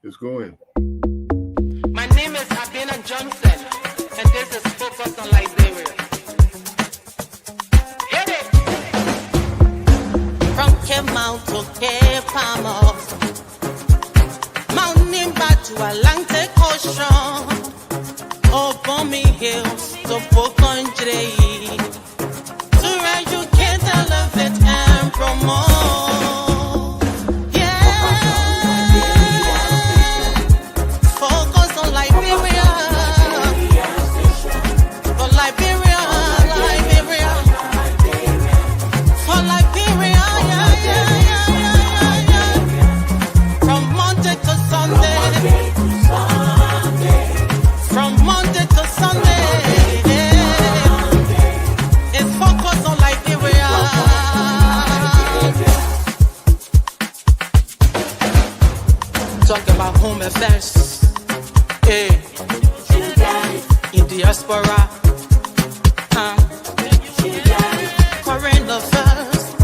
It's going. My name is Abina Johnson, and this is Focus on Liberia. Hit it! From Cape Mount to Cape Palmas, Mount Nimba to Atlantic Ocean, Obomi Hills to Pocondre, to educate, elevate, and promote. Talk about home affairs, in diaspora, current affairs,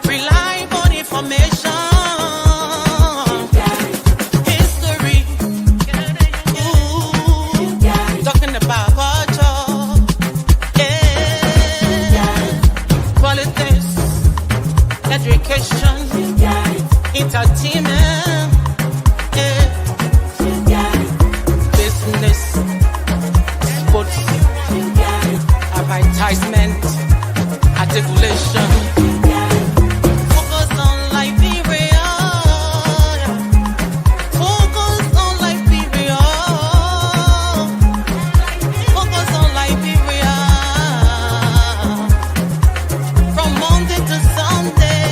reliable information, history, talking about culture, politics, education, entertainment, business, sports, advertisement, articulation. Focus on Liberia. Focus on Liberia. Focus on Liberia. From Monday to Sunday.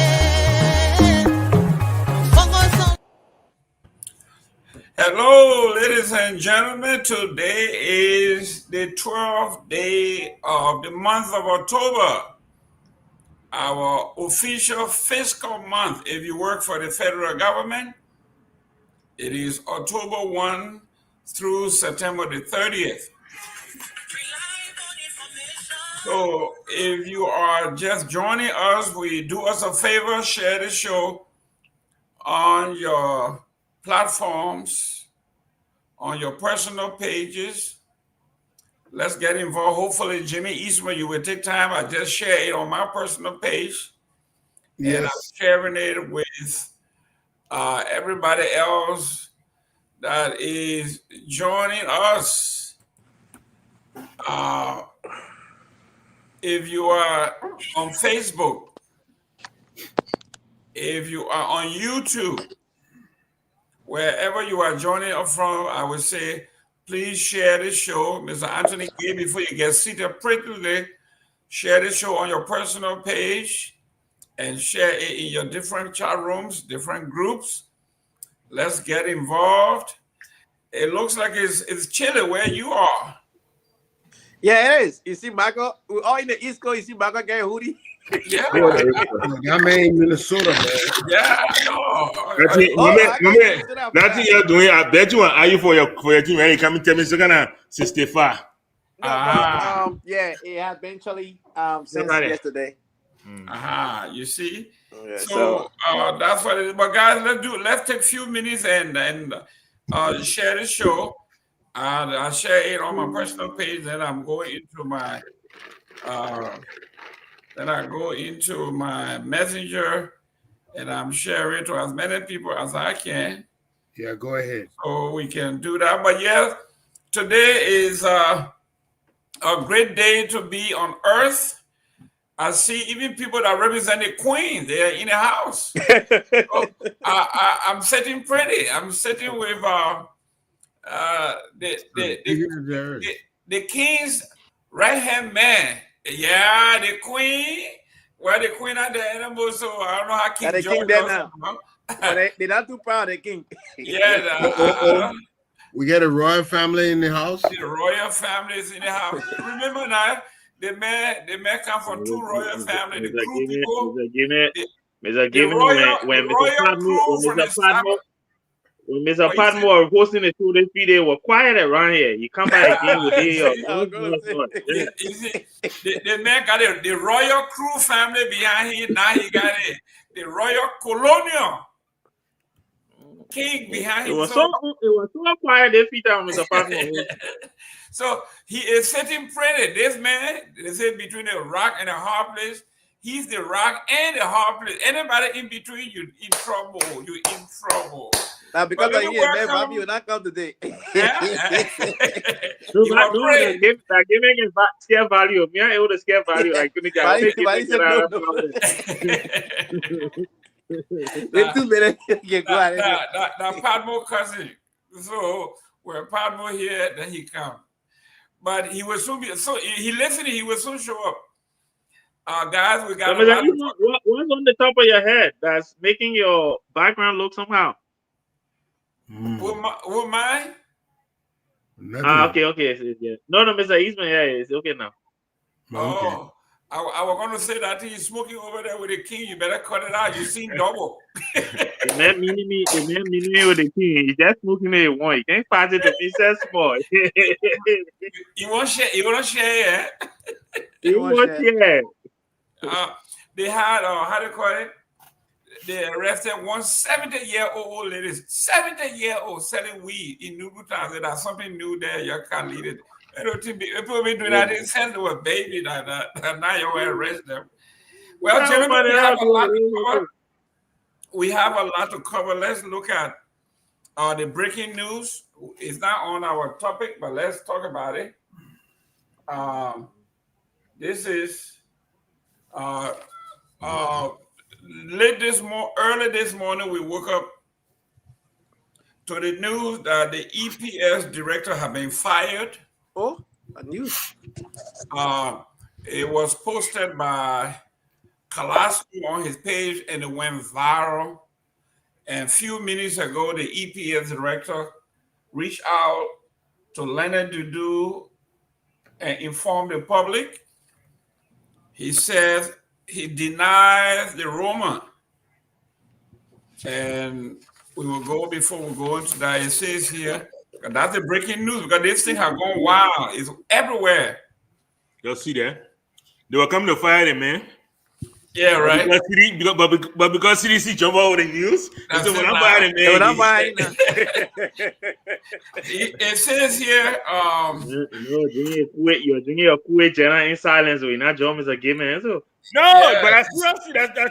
Hello, ladies and gentlemen. Today is the 12th day of the month of October, our official fiscal month. If you work for the federal government, it is October 1 through September the 30th. So if you are just joining us, we do us a favor, share the show on your platforms, on your personal pages. Let's get involved. Hopefully, Jimmy Eastman, you will take time. I just share it on my personal page. Yes. And I'm sharing it with everybody else that is joining us. If you are on Facebook, if you are on YouTube, wherever you are joining us from, I would say, please share this show. Mr. Anthony Gay, before you get seated pretty, share this show on your personal page and share it in your different chat rooms, different groups. Let's get involved. It looks like it's chilly where you are. Yeah, it is. You see, Michael, we're all in the East Coast. You see, Michael got a hoodie. Yeah. I'm in Minnesota, man. Yeah, I know. Nothing you're doing. I bet you are you for your team. When you come and tell me, so gonna 65. No, yeah, it has been chilly since yesterday. You see. Yeah, so that's what it is. But guys, let's take a few minutes and share the show. I'll share it on my personal page. Then I'm going into my then I go into my messenger and I'm sharing it to as many people as I can. Yeah, go ahead. So we can do that. But yes, today is a great day to be on Earth. I see even people that represent the Queen, they are in the house. So I'm sitting pretty. I'm sitting with the King's right-hand man. Yeah, the Queen. Well, the Queen at the animal, so I don't know how King George there now. They're not too proud, the King. Yeah. We got a royal family in the house. The royal family is in the house. Remember now, the man come from two royal families. The crew people. When Mr. Padmore hosting the show, this video were quiet around here. You come back again with the man got the royal crew family behind him. Now he got the royal colonial king behind It him. was so quiet this time, Mr. Patmore. So he is sitting pretty. This man, they say between a rock and a hard place, he's the rock and the hard place. Anybody in between, you in trouble. You in trouble. Now because But of let me you, man, welcome- Bobby will not come today. You No, are praying. that giving is scare value. Me, I able to scare value. Like, Bobby said no. The 2 minutes you go out. That Padmore cousin. So when Padmore here, then he come. But he will soon be. So he listening. He will soon show up. Guys, we got. What's on the top of your head that's making your background look somehow? With mine? Okay. Yeah. No, Mr. Eastman, yeah, it's okay now. Oh, I was going to say that he's smoking over there with the king. You better cut it out. You seen double. The man meaning me with the king. He just smoking it one. You can't pass it to me, so small. You want share? You want to share? Yeah. You want share? They had how do you call it? They arrested one 70-year-old lady, 70-year-old selling weed in Newtown. There's something new there. You can't lead it. I don't think people been doing that. They said they were baby that now you will arrest them. Well, gentlemen, we have a lot to cover. Let's look at the breaking news. It's not on our topic, but let's talk about it. This is early this morning, we woke up to the news that the EPS director had been fired. Oh, a news. It was posted by Kalasku on his page and it went viral. And a few minutes ago, the EPS director reached out to Leonard Dudu and informed the public. He says he denies the rumor. And we will go before we go into that. It says here, that's the breaking news because this thing has gone wild. It's everywhere. You'll see that. They were coming to fire them, man. Yeah, right. But because CDC jump over the news, That's so it when I'm now. buying them, man. When I'm buying It says here, You're drinking your Kuwait Jenna in silence. We're not John Mr. Gamer. So No, Yeah. but that's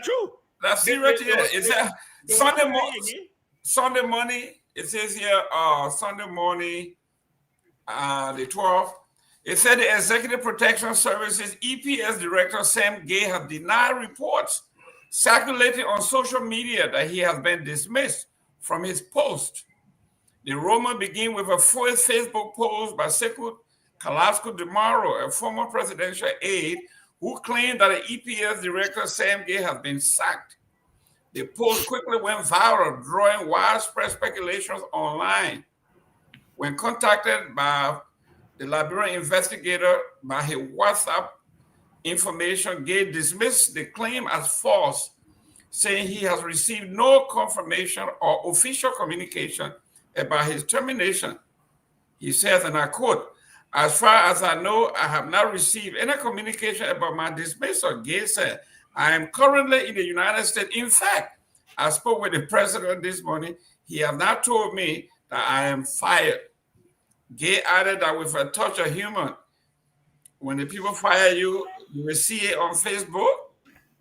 true. that's serious here. It says Sunday morning. It says here, Sunday morning, the 12th. It said the Executive Protection Services EPS Director Sam Gay has denied reports circulating on social media that he has been dismissed from his post. The rumor began with a first Facebook post by Sekou Kalasku Demaro, a former presidential aide, who claimed that the EPS Director Sam Gay has been sacked. The post quickly went viral, drawing widespread speculations online. When contacted by the Liberian investigator by his WhatsApp information, Gay dismissed the claim as false, saying he has received no confirmation or official communication about his termination. He says, and I quote, "As far as I know, I have not received any communication about my dismissal." Gay said, "I am currently in the United States. In fact, I spoke with the president this morning. He has not told me that I am fired." Gay added that with a touch of humor, when the people fire you, you will see it on Facebook.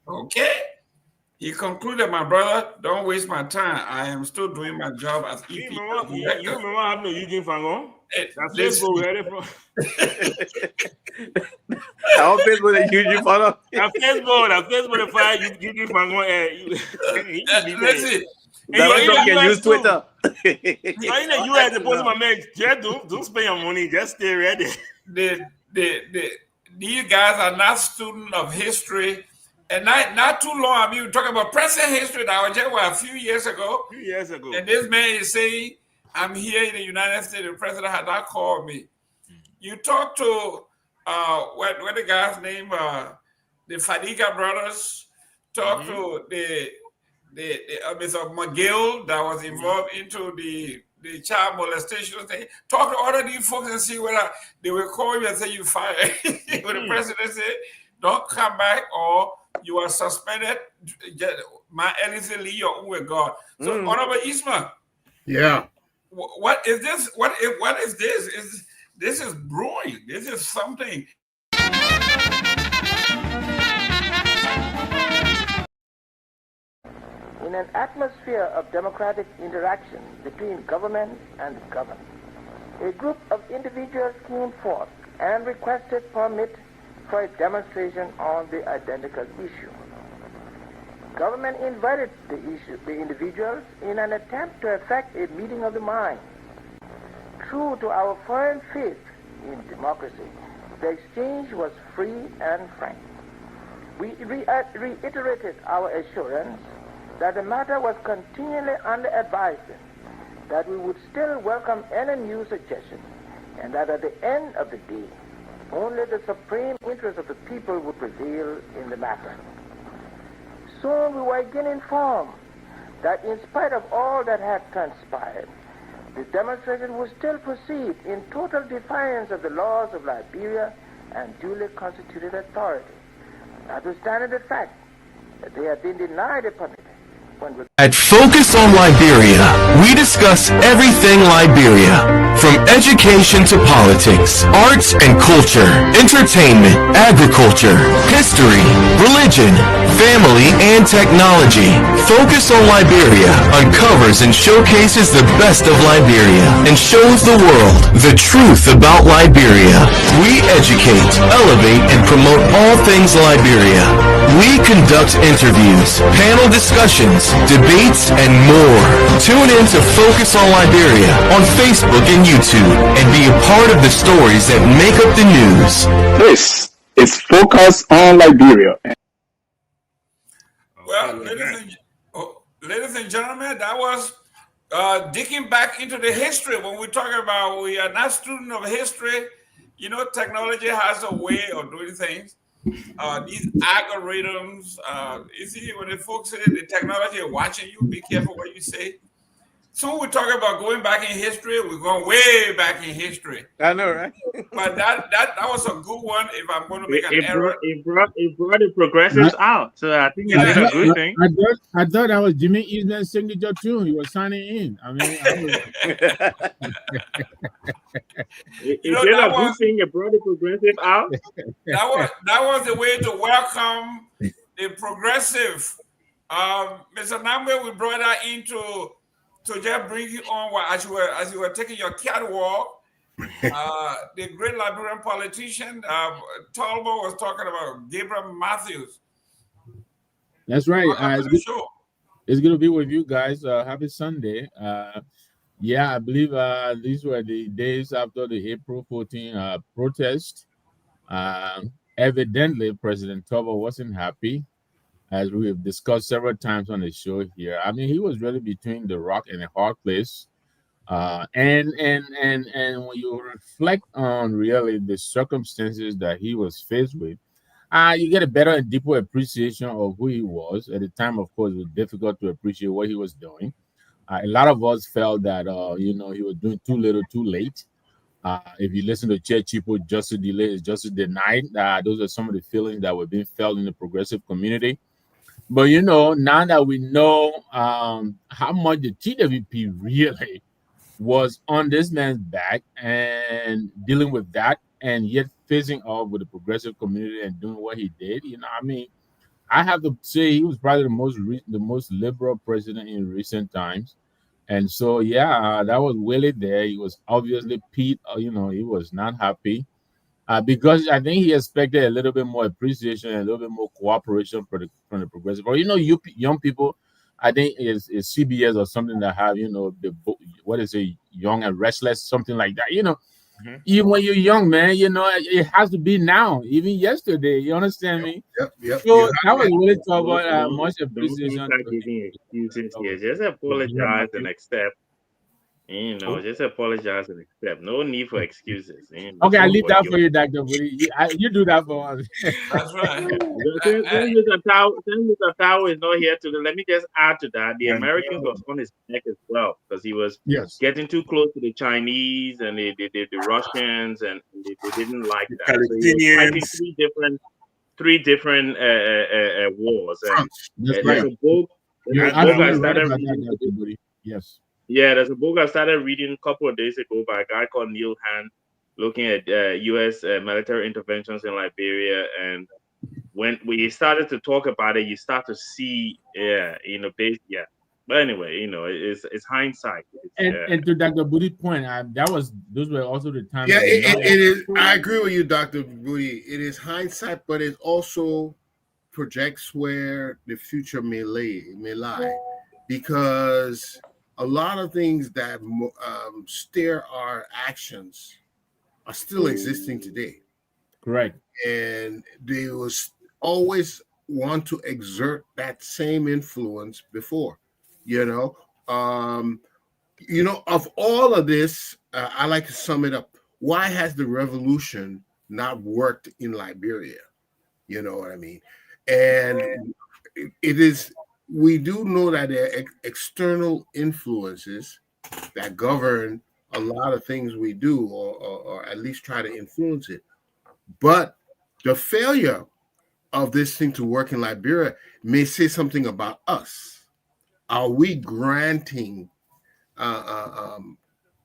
Okay. He concluded, "My brother, don't waste my time. I am still doing my job as You EPS remember director." what happened to Eugene Fangon? That's Listen. Facebook we heard it from. I'll pay for the huge follow. That Facebook they fire Eugene Fangon. Listen, That one don't can use Twitter. You're in the US, supposed my man, just don't spend your money, just stay ready. These guys are not students of history. And not too long, I mean, we're talking about present history that was just a few years ago. A few years ago. And this man is saying, "I'm here in the United States. The president had not called me." You talk to what the guy's name, the Fadiga brothers. Talk to the Mr. McGill that was involved into the child molestation thing. Talk to all of these folks and see whether they will call you and say you fired. When the president said, "Don't come back or you are suspended. My Elise Lee, your own with God." So, Honorable Isma, Yeah. What is this? What is this? This is brewing. This is something. In an atmosphere of democratic interaction between government and governed, a group of individuals came forth and requested permit for a demonstration on the identical issue. Government invited the individuals in an attempt to effect a meeting of the mind. True to our firm faith in democracy, the exchange was free and frank. We reiterated our assurance that the matter was continually under advisement, that we would still welcome any new suggestion, and that at the end of the day, only the supreme interest of the people would prevail in the matter. Soon we were again informed that in spite of all that had transpired, the demonstration would still proceed in total defiance of the laws of Liberia and duly constituted authority, notwithstanding the fact that they had been denied a permit. At Focus on Liberia, we discuss everything Liberia, from education to politics, arts and culture, entertainment, agriculture, history, religion, family, and technology. Focus on Liberia uncovers and showcases the best of Liberia and shows the world the truth about Liberia. We educate, elevate, and promote all things Liberia. We conduct interviews, panel discussions, debates, and more. Tune in to Focus on Liberia on Facebook and YouTube and be a part of the stories that make up the news. This is Focus on Liberia. Well, ladies and gentlemen, that was digging back into the history. When we talk about we are not students of history, you know, technology has a way of doing things. These algorithms, you see, when the folks say the technology is watching you, be careful what you say. So we're talking about going back in history. We're going way back in history. I know, right? But that was a good one. If I'm going to make an error, it brought the progressives out. So I think it's a good thing. I thought that was Jimmy Eastman's signature tune. He was signing in. I mean, It's a good thing it brought the progressive out. that was the way to welcome the progressive. Mr. Nambe, we brought that into to just bring you on as you were taking your catwalk. The great Liberian politician Talbot was talking about Gabriel Matthews. that's right. It's going to be with you guys. Happy Sunday. Yeah, I believe these were the days after the April 14 protest. Evidently, President Talbot wasn't happy, as we have discussed several times on the show here. I mean, he was really between the rock and a hard place. And when you reflect on really the circumstances that he was faced with, you get a better and deeper appreciation of who he was. At the time, of course, it was difficult to appreciate what he was doing. A lot of us felt that, he was doing too little, too late. If you listen to Che Chipo, justice delayed is justice denied. Those are some of the feelings that were being felt in the progressive community. But, now that we know how much the TWP really was on this man's back and dealing with that, and yet facing off with the progressive community and doing what he did, I have to say he was probably the most liberal president in recent times. And so, that was Willie there. He was obviously Pete, he was not happy because I think he expected a little bit more appreciation and a little bit more cooperation from the progressive. Or, you young people, I think is CBS or something that have, young and restless, something like that. Even when you're young, man, it has to be now, even yesterday. You understand me? Yep. So I was really talking about much appreciation. Don't giving excuses here. Just apologize and accept. Just apologize and accept. No need for excuses. Okay, I leave that for you, Dr. Woody. You do that for us. That's right. Since Mr. Tao is not here today, let me just add to that. The Americans was on his neck as well because he was getting too close to the Chinese and the Russians, and they didn't like that. So he was fighting three different wars. And That's right. both You're guys right started. about that, Dr. Woody. Yes. Yeah, there's a book I started reading a couple of days ago by a guy called Neil Hand, looking at U.S. Military interventions in Liberia. And when we started to talk about it, you start to see, yeah. But anyway, it's hindsight. And to Dr. Booty's point, those were also the times. Yeah, it is. I agree with you, Dr. Booty. It is hindsight, but it also projects where the future may lie, because a lot of things that steer our actions are still existing today. Correct. And they was always want to exert that same influence before, of all of this, I like to sum it up. Why has the revolution not worked in Liberia? You know what I mean? And it is, we do know that there are external influences that govern a lot of things we do, or at least try to influence it. But the failure of this thing to work in Liberia may say something about us. Are we granting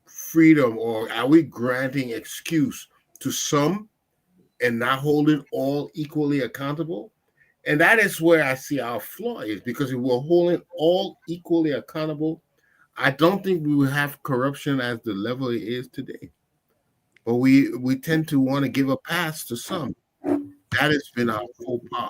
freedom, or are we granting excuse to some and not holding all equally accountable? And that is where I see our flaw is, because if we're holding all equally accountable, I don't think we will have corruption as the level it is today. But we tend to want to give a pass to some. That has been our faux pas.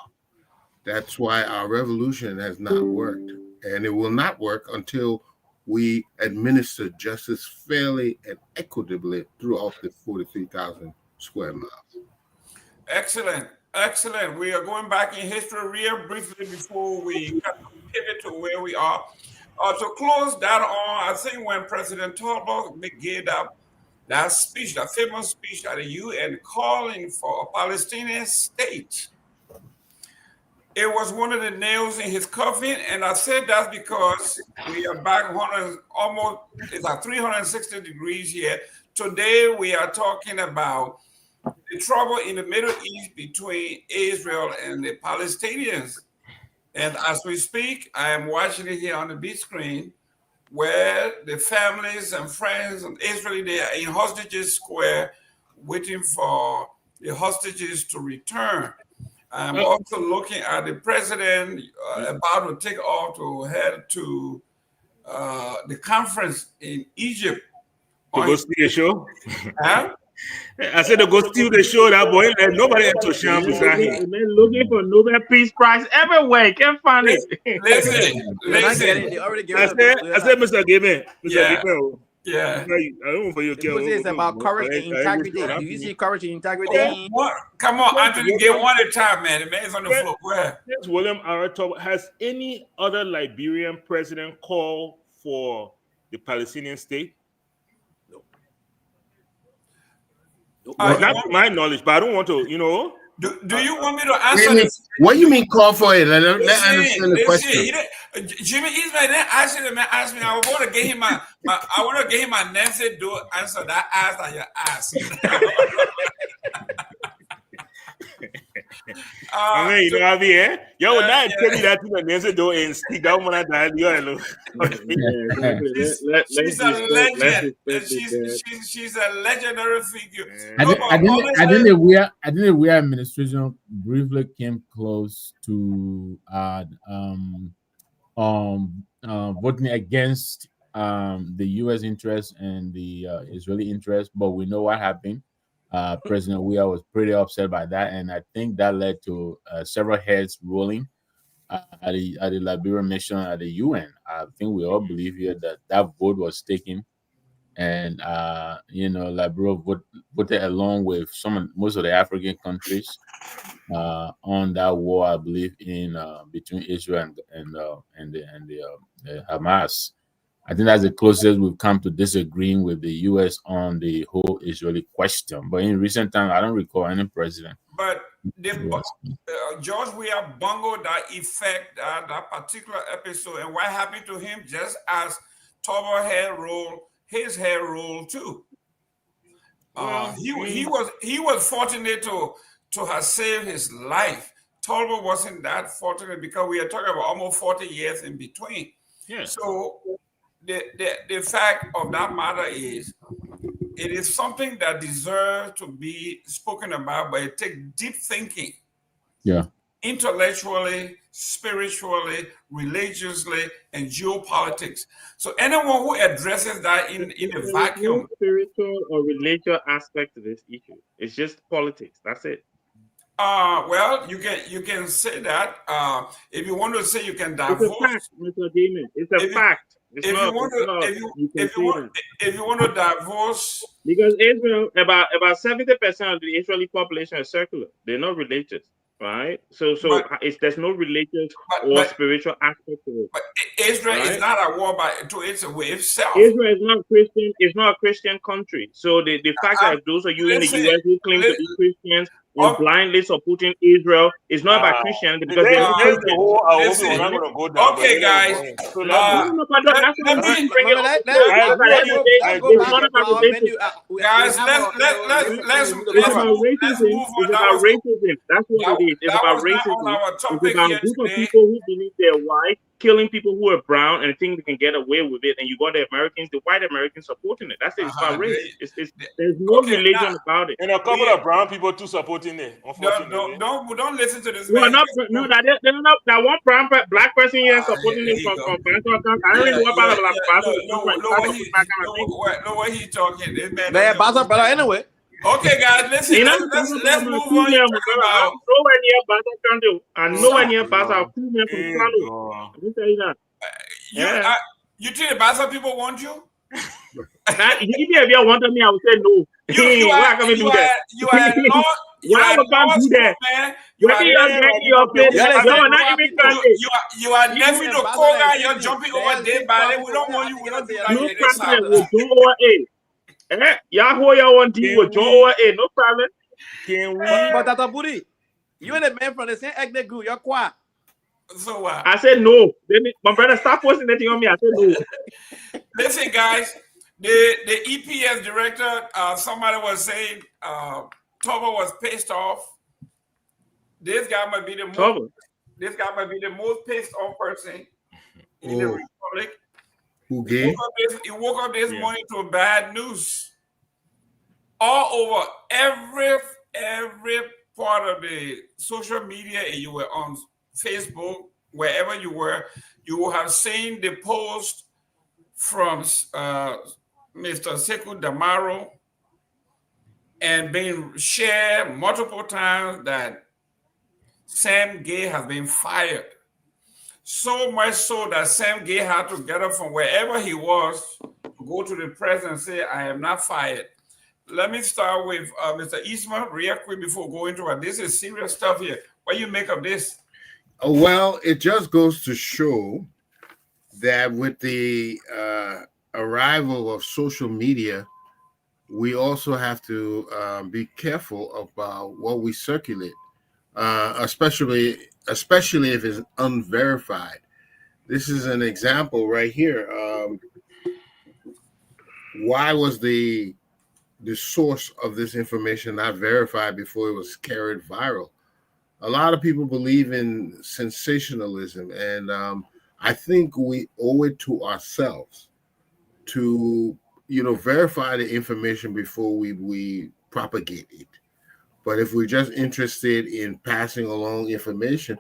That's why our revolution has not worked. And it will not work until we administer justice fairly and equitably throughout the 43,000 square miles. Excellent. Excellent. We are going back in history real briefly before we pivot to where we are. To close that on, I think when President Talbot gave that speech, that famous speech at the UN calling for a Palestinian state, it was one of the nails in his coffin. And I said that because we are back almost, it's like 360 degrees here. Today, we are talking about the trouble in the Middle East between Israel and the Palestinians. And as we speak, I am watching it here on the big screen, where the families and friends of Israel, they are in hostages square waiting for the hostages to return. I'm also looking at the president about to take off to head to the conference in Egypt. To go see the show? Huh? I said to go steal the show, that boy. Nobody had to shine beside him. They're looking for Nobel Peace Prize everywhere. Can't find it. Listen. I said, Mr. Gibson. Yeah. I don't want for you. It's about courage and integrity. Do you see courage and integrity? Come on, Anthony, get one at a time, man. The man's on the floor. Go ahead. William Arato, has any other Liberian president called for the Palestinian state? Not to my knowledge, but I don't want to, Do you want me to answer this? What do you mean call for it? Let understand the question. Jimmy Ismail then asked me. I want to get him my Nancy do answer that ass that you asked. I mean, you know what I mean? Yo, now tell me that to Nancy do and speak that one at that. She's a legend. She's a legendary figure. I think the Weir administration briefly came close to voting against the U.S. interest and the Israeli interest, but we know what happened. President Weir was pretty upset by that, and I think that led to several heads rolling at the Liberian mission at the UN. I think we all believe here that vote was taken, and Liberia voted along with most of the African countries on that war. I believe in between Israel and the Hamas. I think that's the closest we've come to disagreeing with the U.S. on the whole Israeli question. But in recent times, I don't recall any president. But George Weah bungled that effect, that particular episode, and what happened to him, just as Tobo had rolled, his hair rolled too. He was fortunate to have saved his life. Tobo wasn't that fortunate because we are talking about almost 40 years in between. Yeah. So the fact of that matter is, it is something that deserves to be spoken about, but it takes deep thinking. Yeah. Intellectually, spiritually, religiously, and geopolitics. So anyone who addresses that in a vacuum, no spiritual or religious aspect to this issue. It's just politics. That's it. well, you can say that. If you want to say, you can It's a divorce. fact, Mr. Damon. It's a fact. It's If not, you want it's to, not, if you want to divorce, because Israel, about 70% of the Israeli population is secular. They're not religious, right? So there's no religious or spiritual aspect to it. But Israel is not at war with itself. Israel is not Christian. It's not a Christian country. So the fact that those of you in the U.S. who claim to be Christians and blindly supporting Israel is not about Christianity because they're not Christians. Okay, guys. Guys, let's move on. About racism. That's what it is. It's about racism. It's about a group of people who believe they're white, killing people who are brown and think they can get away with it, and you got the white Americans supporting it. That's it. It's about race. There's no religion about it. And a couple of brown people too supporting it. Unfortunately, don't listen to this. That one black person here supporting it from Bangkok. I don't really know about no way he's talking. This man. Brother, anyway. Okay, guys, listen. Let's move on. I'm nowhere near Basa. Let me tell you that. You think the Basa people want you? If you wanted me, I would say no. You are a nephew to Koga. You're jumping over there, but we don't want you. We don't do that. No problem. But Tata Buri, you and the man from the same ethnic group, you're quiet. So what? I said no. My brother, stop posting that thing on me. I said no. Listen, guys, the EPS director, somebody was saying Toba was pissed off. This guy might be the most pissed off person in the Republic. Okay. He woke up this morning to bad news. All over every part of the social media, and you were on Facebook, wherever you were, you will have seen the post from Mr. Sekou Damaro and being shared multiple times that Sam Gay has been fired. So much so that Sam Gay had to get up from wherever he was to go to the president and say, I am not fired. Let me start with Mr. Eastman real quick before going to it. This is serious stuff here. What do you make of this? Well, it just goes to show that with the arrival of social media, we also have to be careful about what we circulate, especially if it's unverified. This is an example right here. Why was the source of this information not verified before it was carried viral? A lot of people believe in sensationalism, and I think we owe it to ourselves to, verify the information before we propagate it. But if we're just interested in passing along information,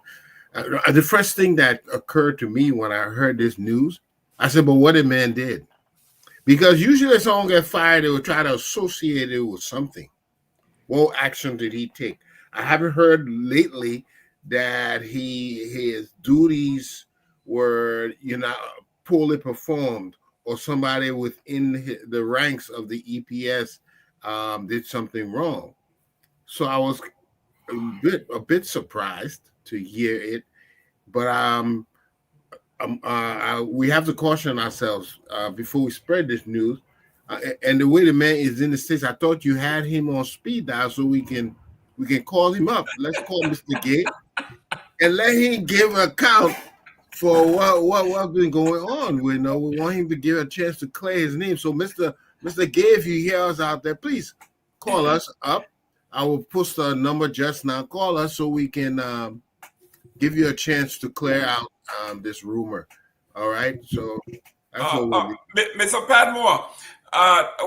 the first thing that occurred to me when I heard this news, I said, but what a man did. Because usually if someone gets fired, they would try to associate it with something. What action did he take? I haven't heard lately that his duties were, poorly performed, or somebody within the ranks of the EPS did something wrong. So I was a bit surprised to hear it, but we have to caution ourselves before we spread this news. And the way the man is in the States, I thought you had him on speed dial so we can call him up. Let's call Mr. Gay and let him give an account for what's been going on. We want him to give a chance to clear his name. So Mr. Gay, if you hear us out there, please call us up. I will post a number just now. Call us so we can give you a chance to clear out this rumor. All right. So That's what we need. Mr. Padmore,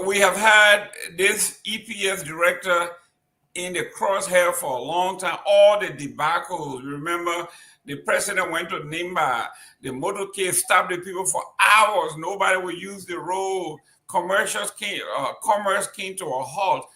we have had this EPS director in the crosshair for a long time. All the debacles. Remember, the president went to Nimba. The motorcade stopped the people for hours. Nobody would use the road. Commerce came to a halt.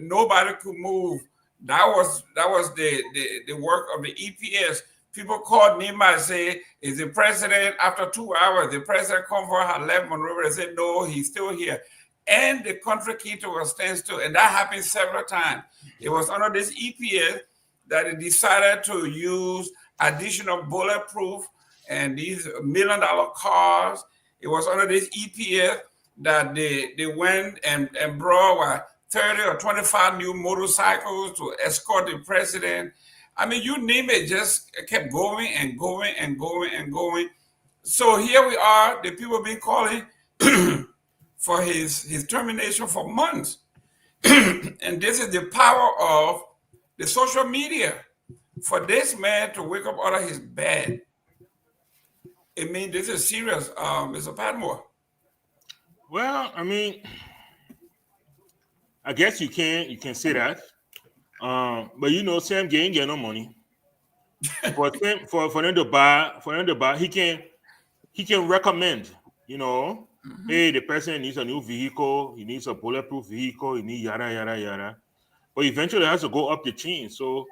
Nobody could move. That was the work of the EPS. People called Nima and say, is the president, after 2 hours, the president come for had left Monrovia? They said, no, he's still here. And the country came to a standstill. And that happened several times. It was under this EPS that it decided to use additional bulletproof and these $1 million cars. It was under this EPS that they went and brought 30 or 25 new motorcycles to escort the president. I mean, you name it, just kept going and going and going and going. So here we are, the people been calling for his termination for months. And this is the power of the social media. For this man to wake up out of his bed, it means this is serious, Mr. Padmore. Well, I mean, I guess you can say that. But you know, Sam Gay ain't get no money. For them to buy, he can recommend, you know, hey, the person needs a new vehicle, he needs a bulletproof vehicle, he needs yada yada yada. But eventually it has to go up the chain. So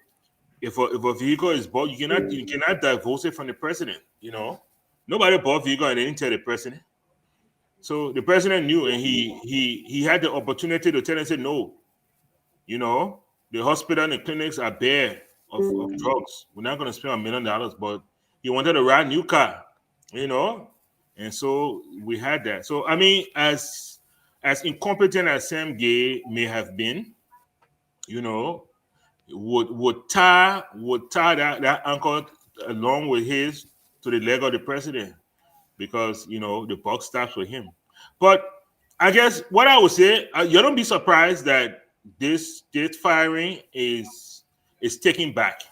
if a vehicle is bought, you cannot divorce it from the president, you know. Nobody bought vehicle and they didn't tell the president. So the president knew, and he had the opportunity to tell and say, no, you know, the hospital and the clinics are bare of drugs. We're not going to spend $1 million, but he wanted to ride a new car, you know, and so we had that. So I mean, as incompetent as Sam Gay may have been, you know, would tie that ankle along with his to the leg of the president, because you know the buck stops with him. But I guess what I would say, you don't be surprised that this firing is taking back.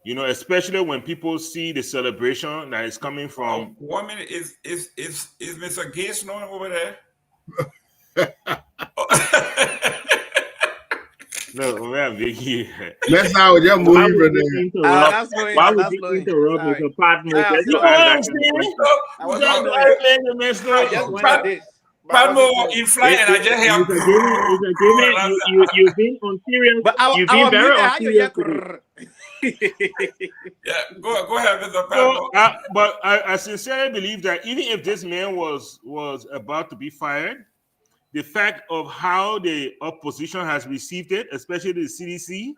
You know, especially when people see the celebration that is coming from. 1 minute, is Mr. Gates known over there? No, man, Vicky. That's how your movie, brother. Why would you interrupt Mr. Padmore? Padmore in flight, and I just have. You've been on serious. You've been very on serious. Yeah, go ahead, Mr. Padmore. But I sincerely believe that even if this man was about to be fired, the fact of how the opposition has received it, especially the CDC,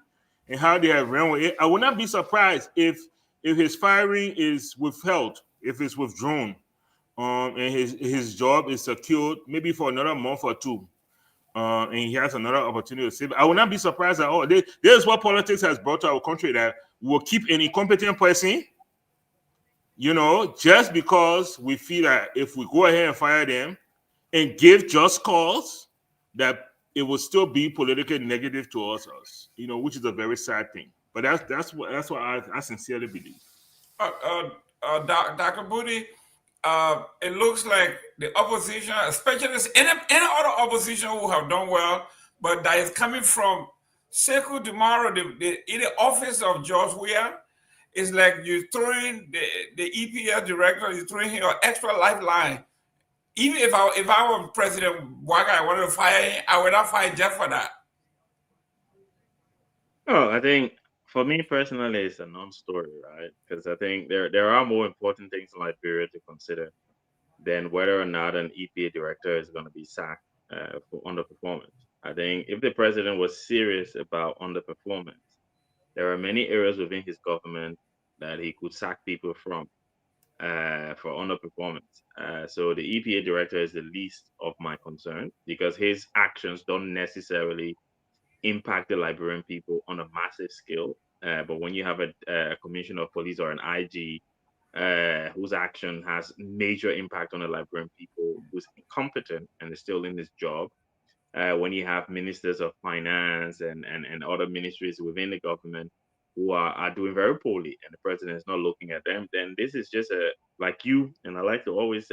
and how they have run with it, I would not be surprised if his firing is withheld, if it's withdrawn, and his job is secured maybe for another month or two, and he has another opportunity to save. I would not be surprised at all. This is what politics has brought to our country, that we'll keep an incompetent person, you know, just because we feel that if we go ahead and fire them and give just cause, that it will still be politically negative towards us, you know, which is a very sad thing. But that's what I sincerely believe. Dr. Booty, it looks like the opposition, especially any other opposition who have done well, but that is coming from Sekou Dumaro, in the office of George Weah. It's like you're throwing the EPS director, you're throwing him an extra lifeline. Even if I were President Waka, I wanted to fire him, I would not fire Jeff for that. Oh, I think for me personally, it's a non-story, right? Because I think there are more important things in Liberia to consider than whether or not an EPA director is going to be sacked for underperformance. I think if the president was serious about underperformance, there are many areas within his government that he could sack people from for underperformance. So the EPA director is the least of my concern, because his actions don't necessarily impact the Liberian people on a massive scale. But when you have a commissioner of police or an IG whose action has major impact on the Liberian people, who's incompetent and is still in his job, when you have ministers of finance and other ministries within the government who are doing very poorly and the president is not looking at them, then this is just like you, and I like to always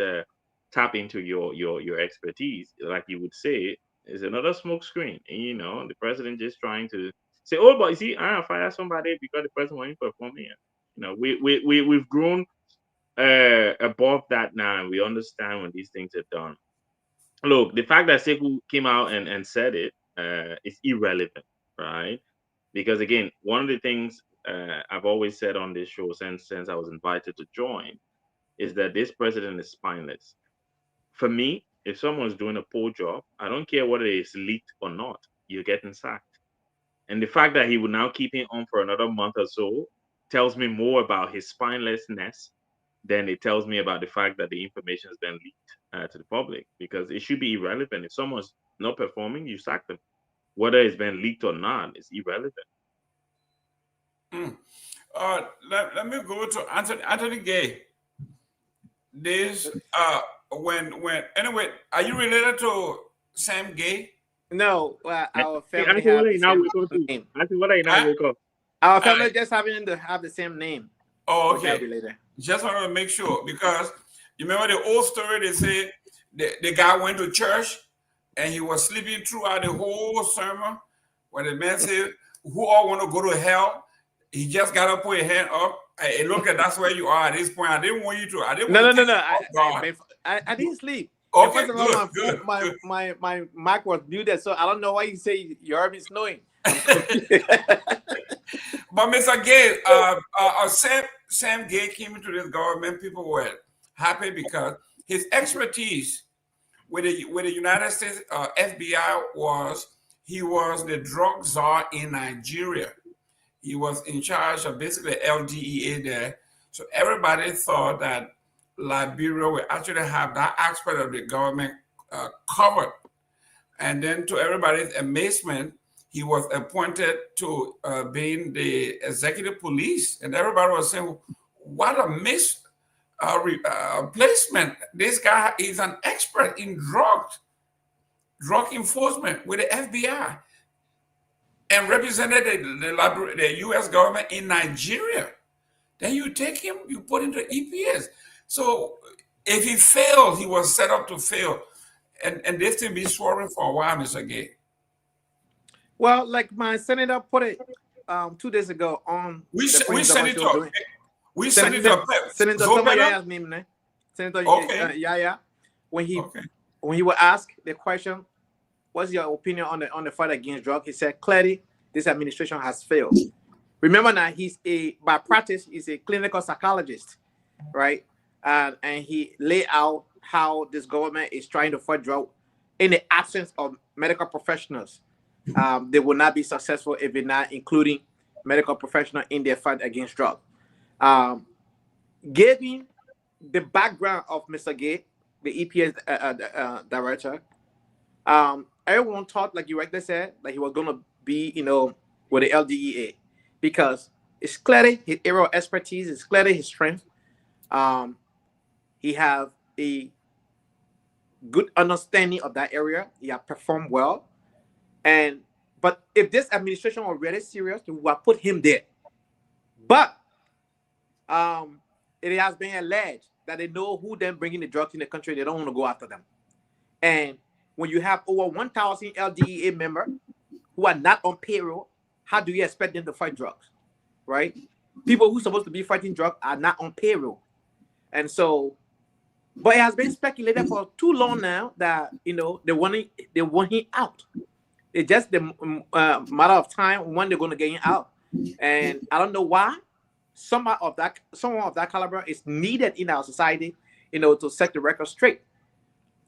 tap into your expertise, like you would say, is another smoke screen. And, you know, the president just trying to say, oh, but you see, I fire somebody because the president won't perform here. You know, we've grown above that now, and we understand when these things are done. Look, the fact that Sekou came out and said it is irrelevant, right? Because again, one of the things I've always said on this show since I was invited to join is that this president is spineless. For me, if someone's doing a poor job, I don't care whether it's leaked or not, you're getting sacked. And the fact that he will now keep him on for another month or so tells me more about his spinelessness than it tells me about the fact that the information has been leaked to the public, because it should be irrelevant. If someone's not performing, you sack them. Whether it's been leaked or not is irrelevant. Let me go to Anthony Gay. This when anyway, are you related to Sam Gay? No, our family have the same name. Our family just happen to have the same name. Oh, okay. Just wanted to make sure, because you remember the old story. They say the guy went to church and he was sleeping throughout the whole sermon. When the man said, "Who all want to go to hell?" He just got up, put his hand up. Hey, look, that's where you are at this point. I didn't want you to. I didn't. No. I didn't sleep. Okay, first of all, my mic was muted, so I don't know why you say you heard me snoring. But Mr. Gay, Sam Gay came into this government. People were happy because his expertise with the United States FBI he was the drug czar in Nigeria. He was in charge of basically LDEA there. So everybody thought that Liberia will actually have that aspect of the government covered. And then to everybody's amazement, he was appointed to being the executive police. And everybody was saying, what a placement. This guy is an expert in drug enforcement with the FBI. And represented the U.S. government in Nigeria. Then you take him, you put him to EPS. So if he failed, he was set up to fail. And this thing be swerving for a while, Mr. Gay. Well, like my senator put it 2 days ago on Senator Yaya's name, Senator Yaya, when he was asked the question, what's your opinion on the fight against drugs? He said, clearly, this administration has failed. Remember now, by practice, he's a clinical psychologist, right? And he laid out how this government is trying to fight drug in the absence of medical professionals. They will not be successful if they're not including medical professionals in their fight against drugs. Given the background of Mr. Gay, the EPS director, everyone thought, like you rightly said, that he was going to be, with the LDEA, because it's clearly his area of expertise, it's clearly his strength. He have a good understanding of that area. He has performed well. But if this administration were really serious, we would put him there. But it has been alleged that they know who then bringing the drugs in the country. They don't want to go after them. And when you have over 1,000 LDEA members who are not on payroll, how do you expect them to fight drugs, right? People who are supposed to be fighting drugs are not on payroll. And so, but it has been speculated for too long now that, they want him out. It's just the matter of time when they're going to get him out. And I don't know why someone of that caliber is needed in our society, to set the record straight.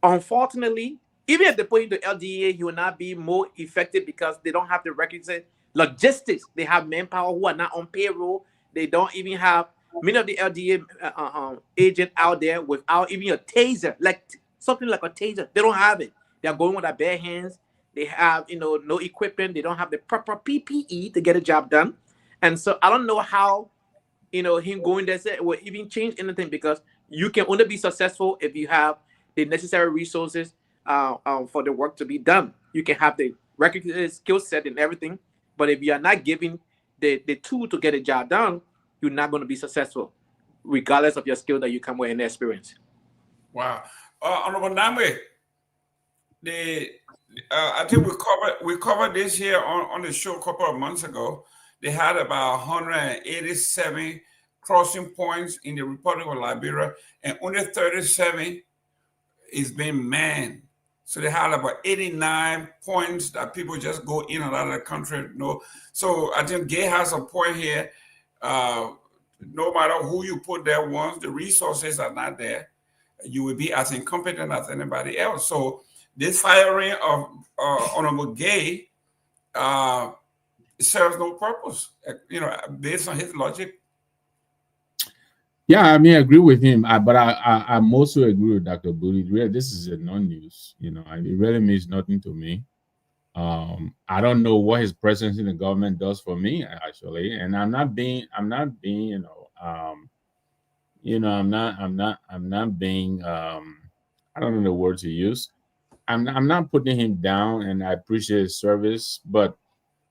Unfortunately, even if they put him to LDA, he will not be more effective because they don't have the requisite logistics. They have manpower who are not on payroll. They don't even have many of the LDA agents out there without even a taser, like something like a taser. They don't have it. They are going with their bare hands. They have, no equipment. They don't have the proper PPE to get a job done. And so I don't know how, him going there will even change anything, because you can only be successful if you have the necessary resources for the work to be done. You can have the requisite skill set and everything, but if you are not given the tool to get a job done, you're not going to be successful, regardless of your skill that you come with and experience. Wow. Honorable Namwe, I think we covered this here on the show a couple of months ago. They had about 187 crossing points in the Republic of Liberia, and only 37 is being manned. So they had about 89 points that people just go in and out of the country. So I think Gay has a point here. No matter who you put there, once the resources are not there, you will be as incompetent as anybody else. So this firing of Honorable Gay serves no purpose, based on his logic. Yeah, I mean, I agree with him, but I'm also agree with Dr. Booty. Really, this is a non-news. It really means nothing to me. I don't know what his presence in the government does for me, actually, and I'm not being, I'm not being, I don't know the word to use. I'm not putting him down, and I appreciate his service, but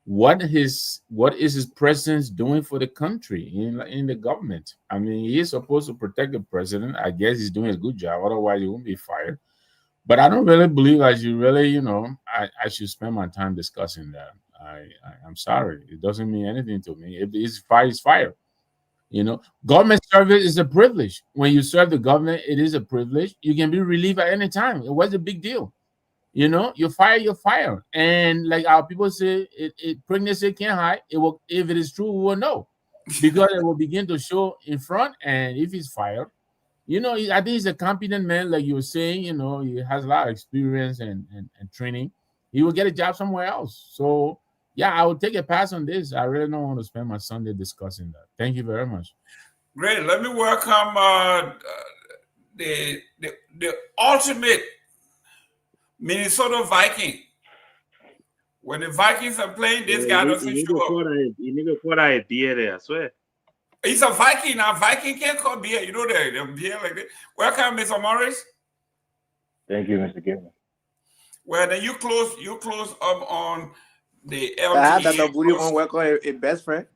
what is his presence doing for the country in the government? I mean, he is supposed to protect the president. I guess he's doing a good job, otherwise he won't be fired. But I don't really believe I should really, I should spend my time discussing that. I'm sorry, it doesn't mean anything to me. If it's fire, it's fire. Government service is a privilege. When you serve the government, it is a privilege. You can be relieved at any time. What's the big deal? You're fired. And like our people say, pregnancy can't hide. It will, if it is true, we will know, because it will begin to show in front. And if he's fired, I think he's a competent man, like you were saying. He has a lot of experience and training. He will get a job somewhere else. So yeah, I will take a pass on this. I really don't want to spend my Sunday discussing that. Thank you very much. Great. Let me welcome the ultimate Minnesota Viking. When the Vikings are playing, this guy doesn't show up. You need to put a beer there, I swear. He's a Viking now. Viking can't call beer. The beer like this. Welcome, Mr. Morris. Thank you, Mr. Gilman. Well, then you close up on the LTE. I had that booty on welcome a best friend.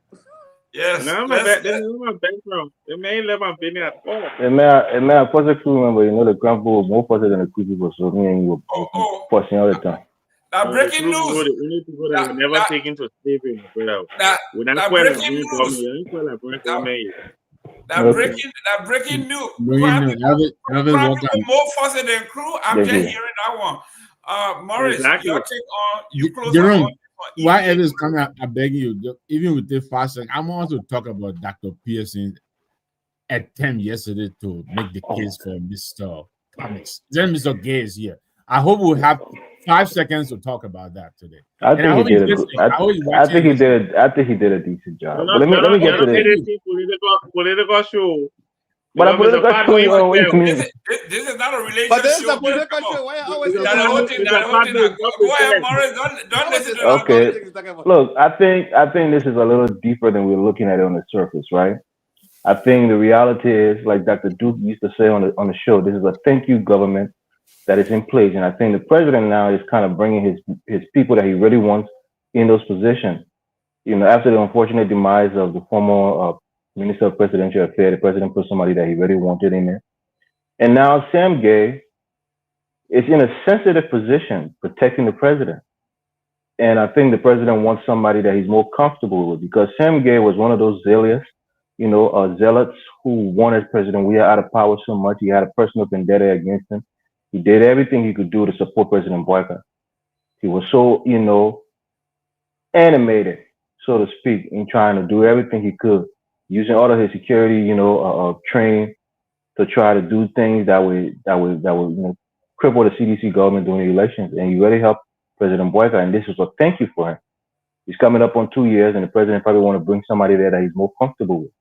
Yes. No, my best friend. They may let my baby at all. It may have a crew member, the grandpa was more positive than the crew people, so me and you were pushing all the time. Now, breaking news. We need people that were never taken to slavery, brother. Now, breaking news. That breaking news. More fussy than crew. I'm just hearing that one. Morris, Exactly. your take on you close Jerome, on. why Evans coming up? I beg you, even with the fasting, I want to talk about Dr. Pearson's attempt yesterday to make the case for Mr. Thomas. Then Mr. Gay is here. I hope we'll have 5 seconds to talk about that today. I think he did a decent job. But let me get to this. Political show. But a political show, this is not a relationship. But this is a political show. Why always Go ahead, Morris. Don't listen to Okay. Look, I think this is a little deeper than we're looking at it on the surface, right? I think the reality is, like Dr. Duke used to say on the show, this is a thank you government that is in place. And I think the president now is kind of bringing his people that he really wants in those positions. After the unfortunate demise of the former Minister of Presidential Affairs, the president put somebody that he really wanted in there. And now Sam Gay is in a sensitive position protecting the president. And I think the president wants somebody that he's more comfortable with, because Sam Gay was one of those zealots, zealots who wanted President Weah out of power so much. He had a personal vendetta against him. He did everything he could do to support President Boyka. He was so, animated, so to speak, in trying to do everything he could, using all of his security, training to try to do things that would cripple the CDC government during the elections. And he really helped President Boyka, and this is a thank you for him. He's coming up on 2 years, and the president probably want to bring somebody there that he's more comfortable with,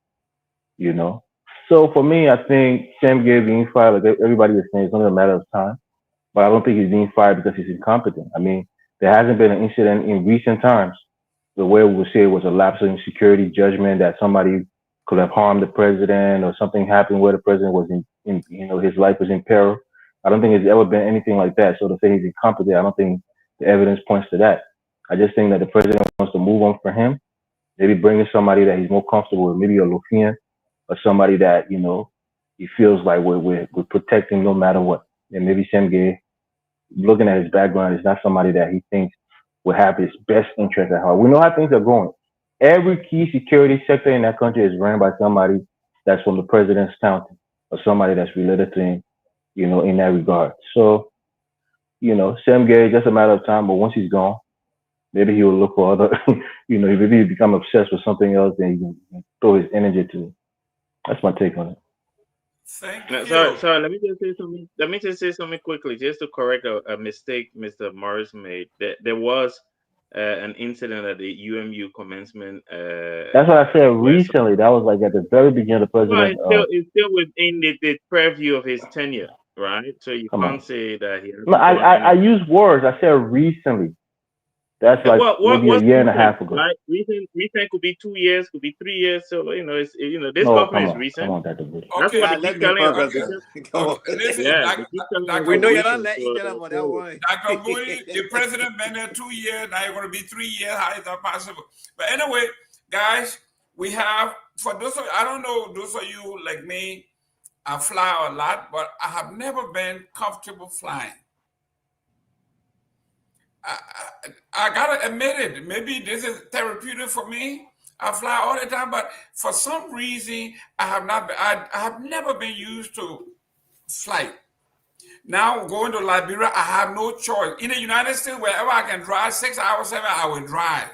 So for me, I think Sam Gay being fired, like everybody is saying, it's only a matter of time. But I don't think he's being fired because he's incompetent. I mean, there hasn't been an incident in recent times where we would say it was a lapse in security judgment, that somebody could have harmed the president or something happened where the president was in his life was in peril. I don't think there's ever been anything like that. So to say he's incompetent, I don't think the evidence points to that. I just think that the president wants to move on for him, maybe bring in somebody that he's more comfortable with, maybe a Lufian or somebody that, he feels like we're protecting no matter what. and maybe Sam Gay, looking at his background, is not somebody that he thinks will have his best interest at heart. We know how things are going. Every key security sector in that country is ran by somebody that's from the president's county or somebody that's related to him, in that regard. So, Sam Gay, just a matter of time, but once he's gone, maybe he will look for other, maybe he become obsessed with something else and he can throw his energy to it. That's my take on it. Thank you. So let me just say something. Let me just say something quickly, just to correct a mistake Mr. Morris made. There was an incident at the UMU commencement. That's what I said recently. That was like at the very beginning of the president. It's still within the purview of his tenure, right? So you can't say that he. No, I use words. I said recently. That's like maybe a year and a half ago. Right? Recent could be 2 years, could be 3 years. So this government is recent. Come on, Dr. Bush. That's what they keep telling us. We know you're not letting each other on that one. Dr. Bush, the president been there 2 years. Now you're going to be 3 years. How is that possible? But anyway, guys, we have, for those of, I don't know, those of you like me, I fly a lot, but I have never been comfortable flying. I gotta admit it. Maybe this is therapeutic for me. I fly all the time, but for some reason, I have never been used to flight. Now going to Liberia, I have no choice. In the United States, wherever I can drive 6 hours, 7 hours, I will drive.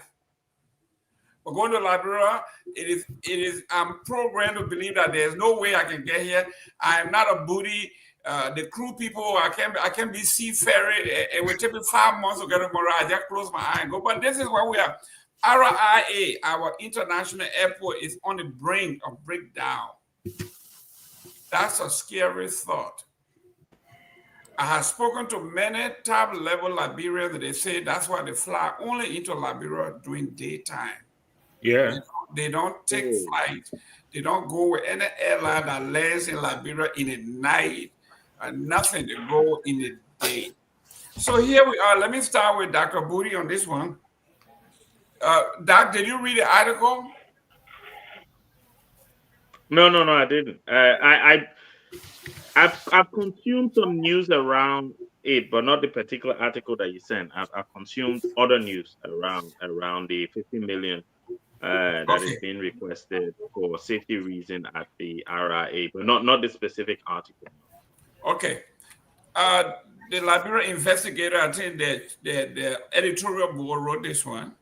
But going to Liberia, it is. I'm programmed to believe that there's no way I can get here. I am not a booty. The crew people, I can be seafaring. It will take me 5 months to get a morale. I just close my eye and go. But this is where we are. RIA, our international airport, is on the brink of breakdown. That's a scary thought. I have spoken to many top-level Liberians that they say that's why they fly only into Liberia during daytime. Yeah. They don't take flights. They don't go with any airline that lands in Liberia in the night. Nothing to go in the day. So here we are. Let me start with Dr. Booty on this one. Doc, did you read the article? No, I didn't. I've consumed some news around it, but not the particular article that you sent. I've consumed other news around the 50 million that is being requested for safety reason at the RIA, but not the specific article. Okay. The Liberia investigator, I think the editorial board wrote this one.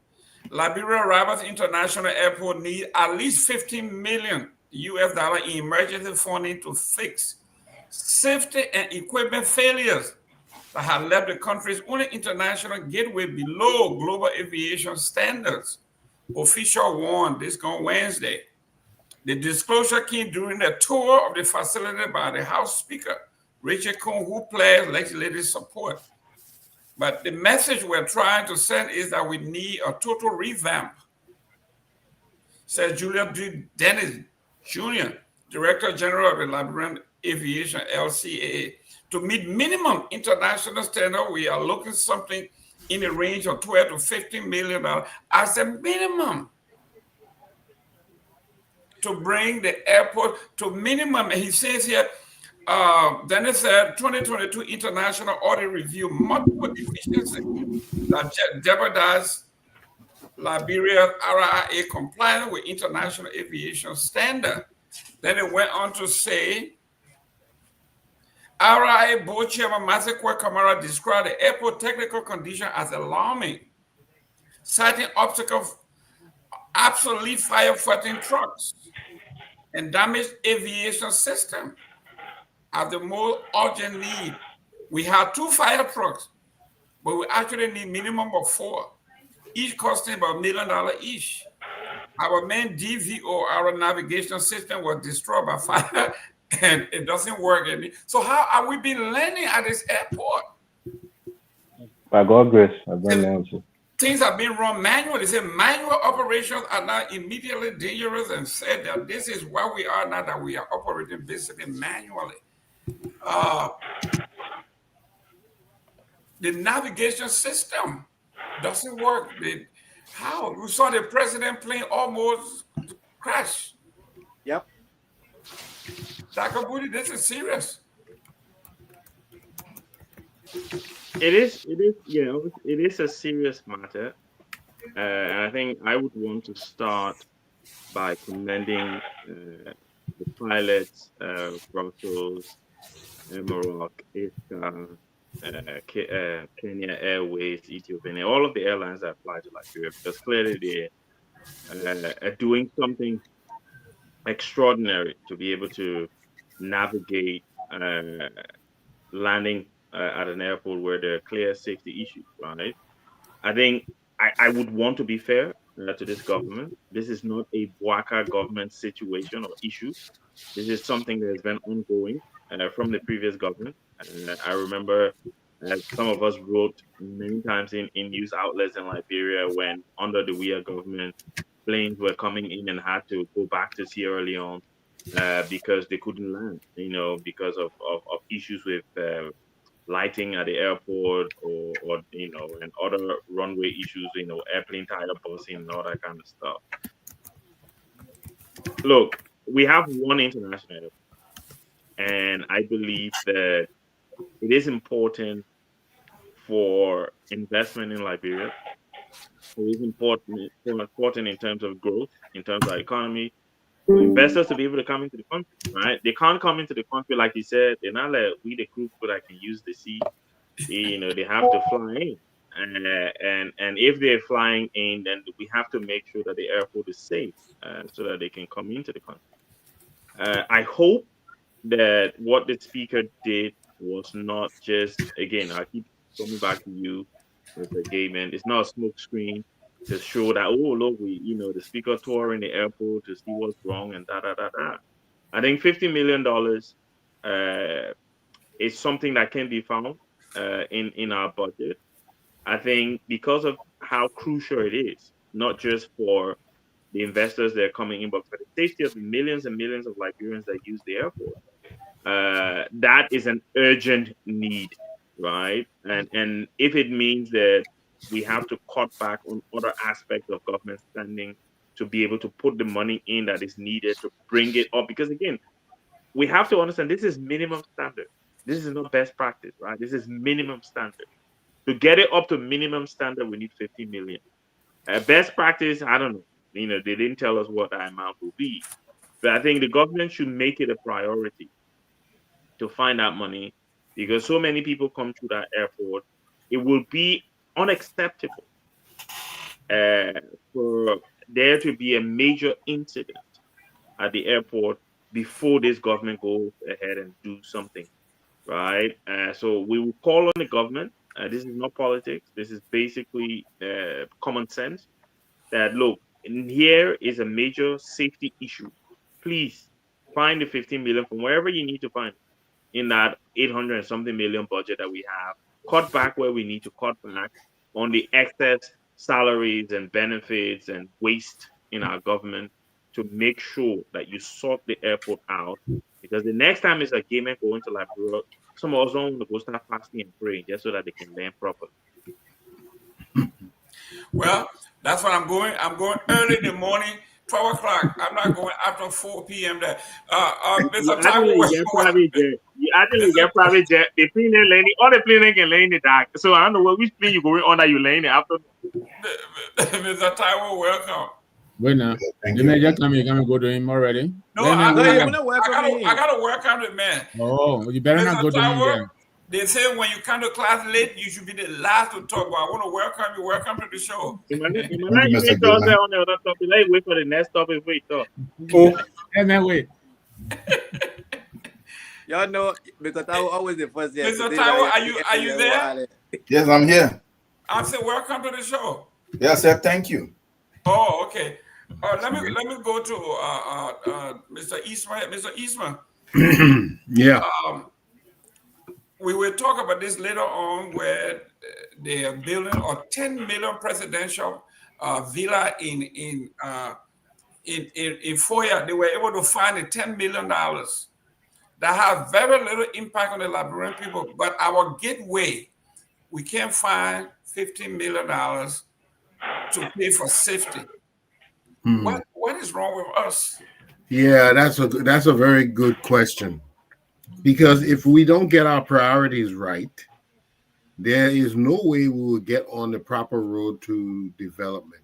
Liberia Roberts International Airport needs at least 15 million US dollar in emergency funding to fix safety and equipment failures that have left the country's only international gateway below global aviation standards. Official warned this on Wednesday. The disclosure came during the tour of the facility by the House Speaker, Richard Coon, who pledged legislative support. But the message we're trying to send is that we need a total revamp, said Julia D. Dennis Jr., Director General of the Liberian Aviation LCAA. To meet minimum international standard, we are looking something in the range of $12 to $15 million as a minimum to bring the airport to minimum. And he says here, Dennis said 2022 international audit review multiple deficiencies that jeopardize Liberia's RIA compliance with international aviation standard. Then it went on to say, RIA Board Chairman Masakwa Kamara described the airport technical condition as alarming, citing obstacles, obsolete firefighting trucks, and damaged aviation system as the most urgent need. We have 2 fire trucks, but we actually need minimum of 4, each costing about $1 million each. Our main DVO, our navigation system, was destroyed by fire, and it doesn't work anymore. So how are we been landing at this airport? By God's grace, things are being run manually. They say manual operations are not immediately dangerous, and said that this is where we are now, that we are operating basically manually. The navigation system doesn't work. How? We saw the president plane almost crash. Yep. Dr. Booty, this is serious. It is, it is a serious matter. And I think I would want to start by commending the pilots, Brussels, Morocco, ISCA, Kenya Airways, Ethiopian, all of the airlines that fly to Liberia, because clearly they are doing something extraordinary to be able to navigate landing at an airport where there are clear safety issues, right? I think I would want to be fair to this government. This is not a Waka government situation or issue. This is something that has been ongoing from the previous government. I remember some of us wrote many times in news outlets in Liberia when under the WIA government, planes were coming in and had to go back to Sierra Leone because they couldn't land, because of issues with lighting at the airport or and other runway issues, airplane tire busting and all that kind of stuff. Look, we have one international airport, and I believe that it is important for investment in Liberia. It is important in terms of growth, in terms of economy, for investors to be able to come into the country, right? They can't come into the country, like you said, they're not like we the crew that can use the sea. They have to fly in. And if they're flying in, then we have to make sure that the airport is safe so that they can come into the country. I hope that what the speaker did was not just, again, I keep coming back to you, Mr. Gayman, it's not a smoke screen to show that, oh, look, the speaker touring the airport to see what's wrong and da da da da. I think $50 million is something that can be found in our budget. I think because of how crucial it is, not just for the investors that are coming in, but for the safety of the millions and millions of Liberians that use the airport. That is an urgent need, right? And if it means that we have to cut back on other aspects of government spending to be able to put the money in that is needed to bring it up, because again, we have to understand this is minimum standard. This is not best practice, right? This is minimum standard. To get it up to minimum standard, we need 50 million. Best practice, I don't know. They didn't tell us what that amount will be. But I think the government should make it a priority to find that money, because so many people come through that airport. It will be unacceptable for there to be a major incident at the airport before this government goes ahead and do something, right? So we will call on the government. This is not politics. This is basically common sense. That look, here is a major safety issue. Please find the 15 million from wherever you need to find it in that 800 and something million budget that we have. Cut back where we need to cut back on the excess salaries and benefits and waste in our government to make sure that you sort the airport out. Because the next time it's a game and going to Liberia, some of us don't want to go start fasting and praying just so that they can land properly. Well, that's what I'm going. I'm going early in the morning, 12 o'clock. I'm not going after 4 p.m. There. Mr. You actually get private jet. The plane landing, all the plane can land in the dark. So I don't know which plane you going on that you landing after. Mr. Taiwo, welcome. Wait now. You may just come go to him already. No, I gotta welcome the man. Oh, you better Mr. not go to him then. They say when you come to class late, you should be the last to talk. But I want to welcome you. Welcome to the show. Let's wait for the next topic. Wait, and then wait. Y'all know because I was always the first. Mr. Taiwo, are you there? Yes, I'm here. I said welcome to the show. Yes, sir. Thank you. Oh, okay. Let me go to Mr. Eastman. Mr. Eastman. Yeah. We will talk about this later on, where they are building a 10 million presidential villa in FOL. They were able to find the $10 million that have very little impact on the Liberian people. But our gateway, we can't find $15 million to pay for safety. What is wrong with us? Yeah, that's a very good question. Because if we don't get our priorities right, there is no way we will get on the proper road to development.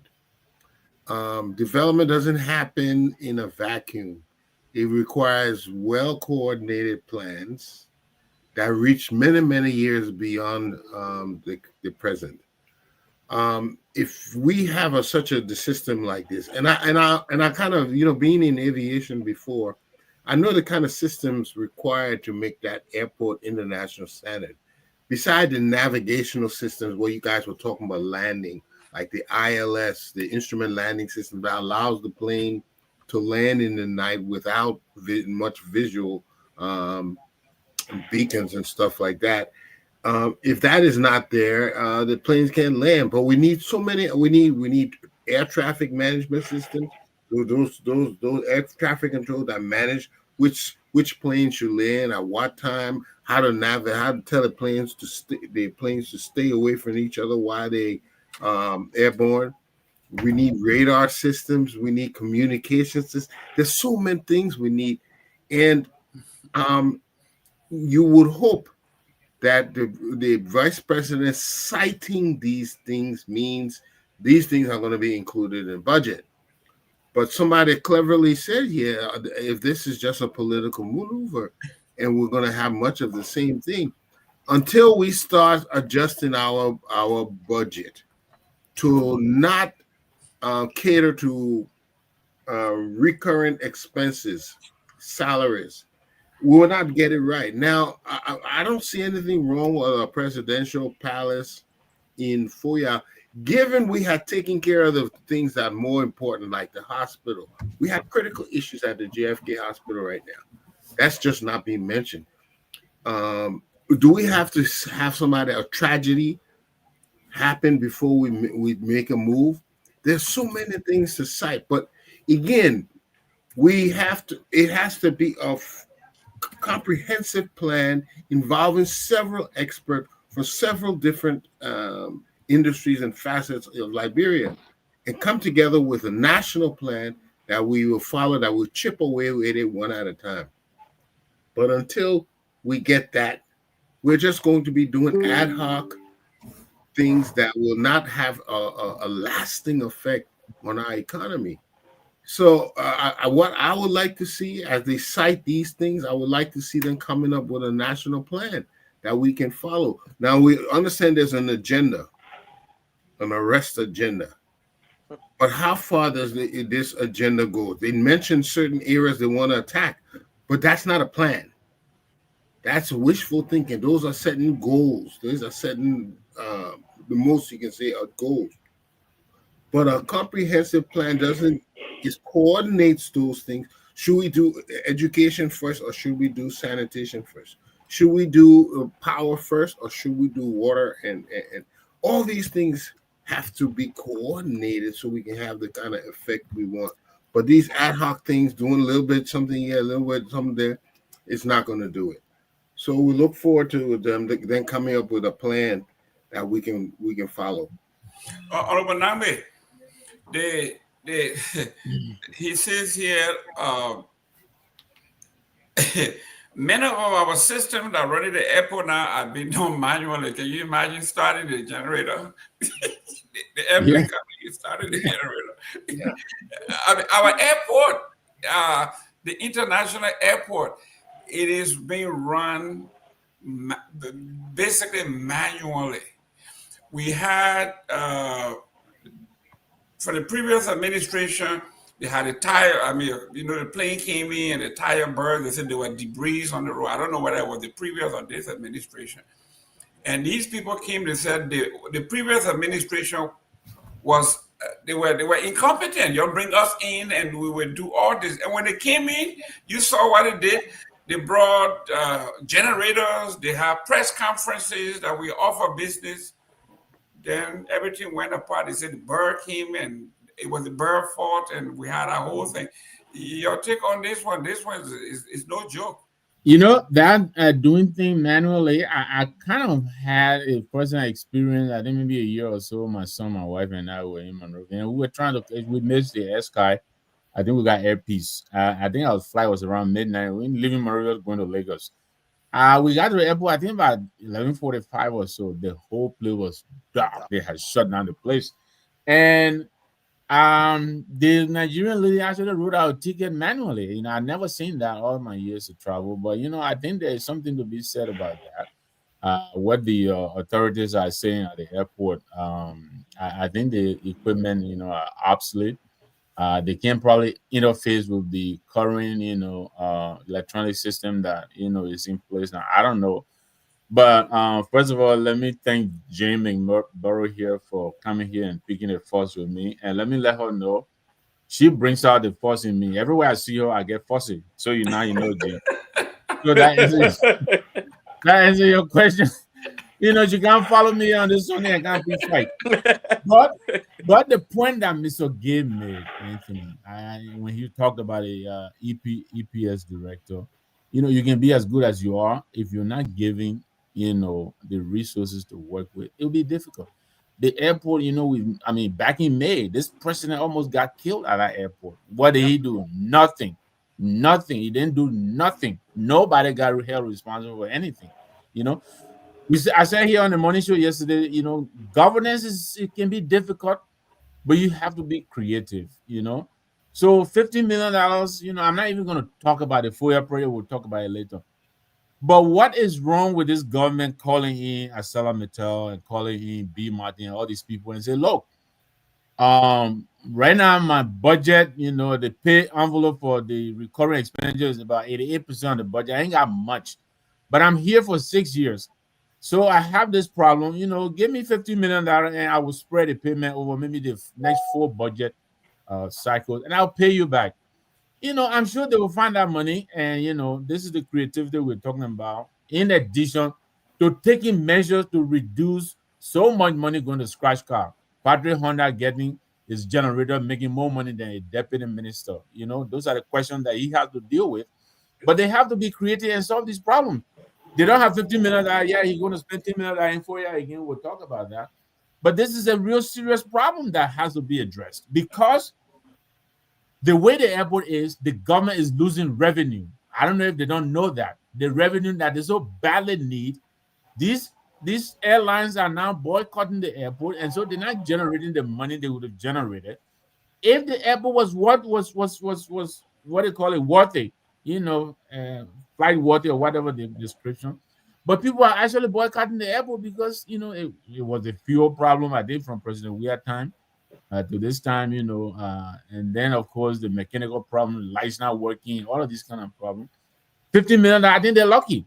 Development doesn't happen in a vacuum. It requires well coordinated plans that reach many, many years beyond the present. If we have such a system like this, and I kind of, being in aviation before, I know the kind of systems required to make that airport international standard. Beside the navigational systems where you guys were talking about landing, like the ILS, the instrument landing system that allows the plane to land in the night without much visual beacons and stuff like that. If that is not there, the planes can't land. But we need so many. We need air traffic management systems. Those air traffic control that manage which planes should land at what time, how to navigate, how to tell the planes to stay away from each other while they airborne. We need radar systems. We need communication systems. There's so many things we need, and you would hope that the vice president citing these things means these things are going to be included in budget. But somebody cleverly said here, if this is just a political maneuver and we're going to have much of the same thing, until we start adjusting our budget to not cater to recurrent expenses, salaries, we will not get it right. Now, I don't see anything wrong with a presidential palace in Foya, given we had taken care of the things that are more important, like the hospital. We have critical issues at the JFK hospital right now. That's just not being mentioned. Do we have to have a tragedy happen before we make a move? There's so many things to cite, but again, it has to be a comprehensive plan involving several experts from several different industries and facets of Liberia, and come together with a national plan that we will follow, that will chip away with it one at a time. But until we get that, we're just going to be doing ad hoc things that will not have a lasting effect on our economy. So what I would like to see as they cite these things, I would like to see them coming up with a national plan that we can follow. Now, we understand there's an agenda, an arrest agenda. But how far does this agenda go? They mention certain areas they want to attack, but that's not a plan. That's wishful thinking. Those are setting goals. Those are setting, the most you can say, are goals. But a comprehensive plan coordinates those things. Should we do education first, or should we do sanitation first? Should we do power first, or should we do water? And all these things have to be coordinated so we can have the kind of effect we want. But these ad hoc things, doing a little bit something here, a little bit something there, it's not going to do it. So we look forward to them then coming up with a plan that we can follow. Honorable Nambe, he says here, many of our systems that run at the airport now are being done manually. Can you imagine starting the generator? the airplane company started the generator. I mean, our airport, the international airport, it is being run basically manually. We had, for the previous administration, they had a tire. I mean, the plane came in and the tire burned. They said there were debris on the road. I don't know whether it was the previous or this administration. And these people came. They said the previous administration was they were incompetent. You'll bring us in and we would do all this. And when they came in, you saw what they did. They brought generators. They have press conferences that we offer business. Then everything went apart. They said the bird came and it was the bird fault, and we had a whole thing. Your take on this one is no joke. That doing things manually, I kind of had a personal experience. I think maybe a year or so, my son, my wife, and I were in Monrovia, and we were we missed the sky. I think we got airpiece. I think our flight was around midnight. We didn't leave in Monrovia going to Lagos. We got to the airport, I think about 11:45 or so. The whole place was dark. They had shut down the place. And the Nigerian lady actually wrote out a ticket manually. I never seen that all my years of travel. But I think there is something to be said about that. What the authorities are saying at the airport, I think the equipment, are obsolete. They can probably interface with the current, electronic system that is in place now. I don't know, but first of all, let me thank Jane McBorough here for coming here and picking a force with me, and let her know she brings out the force in me. Everywhere I see her, I get fussy. So you know, Jane. So that answers your question. You can't follow me on this Sunday. I can't be fight. But the point that Mr. Gabe made, Anthony, when he talked about a EPS director, you can be as good as you are if you're not giving, the resources to work with. It'll be difficult. The airport, back in May, this president almost got killed at that airport. What did he do? Nothing. Nothing. He didn't do nothing. Nobody got held responsible for anything. You know, I said here on the morning show yesterday, governance it can be difficult, but you have to be creative. So $50 million, I'm not even gonna talk about the FOIA project, we'll talk about it later. But what is wrong with this government calling in Asela Mattel and calling in B Martin and all these people and say, look, right now my budget, the pay envelope for the recurring expenditure is about 88% of the budget. I ain't got much, but I'm here for 6 years. So I have this problem, give me $50 million and I will spread the payment over maybe the next 4 budget cycles and I'll pay you back. I'm sure they will find that money. And, this is the creativity we're talking about. In addition to taking measures to reduce so much money going to scratch car. Patrick Honda getting his generator, making more money than a deputy minister. Those are the questions that he has to deal with. But they have to be creative and solve these problems. They don't have $50 million. Yeah, he's going to spend $10 million in 4 years. Again, we'll talk about that. But this is a real serious problem that has to be addressed because the way the airport is, the government is losing revenue. I don't know if they don't know that. The revenue that they so badly need, these airlines are now boycotting the airport, and so they're not generating the money they would have generated. If the airport was what they call it, worthy, flight worthy or whatever the description. But people are actually boycotting the airport because it was a fuel problem, I think, from President Weir time. To this time, and then of course the mechanical problem, lights not working, all of these kind of problems. $50 million, I think they're lucky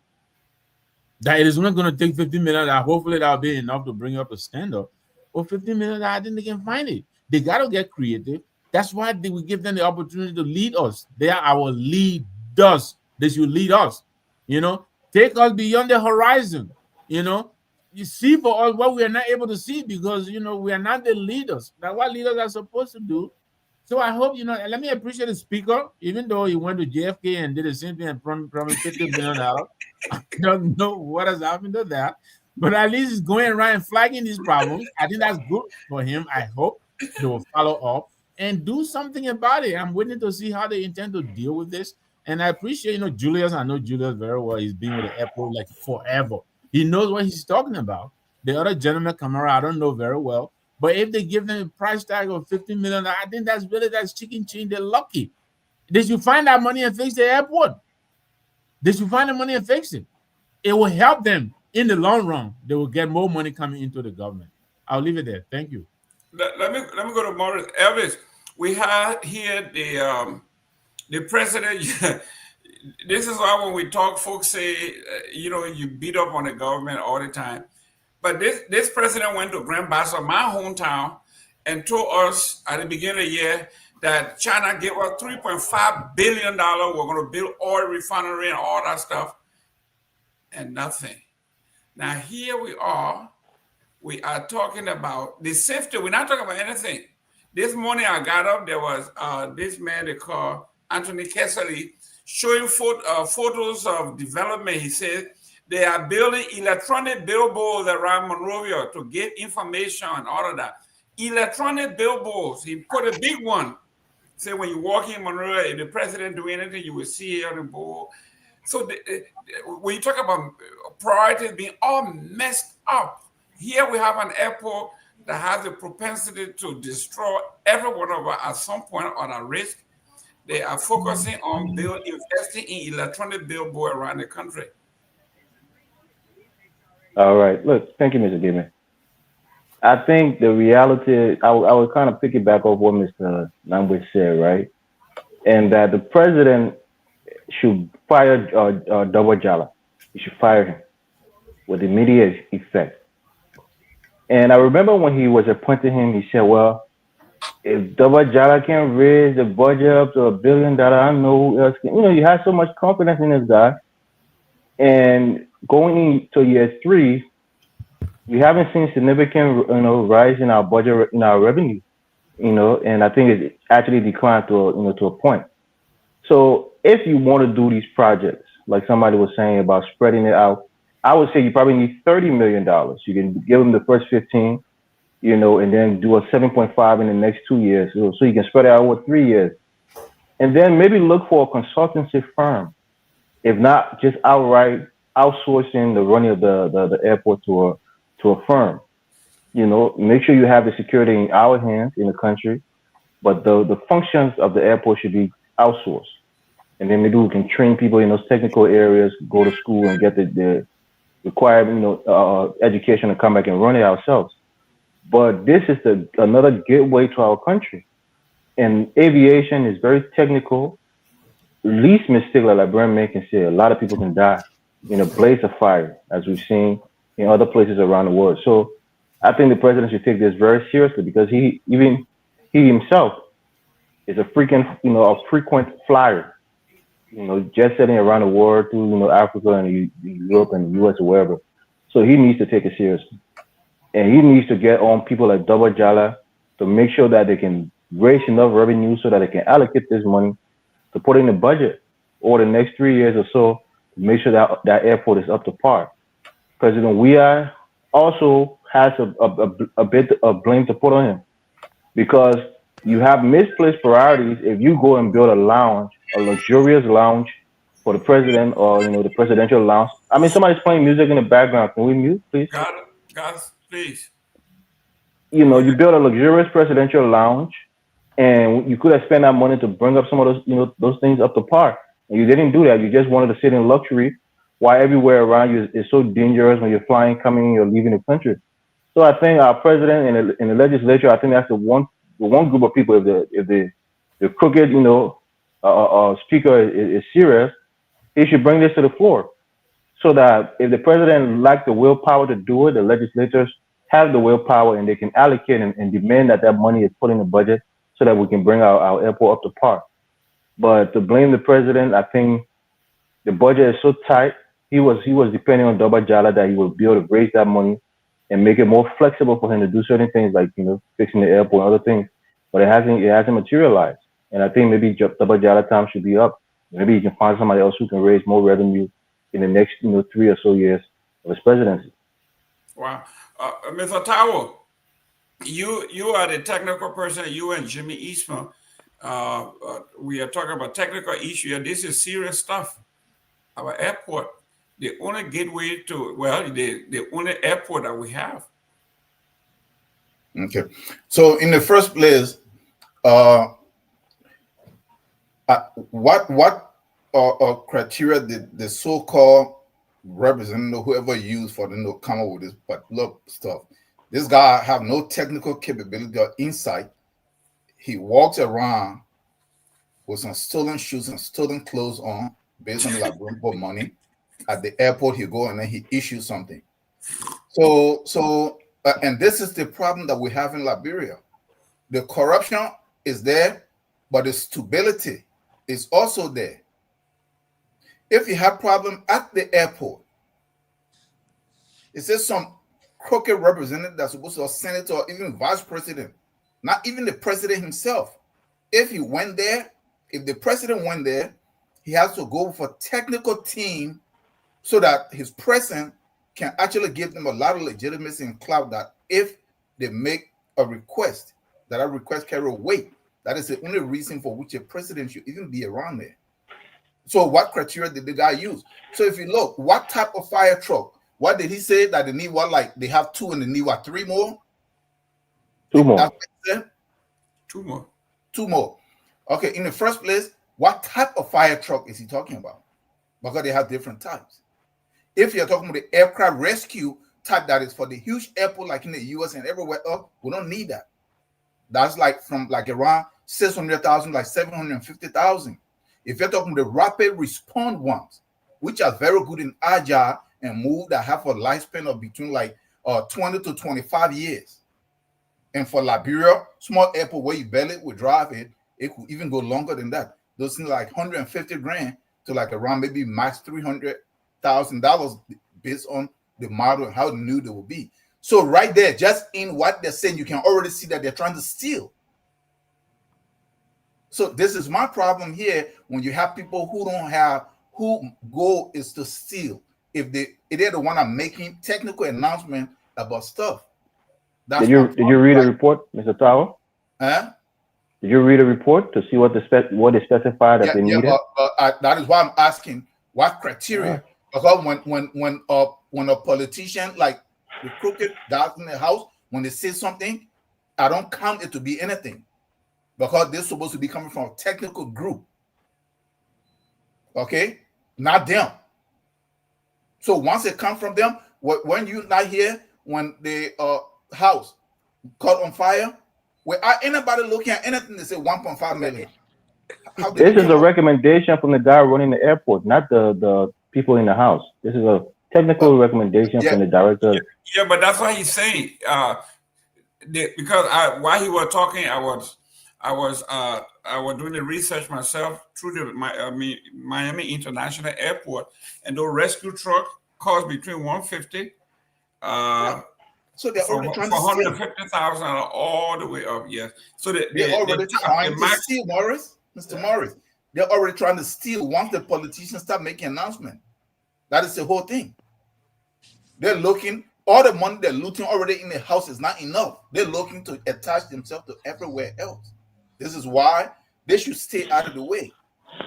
that it is not going to take $50 million. Hopefully that'll be enough to bring up a standard. Or $50 million, I think they can find it. They got to get creative. That's why we give them the opportunity to lead us. They are our leaders. They should lead us. Take us beyond the horizon. You see for us what we are not able to see because we are not the leaders. That's what leaders are supposed to do. So I hope and let me appreciate the speaker, even though he went to JFK and did the same thing and promised $50 million. I don't know what has happened to that, but at least he's going around and flagging these problems. I think that's good for him. I hope they will follow up and do something about it. I'm waiting to see how they intend to deal with this. And I appreciate Julius. I know Julius very well. He's been with the airport like forever. He knows what he's talking about. The other gentleman, Camara, I don't know very well. But if they give them a price tag of $50 million, I think that's chicken change. They're lucky. They should find that money and fix the airport. They should find the money and fix it. It will help them in the long run. They will get more money coming into the government. I'll leave it there. Thank you. Let me go to Morris. Elvis, we have here the president. This is why when we talk, folks say, you beat up on the government all the time. But this president went to Grand Bassa, my hometown, and told us at the beginning of the year that China gave us $3.5 billion. We're going to build oil refinery and all that stuff. And nothing. Now, here we are. We are talking about the safety. We're not talking about anything. This morning I got up, there was this man they call Anthony Kessley showing photos of development. He said they are building electronic billboards around Monrovia to get information and all of that. Electronic billboards. He put a big one. Say when you walk in Monrovia, if the president do anything, you will see it on the board. So when you talk about priorities being all messed up, here we have an airport that has the propensity to destroy every one of us at some point on a risk. They are focusing on investing in electronic billboard around the country. All right. Look, thank you, Mr. Gibbon. I think the reality, I would kind of pick it back off what Mr. Lambert said, right? And that the president should fire Double Jala. He should fire him with immediate effect. And I remember when he was appointing him, he said, well, if Double Jala can raise the budget up to $1 billion, I know who else can. You know, you have so much confidence in this guy. And going into year three, we haven't seen significant, rise in our budget, in our revenue, and I think it actually declined to a point. So if you want to do these projects, like somebody was saying about spreading it out, I would say you probably need $30 million. You can give them the first 15, and then do a 7.5 in the next 2 years, so you can spread it out over 3 years, and then maybe look for a consultancy firm, if not just outright outsourcing the running of the airport to a firm. Make sure you have the security in our hands in the country, but the functions of the airport should be outsourced. And then maybe we can train people in those technical areas, go to school and get the required, education, and come back and run it ourselves. But this is another gateway to our country. And aviation is very technical. Least mistake, like Brent May can say, a lot of people can die in a blaze of fire, as we've seen in other places around the world. So I think the president should take this very seriously, because he himself is a frequent flyer, jet setting around the world through, Africa and Europe and the US or wherever. So he needs to take it seriously. And he needs to get on people like Double Jala to make sure that they can raise enough revenue so that they can allocate this money to put in the budget over the next 3 years or so, to make sure that that airport is up to par. President Weah also has a bit of blame to put on him, because you have misplaced priorities if you go and build a luxurious lounge for the president, or the presidential lounge. I mean, somebody's playing music in the background. Can we mute, please? Guys, please. You build a luxurious presidential lounge, and you could have spent that money to bring up some of those, those things up to par. And you didn't do that. You just wanted to sit in luxury, while everywhere around you is so dangerous when you're flying, coming, you're leaving the country. So I think our president and the legislature, I think that's the one group of people. If the crooked, speaker is serious, he should bring this to the floor, so that if the president lacks the willpower to do it, the legislators have the willpower, and they can allocate and demand that money is put in the budget, so that we can bring our airport up to par. But to blame the president, I think the budget is so tight. He was depending on Double Jala that he would be able to raise that money and make it more flexible for him to do certain things, like fixing the airport and other things. But it hasn't materialized. And I think maybe Double Jala time should be up. Maybe he can find somebody else who can raise more revenue in the next 3 or so years of his presidency. Wow, Mr. Tower, you are the technical person. You and Jimmy Eastman, we are talking about technical issue. This is serious stuff. Our airport, the only gateway to, the only airport that we have. Okay, so in the first place, what criteria did the so-called representative, whoever used for them to come up with this particular stuff? This guy have no technical capability or insight. He walks around with some stolen shoes and stolen clothes on, based on like money. At the airport, he go and then he issues something. So and this is the problem that we have in Liberia. The corruption is there, but the stability is also there. If you have problem at the airport, is there some crooked representative that's supposed to, a senator or even vice president, not even the president himself? If he went there, if the president went there, he has to go with a technical team, so that his presence can actually give them a lot of legitimacy and clout, that if they make a request, that request carry weight. That is the only reason for which a president should even be around there. So what criteria did the guy use? So if you look, what type of fire truck? What did he say that they need? What, like they have 2 and they need what, 3 more? 2 more. That's what he said? 2 more. 2 more. Okay, in the first place, what type of fire truck is he talking about? Because they have different types. If you're talking about the aircraft rescue type that is for the huge airport like in the US and everywhere else, we don't need that. That's like from like around 600,000, like 750,000. If you're talking the rapid response ones, which are very good in agile and move, that have a lifespan of between like 20 to 25 years. And for Liberia, small airport where you barely would drive it, it could even go longer than that. Those things like 150 grand to like around maybe max $300,000 based on the model and how new they will be. So right there, just in what they're saying, you can already see that they're trying to steal. So this is my problem here when you have people who don't have, who goal is to steal. If they're the one I'm making technical announcement about stuff. That's did you read a report, Mr. Tower? Huh? Did you read a report to see what they specified that they needed? That is why I'm asking what criteria. Because when a politician like the crooked guys in the house, when they say something, I don't count it to be anything, because they're supposed to be coming from a technical group. Okay, not them. So once it comes from them, when you're not here, when the house caught on fire, without anybody looking at anything, they say 1.5 million. This is a recommendation from the guy running the airport, not the people in the house. This is a technical recommendation from the director. Yeah, but that's what he's saying. Because while he was talking, I was doing the research myself through the Miami International Airport, and those rescue trucks cost between 150. So they're already trying to steal. 150,000 all the way up. Yes. So they're already trying to steal, Morris. Mr. Morris, they're already trying to steal once the politicians start making announcements. That is the whole thing. They're looking, all the money they're looting already in the house is not enough. They're looking to attach themselves to everywhere else. This is why they should stay out of the way.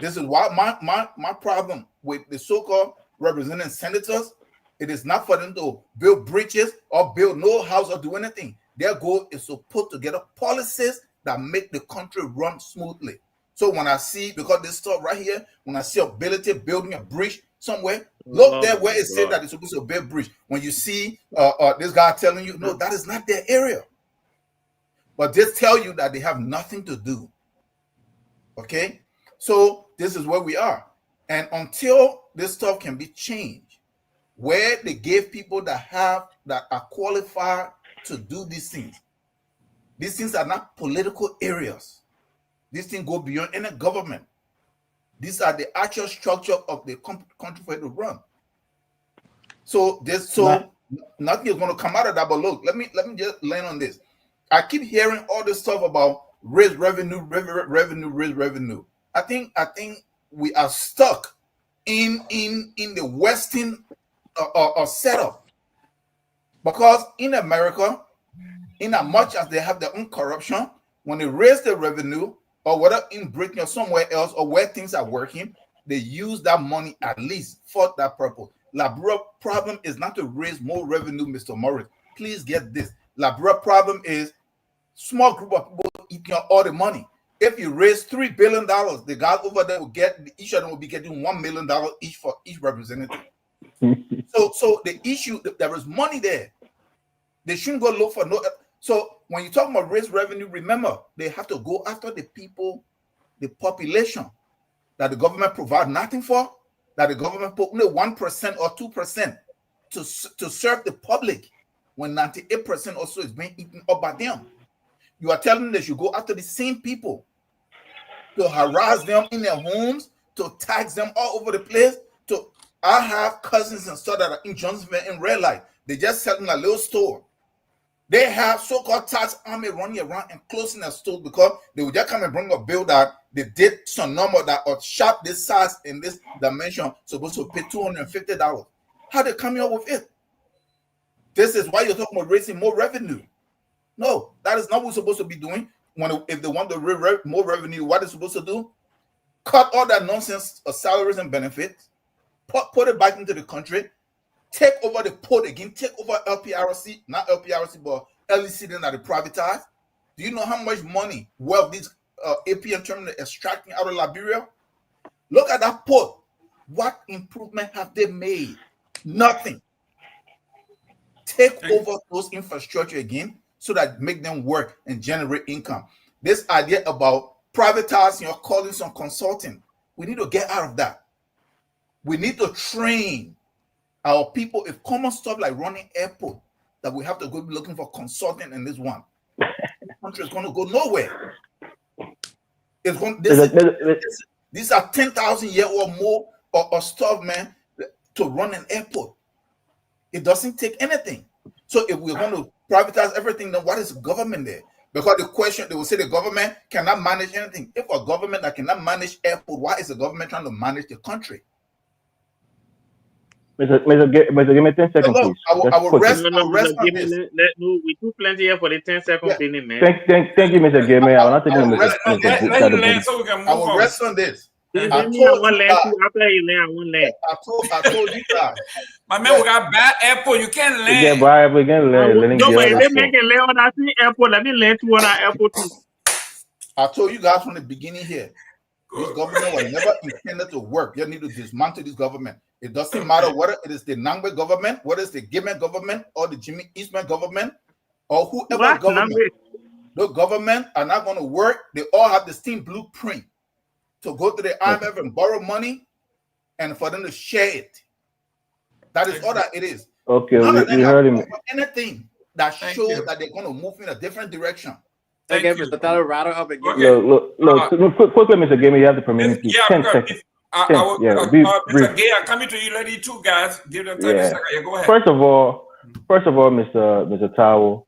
This is why my problem with the so-called representing senators, it is not for them to build bridges or build no house or do anything. Their goal is to put together policies that make the country run smoothly. So when I see, because this stuff right here, when I see ability building a bridge somewhere, look there where it says that it's supposed to build a bridge. When you see this guy telling you, no, that is not their area. But just tell you that they have nothing to do. Okay? So this is where we are. And until this stuff can be changed, where they gave people that are qualified to do these things are not political areas. These things go beyond any government. These are the actual structure of the country for it to run. So nothing is going to come out of that. But look, let me just land on this. I keep hearing all this stuff about raise revenue, raise revenue. I think we are stuck in the Western setup, because in America, in as much as they have their own corruption, when they raise the revenue, or whether in Britain or somewhere else, or where things are working, they use that money at least for that purpose. Liberia problem is not to raise more revenue, Mr. Morris. Please get this. Liberia problem is small group of people eating all the money. If you raise $3 billion, the guys over there will get, each of them will be getting $1 million each for each representative. So the issue, there is money there. They shouldn't go look for no. So when you talk about raise revenue, remember, they have to go after the people, the population that the government provide nothing for, that the government put only 1% or 2% to serve the public, when 98% also is being eaten up by them. You are telling them they should go after the same people, to harass them in their homes, to tax them all over the place. I have cousins and stuff that are in Johnsonville in red light. They just sell in a little store. They have so-called tax army running around and closing their stores because they would just come and bring a bill that they did some number that or shop this size in this dimension supposed to pay $250. How they coming up with it? This is why you're talking about raising more revenue. No, that is not what we're supposed to be doing. If they want to raise more revenue, what they're supposed to do? cut all that nonsense of salaries and benefits, put it back into the country, take over the port again, take over LPRC, not LPRC, but LEC then that they privatized. Do you know how much money, wealth these APM terminal extracting out of Liberia? Look at that port. What improvement have they made? Nothing. Take over those infrastructure again so that make them work and generate income. This idea about privatizing or calling some consulting, we need to get out of that. We need to train our people. If common stuff like running airport, that we have to go be looking for consulting in this one, the country is going to go nowhere. It's going. These are 10,000 year or more of stuff, man, to run an airport. It doesn't take anything. So if we're going to privatize everything, then what is the government there? Because the question, they will say the government cannot manage anything. If a government that cannot manage airport, why is the government trying to manage the country? Mr. Give me 10 seconds, please. I will rest on this. We too plenty here for the 10-second thing, man. Thank you, Mr. Gilman. I will not take I will rest on this. I told you guys. My man, we got bad airport. You can't land. Yeah, but we can land. No, but if they make a land on that airport, let me land to on our airport too. I told you guys from the beginning here, this government was never intended to work. You need to dismantle this government. It doesn't matter whether it is the Nangbe government, whether it's the Gimme government, or the Jimmy Eastman government, or whoever government. The government are not going to work. They all have the same blueprint to go to the IMF and borrow money and for them to share it. That is all that it is. Okay, we heard him. Anything that shows that they're going to move in a different direction. Thank you. Look, quickly, Mr. Gamer, you have to permit me, please. 10 seconds. Mr. Gay, I'm coming to you. Let you two guys give them 30 seconds. Yeah, go ahead. First of all, Mr. Towell,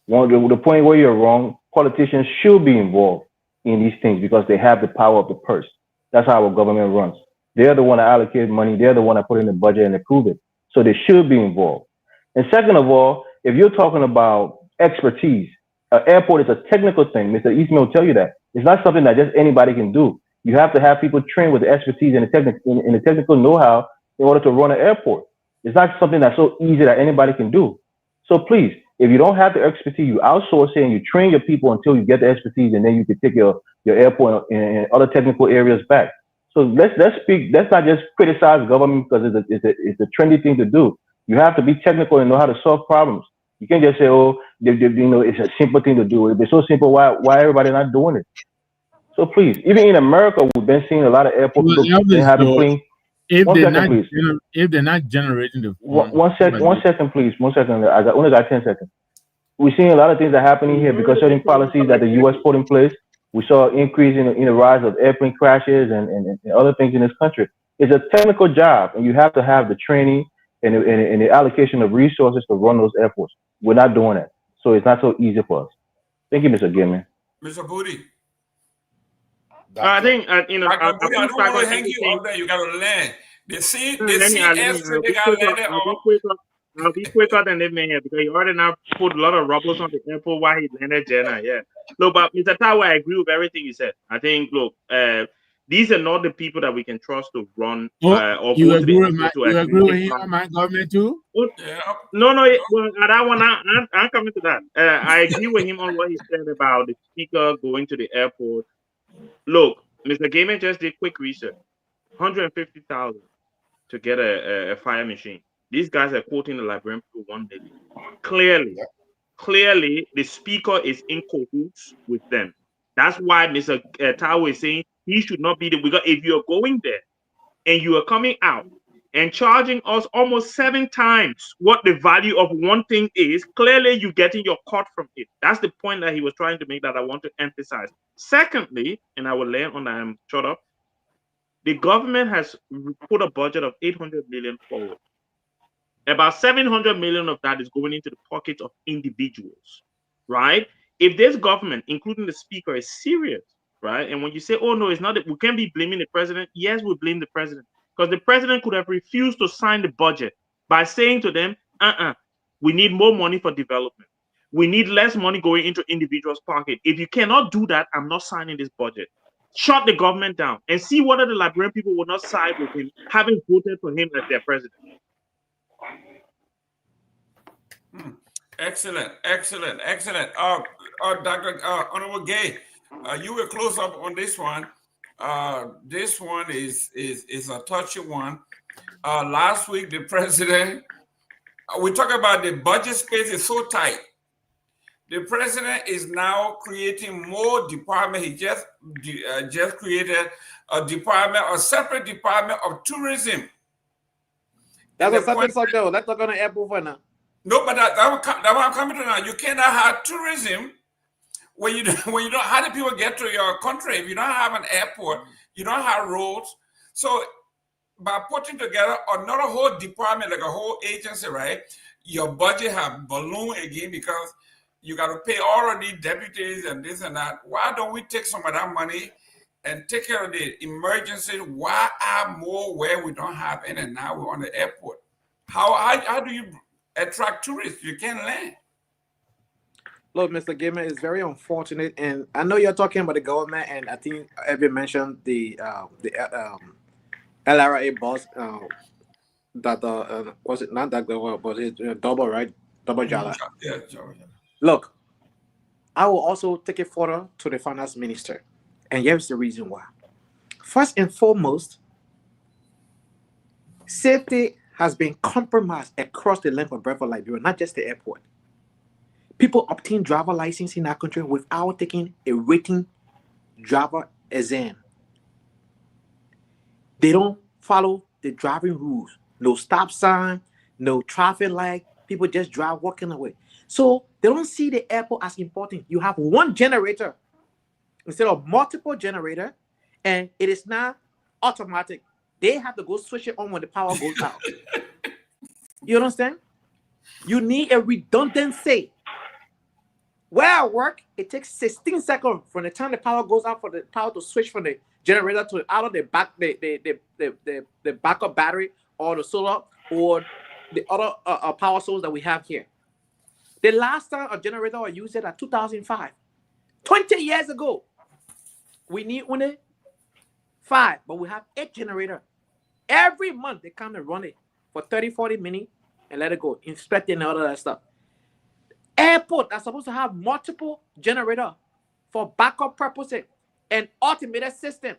the point where you're wrong, politicians should be involved in these things because they have the power of the purse. That's how our government runs. They're the one that allocate money. They're the one that put in the budget and approve it. So they should be involved. And second of all, if you're talking about expertise, an airport is a technical thing. Mr. Eastman will tell you that. It's not something that just anybody can do. You have to have people trained with the expertise and the technical know-how in order to run an airport. It's not something that's so easy that anybody can do. So please, if you don't have the expertise, you outsource it and you train your people until you get the expertise, and then you can take your airport and other technical areas back. So let's not just criticize government because it's a trendy thing to do. You have to be technical and know how to solve problems. You can't just say, oh, it's a simple thing to do. If it's so simple, why everybody not doing it? So please, even in America, we've been seeing a lot of airports having clean. If they're not generating the one second, please. 1 second. I only got 10 seconds. We're seeing a lot of things are happening here because certain policies that the U.S. put in place. We saw an increase in the rise of airplane crashes and other things in this country. It's a technical job, and you have to have the training and the allocation of resources to run those airports. We're not doing that, so it's not so easy for us. Thank you, Mr. Gilman. Mr. Booty. I think I don't want to hang you up there. You got to land. They got I'll be quicker than this man here because he already now put a lot of rubbles on the airport while he landed Jenna. Yeah. Look, but Mr. Tower, I agree with everything you said. I think, look, these are not the people that we can trust to run. You agree with him on my government too? No. Well, that one, I'm coming to that. I agree with him on what he said about the speaker going to the airport. Look, Mr. Gaiman just did quick research. 150,000 to get a fire machine. These guys are quoting the Liberian for 1 million. Clearly, the speaker is in cahoots with them. That's why Mr. Tao is saying he should not be there. Because if you're going there and you are coming out and charging us almost 7 times what the value of one thing is, clearly you're getting your cut from it. That's the point that he was trying to make that I want to emphasize. Secondly, and I will land on that, shut up, the government has put a budget of 800 million forward. About 700 million of that is going into the pockets of individuals, right? If this government, including the speaker, is serious, right? And when you say, oh, no, it's not that we can't be blaming the president. Yes, we blame the president because the president could have refused to sign the budget by saying to them, we need more money for development. We need less money going into individuals' pocket. If you cannot do that, I'm not signing this budget. shut the government down and see whether the Liberian people will not side with him, having voted for him as their president. Excellent. Dr. Honorable Gay, you were close up on this one. This one is a touchy one. Last week, the president, we talk about the budget space is so tight. The president is now creating more department. He just created a separate department of tourism. That's a separate subject. Let's talk on the airport for now. No, but that I'm coming to now. You cannot have tourism when you don't. How do people get to your country if you don't have an airport? You don't have roads. So by putting together another whole department, like a whole agency, right? Your budget have ballooned again because you got to pay all of these deputies and this and that. Why don't we take some of that money and take care of the emergency? Why are more where we don't have any now we're on the airport? How do you attract tourists? You can't land. Look, Mr. Gamer, it's very unfortunate, and I know you're talking about the government, and I think Evan mentioned the LRA boss that was it not that was it double, right? Double Jala. Yeah. Look, I will also take it further to the finance minister, and here's the reason why. First and foremost, safety has been compromised across the length and breadth of Liberia, not just the airport. People obtain driver license in our country without taking a written driver exam. They don't follow the driving rules. No stop sign, no traffic light. People just drive walking away. So they don't see the airport as important. You have one generator instead of multiple generators, and it is not automatic. They have to go switch it on when the power goes out. You understand? You need a redundancy. Where I work, it takes 16 seconds from the time the power goes out for the power to switch from the generator to out of the backup battery or the solar or the other power source that we have here. The last time a generator was used at 2005, 20 years ago. We need only 5, but we have 8 generators. Every month they come and run it for 30-40 minutes and let it go, inspecting all of that stuff. Airport are supposed to have multiple generators for backup purposes and automated system.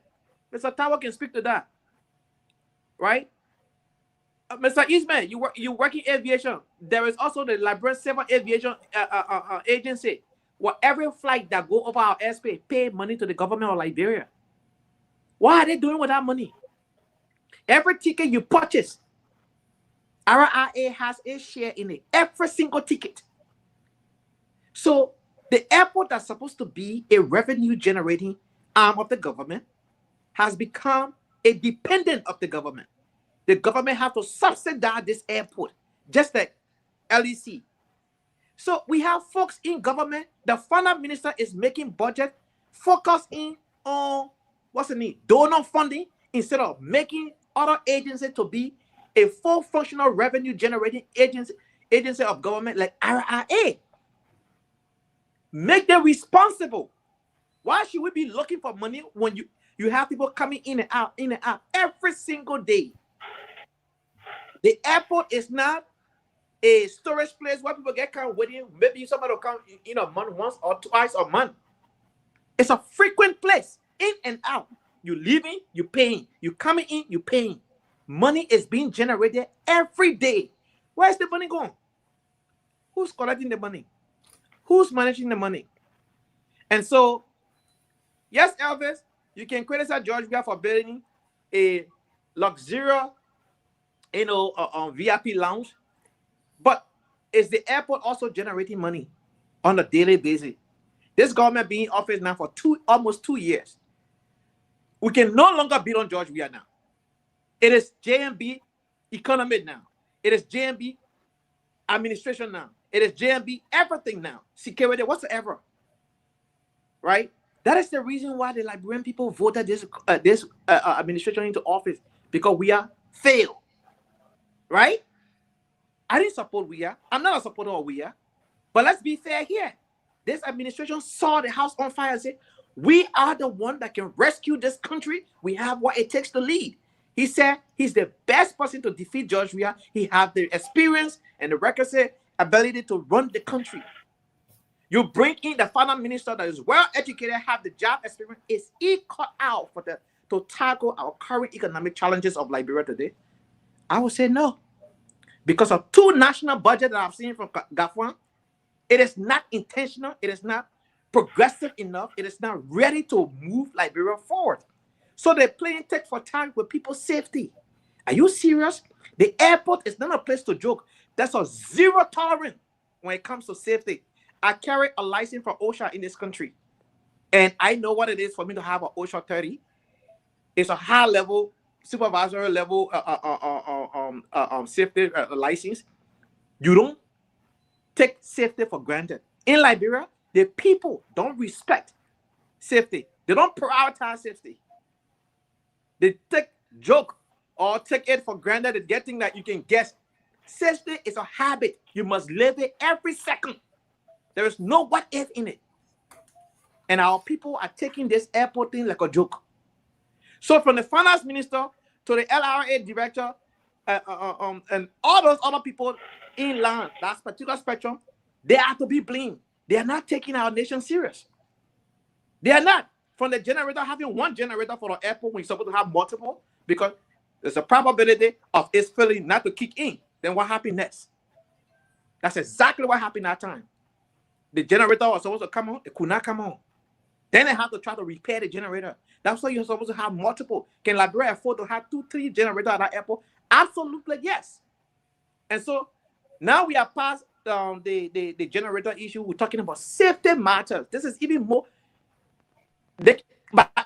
Mr. Tower can speak to that, right? Mr. Eastman, you work in aviation. There is also the Liberian Civil Aviation Agency, where every flight that go over our airspace pay money to the government of Liberia. What are they doing with that money? Every ticket you purchase, RIA has a share in it. Every single ticket. So the airport that's supposed to be a revenue generating arm of the government has become a dependent of the government. The government have to subsidize this airport, just like LEC. So we have folks in government. The finance minister is making budget focusing on donor funding instead of making other agencies to be a full functional revenue generating agency of government like RIA. Make them responsible. Why should we be looking for money when you have people coming in and out every single day? The airport is not a storage place where people get come waiting. Maybe somebody will come in a month once or twice a month. It's a frequent place, in and out. You leaving, you paying. You coming in, you paying. Money is being generated every day. Where's the money going? Who's collecting the money? Who's managing the money? And so, yes, Elvis, you can criticize Georgia for building a luxurious, VIP lounge, but is the airport also generating money on a daily basis? This government being in office now for almost 2 years. We can no longer build on George Weah now. It is JMB economy now. It is JMB administration now. It is JMB everything now. Security whatsoever. Right? That is the reason why the Liberian people voted this administration into office, because we are failed. Right? I didn't support Weah. I'm not a supporter of Weah. But let's be fair here. This administration saw the house on fire and said, We are the one that can rescue this country. We have what it takes to lead. He said he's the best person to defeat George Weah. He has the experience and the requisite ability to run the country. You bring in the finance minister that is well educated, have the job experience. Is he cut out to tackle our current economic challenges of Liberia today? I would say no. Because of 2 national budgets that I've seen from Gafwan, it is not intentional. It is not progressive enough. It is not ready to move Liberia forward. So they're playing tit for tat with people's safety. Are you serious? The airport is not a place to joke. That's a zero tolerance when it comes to safety. I carry a license for OSHA in this country, and I know what it is for me to have an OSHA 30. It's a high level, supervisory level safety license. You don't take safety for granted. In Liberia, the people don't respect safety. They don't prioritize safety. They take joke or take it for granted and getting that you can guess. Safety is a habit. You must live it every second. There is no what if in it. And our people are taking this airport thing like a joke. So from the finance minister to the LRA director and all those other people in line, that particular spectrum, they are to be blamed. They are not taking our nation serious. They are not. From the generator, having 1 generator for the airport when you're supposed to have multiple, because there's a probability of its failing not to kick in. Then what happened next? That's exactly what happened that time. The generator was supposed to come on, it could not come on. Then they have to try to repair the generator. That's why you're supposed to have multiple. Can Liberia afford to have 2, 3 generators at that airport? Absolutely, yes. And so now we are past the generator issue. We're talking about safety matters. This is even more. But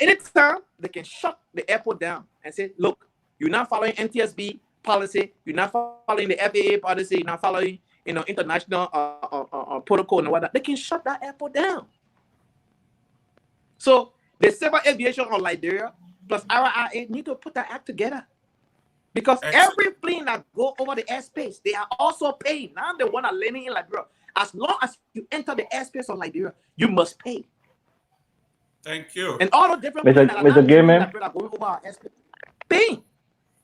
any time they can shut the airport down and say, look, you're not following NTSB policy, you're not following the FAA policy, you're not following international protocol and whatnot, they can shut that airport down. So the civil aviation of Liberia plus RIA need to put that act together. Because every plane that go over the airspace, they are also paying. Now the one are landing in Liberia. As long as you enter the airspace of Liberia, you must pay. Thank you. And all the different planes that are not going over our airspace, paying.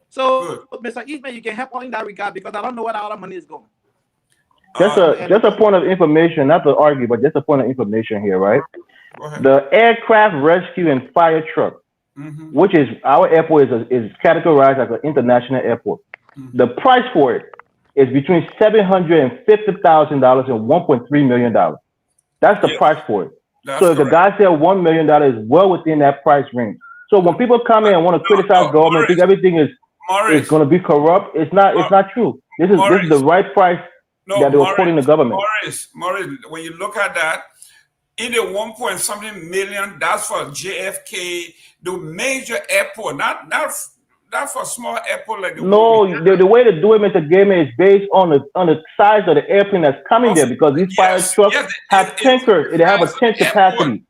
So, Mr. Eastman, you can help all in that regard because I don't know where all the money is going. Just a point of information, not to argue, but just a point of information here, right? The aircraft rescue and fire truck, which is our airport is categorized as an international airport. The price for it is between $750,000 and $1.3 million. That's the price for it. So if the guy said $1 million is well within that price range. So when people come in and want to criticize government, think everything is going to be corrupt, it's not true. This is the right price that they're quoting the government. Maurice, when you look at that, in the 1.something million, that's for JFK, the major airport, not for small airport like the the way to do it, Mr. Gamer, is based on the size of the airplane that's coming there, because these fire trucks have tankers. They have a tank capacity.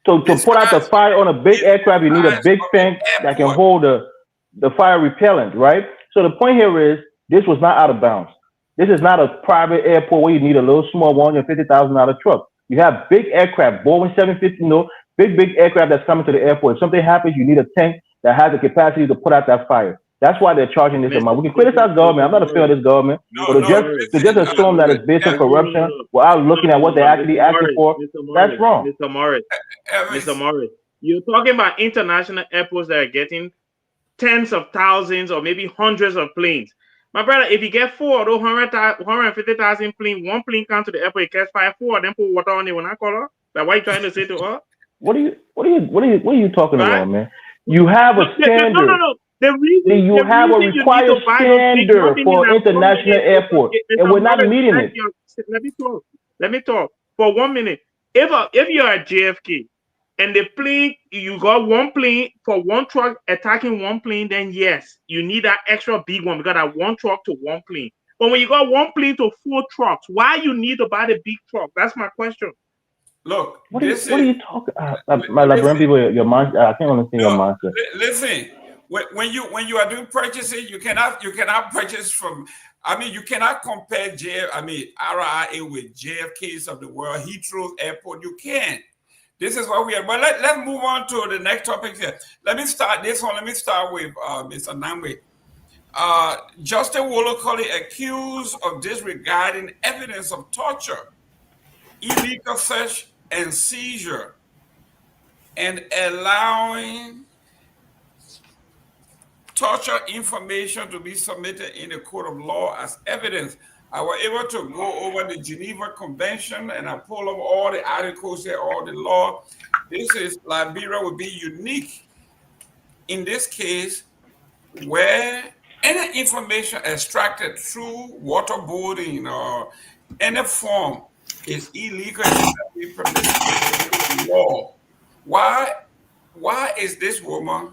So to put out the fire on a big aircraft, you need a big tank that can hold the fire repellent, right? So the point here is this was not out of bounds. This is not a private airport where you need a little small $150,000 truck. You have big aircraft, Boeing 750, big aircraft that's coming to the airport. If something happens, you need a tank that has the capacity to put out that fire. That's why they're charging this amount. We can criticize government. I'm not a fan of this government, but to just assume that it's based on corruption without looking at what they're actually asking for, that's wrong. Mr. Morris, you're talking about international airports that are getting tens of thousands or maybe hundreds of planes. My brother, if you get 4 of those 150,000 planes, one plane comes to the airport, it catch fire, 4 of them put water on it when I call her. Like, what are you trying to say to her? What are you talking about, man? You have a standard. No. You have a required standard for international airport, and we're not meeting it. Let me talk for 1 minute. If you're at JFK and the plane, you got one plane for one truck attacking one plane, then yes, you need that extra big one because that one truck to one plane. But when you got one plane to 4 trucks, why you need to buy the big truck? That's my question. Look, what are you talking about? My Liberian people, your mindset, I can't understand your mindset. Listen, when you are doing purchasing, you cannot purchase from. I mean, you cannot compare RIA with JFKs of the world, Heathrow Airport. You can't, This is what we are. But let's move on to the next topic here. Let me start this one. Let me start with Mr. Namwe. Justin Wolokoli accused of disregarding evidence of torture, illegal search and seizure, and allowing torture information to be submitted in a court of law as evidence. I was able to go over the Geneva Convention and I pull up all the articles there, all the law. This is Liberia would be unique in this case where any information extracted through waterboarding or any form is illegal and be permissible law. Why is this woman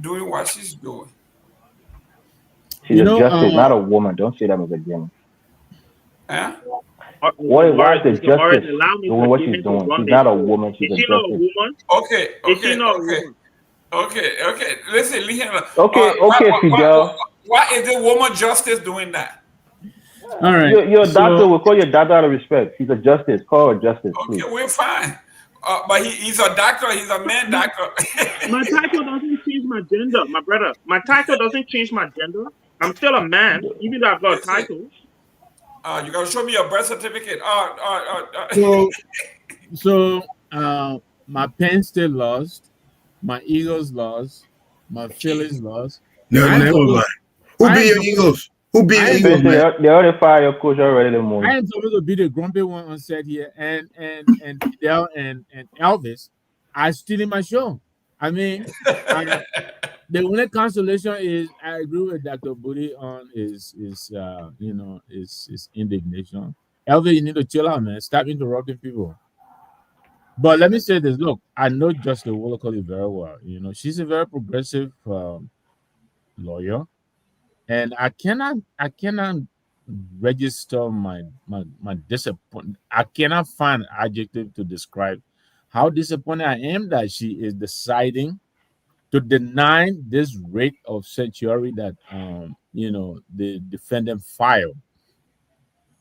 doing what she's doing? She's a justice, not a woman. Don't say that as a gimmick. Huh? Why is the justice doing what she's doing? She's not a woman. She's a justice. Okay. Listen. Okay, Fidel. Why is the woman justice doing that? All right. Your doctor will call your doctor out of respect. He's a justice. Call her justice, please. Okay, we're fine. But he's a doctor. He's a man doctor. My title doesn't change my gender, my brother. My title doesn't change my gender. I'm still a man, even though I've got a title. You gotta show me your birth certificate. So my pen still lost, my Eagles lost, my Phillies lost. No, never mind. Who beat your Eagles? Who beat your Eagles? They already fired your coach already this morning. I am supposed to be the grumpy one on set here, and Fidel and Elvis are stealing my show. I mean, the only consolation is I agree with Dr. Booty on his indignation. Elvis, you need to chill out, man. Stop interrupting people. But let me say this. Look, I know Justice Wolokoli very well. You know, she's a very progressive lawyer, and I cannot register my disappointment. I cannot find adjective to describe how disappointed I am that she is deciding to deny this rate of sanctuary that the defendant filed.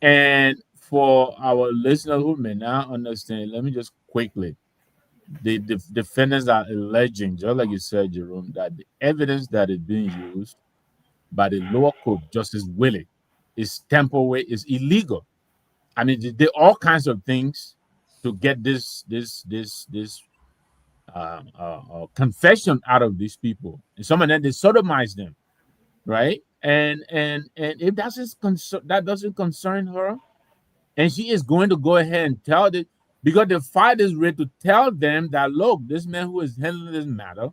And for our listeners who may not understand, let me just quickly. The defendants are alleging, just like you said, Jerome, that the evidence that is being used by the lower court, Justice Willie, is temporary, is illegal. I mean, they did all kinds of things to get this confession out of these people, and some of them they sodomize them, right? And if that doesn't concern her, and she is going to go ahead and tell this, because the fight is ready to tell them that, look, this man who is handling this matter,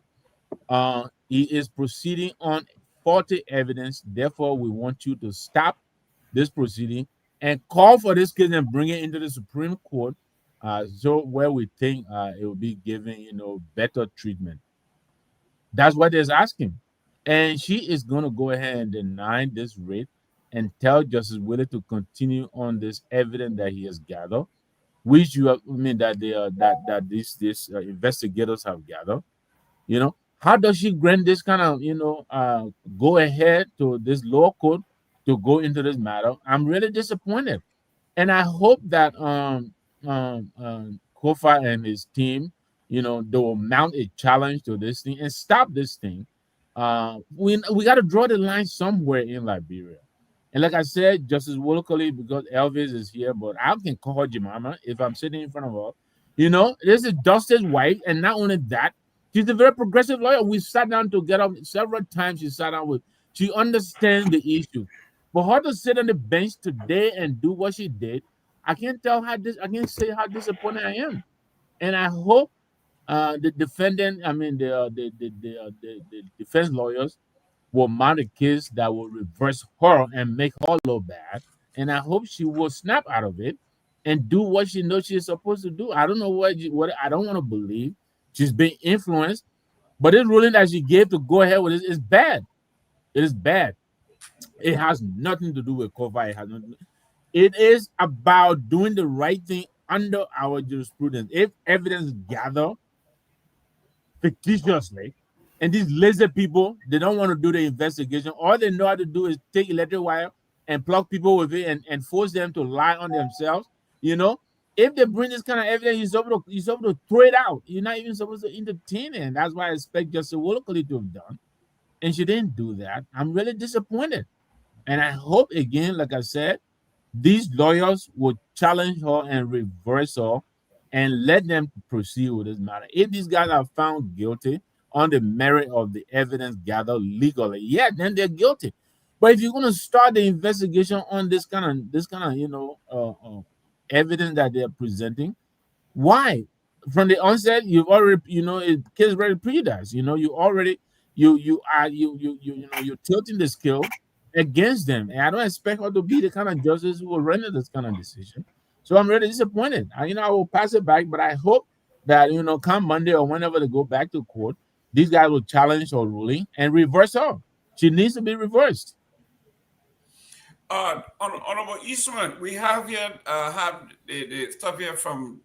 he is proceeding on faulty evidence. Therefore, we want you to stop this proceeding and call for this case and bring it into the Supreme Court, so where we think it will be given, better treatment. That's what they're asking. And she is going to go ahead and deny this rape and tell Justice Willie to continue on this evidence that he has gathered, which that these investigators have gathered. How does she grant this kind of go ahead to this lower court to go into this matter? I'm really disappointed, and I hope that Kofa and his team, they will mount a challenge to this thing and stop this thing. We got to draw the line somewhere in Liberia. And like I said, Justice Wolokoli, because Elvis is here, but I can call her Jemima if I'm sitting in front of her. This is Justice White, and not only that, she's a very progressive lawyer. We sat down together several times. She understands the issue. For her to sit on the bench today and do what she did, I can't say how disappointed I am. And I hope the defendant, the defense lawyers will mount a case that will reverse her and make her look bad. And I hope she will snap out of it and do what she knows she's supposed to do. I don't know what I don't want to believe. She's being influenced, but this ruling that she gave to go ahead with it is bad. It is bad. It has nothing to do with COVID. It is about doing the right thing under our jurisprudence. If evidence gathered fictitiously, and these lazy people, they don't want to do the investigation. All they know how to do is take electric wire and plug people with it and force them to lie on themselves. If they bring this kind of evidence, you're supposed to throw it out. You're not even supposed to entertain it. And that's why I expect Justice Wolcott to have done. And she didn't do that. I'm really disappointed. And I hope, again, like I said, these lawyers will challenge her and reverse her and let them proceed with this matter. If these guys are found guilty on the merit of the evidence gathered legally, yeah, then they're guilty. But if you're going to start the investigation on this kind of evidence that they're presenting, why? From the onset, you've already, it case already prejudiced. You already you're tilting the scale against them. And I don't expect her to be the kind of justice who will render this kind of decision. So I'm really disappointed. I will pass it back, but I hope that come Monday or whenever they go back to court, these guys will challenge her ruling and reverse her. She needs to be reversed. Honorable Eastman, we have here have the stuff here from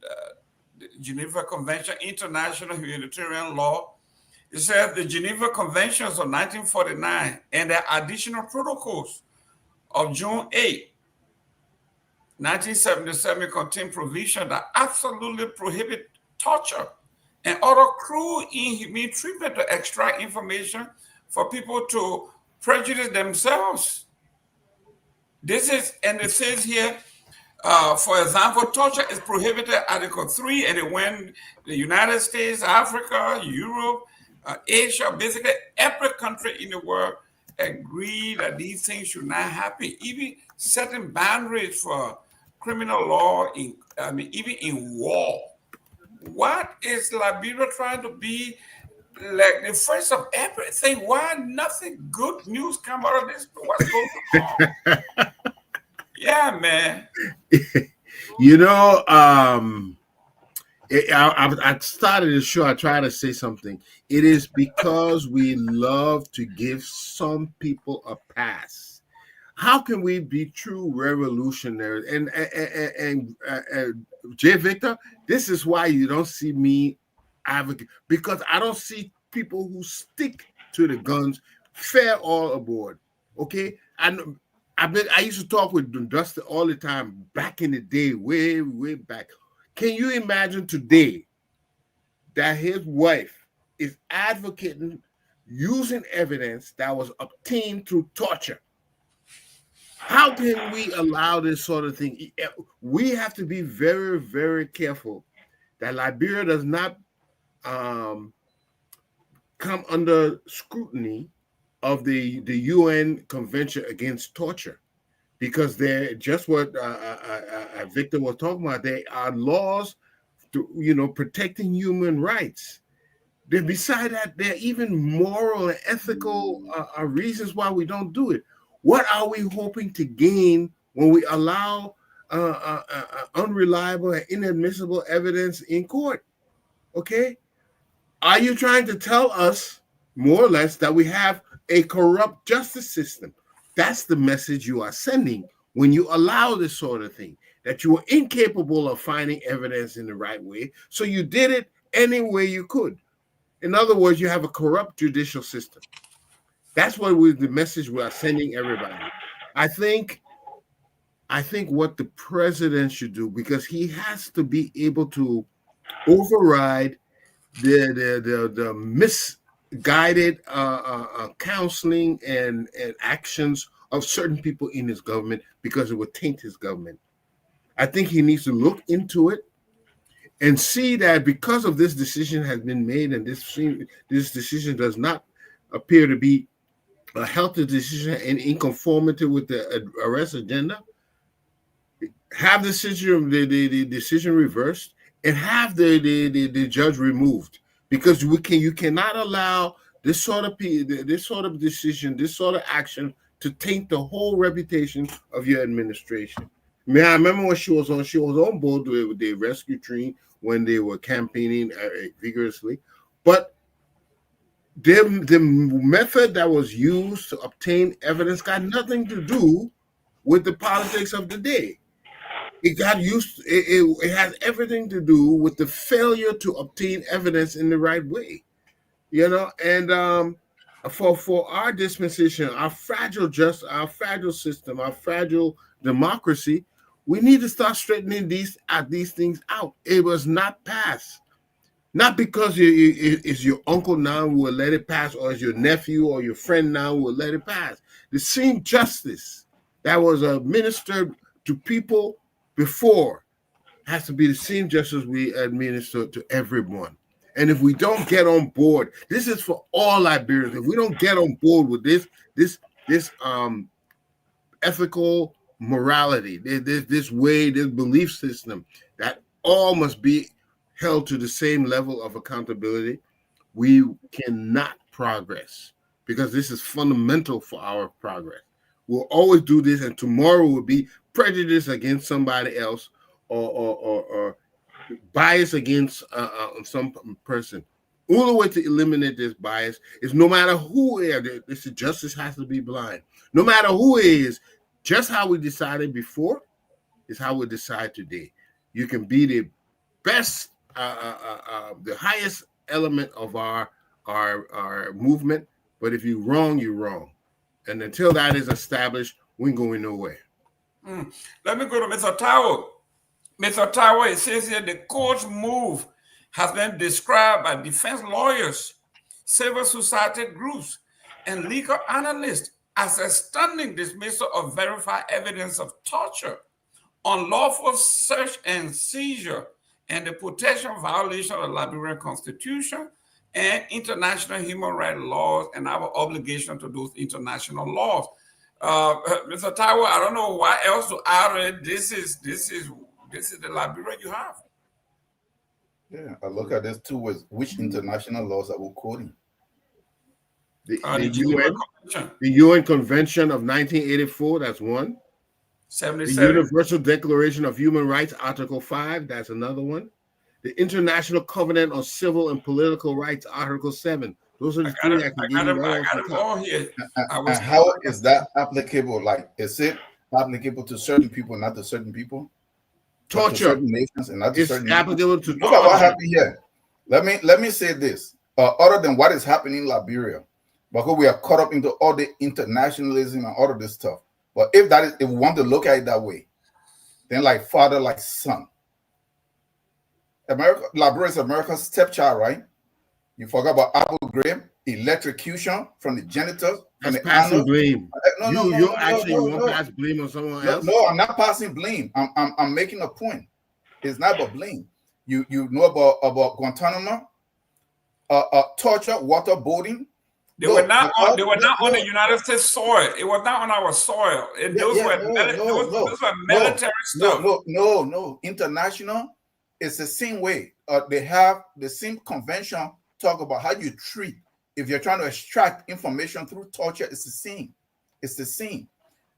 the Geneva Convention, International Humanitarian Law. It says the Geneva Conventions of 1949 and the additional protocols of June 8, 1977 contain provisions that absolutely prohibit torture and other cruel, inhumane treatment to extract information for people to prejudice themselves. And it says here, for example, torture is prohibited, Article 3, and it went the United States, Africa, Europe, Asia, basically every country in the world agree that these things should not happen. Even setting boundaries for criminal law, even in war. What is Liberia trying to be like the first of everything? Why nothing good news come out of this? What's going on? Yeah, man. I started the show. I tried to say something. It is because we love to give some people a pass. How can we be true revolutionaries? And J. Victor, this is why you don't see me advocate, because I don't see people who stick to the guns fair all aboard. Okay, and I used to talk with Dustin all the time back in the day, way back. Can you imagine today that his wife is advocating using evidence that was obtained through torture? How can we allow this sort of thing? We have to be very, very careful that Liberia does not come under scrutiny of the UN Convention Against Torture, because they're just what Victor was talking about. They are laws to, protecting human rights. Then beside that, there are even moral and ethical reasons why we don't do it. What are we hoping to gain when we allow unreliable and inadmissible evidence in court? Okay? Are you trying to tell us, more or less, that we have a corrupt justice system? That's the message you are sending when you allow this sort of thing, that you were incapable of finding evidence in the right way, so you did it any way you could. In other words, you have a corrupt judicial system. That's what the message we are sending everybody. I think what the president should do, because he has to be able to override the misguided counseling and actions of certain people in his government, because it would taint his government. I think he needs to look into it and see that because of this decision has been made, and this decision does not appear to be a healthy decision and in conformity with the arrest agenda, have the decision reversed and have the judge removed, because you cannot allow this sort of decision, this sort of action to taint the whole reputation of your administration. I remember when she was on board with the rescue team when they were campaigning vigorously, but the method that was used to obtain evidence got nothing to do with the politics of the day. It has everything to do with the failure to obtain evidence in the right way, and for our dispensation, our fragile system, our fragile democracy, We need to start straightening these things out. It was not passed. Not because it's your uncle now who will let it pass, or it's your nephew or your friend now who will let it pass. The same justice that was administered to people before has to be the same justice we administer to everyone. And if we don't get on board, this is for all Liberians. If we don't get on board with this ethical morality, this way, this belief system, that all must be held to the same level of accountability, we cannot progress, because this is fundamental for our progress. We'll always do this, and tomorrow will be prejudice against somebody else, or bias against some person. Only way to eliminate this bias is, no matter who it is, this justice has to be blind. No matter who it is, just how we decided before is how we decide today. You can be the best, the highest element of our movement, but if you're wrong, you're wrong. And until that is established, we're going nowhere. Let me go to Mr. Tower. Mr. Tower, it says here the court's move has been described by defense lawyers, civil society groups, and legal analysts as a stunning dismissal of verified evidence of torture, unlawful search and seizure, and the potential violation of the Liberian Constitution and international human rights laws and our obligation to those international laws. Mr. Tower, I don't know why else to add. This is the Liberia you have. Yeah, I look at this too as which international laws are we quoting? The UN Convention of 1984, that's one. 77. The Universal Declaration of Human Rights, Article 5, that's another one. The International Covenant on Civil and Political Rights, Article 7. Those are the three I can give you. I got it all here. And how is that applicable? Like, is it applicable to certain people, not to certain people? Torture. To certain nations and not to certain applicable to Look at what happened here. Let me say this. Other than what is happening in Liberia, because we are caught up into all the internationalism and all of this stuff. But if we want to look at it that way, then like father, like son. Liberia is America's stepchild, right? You forgot about Abu Ghraib, electrocution from the genitals. That's passing blame. No, you won't pass blame on someone else. No, I'm not passing blame. I'm making a point. It's not about blame. You know about Guantanamo, torture, waterboarding. They were not on the United States soil. It was not on our soil. Those were military stuff. No. International. It's the same way. They have the same convention talk about how you treat. If you're trying to extract information through torture, it's the same. It's the same.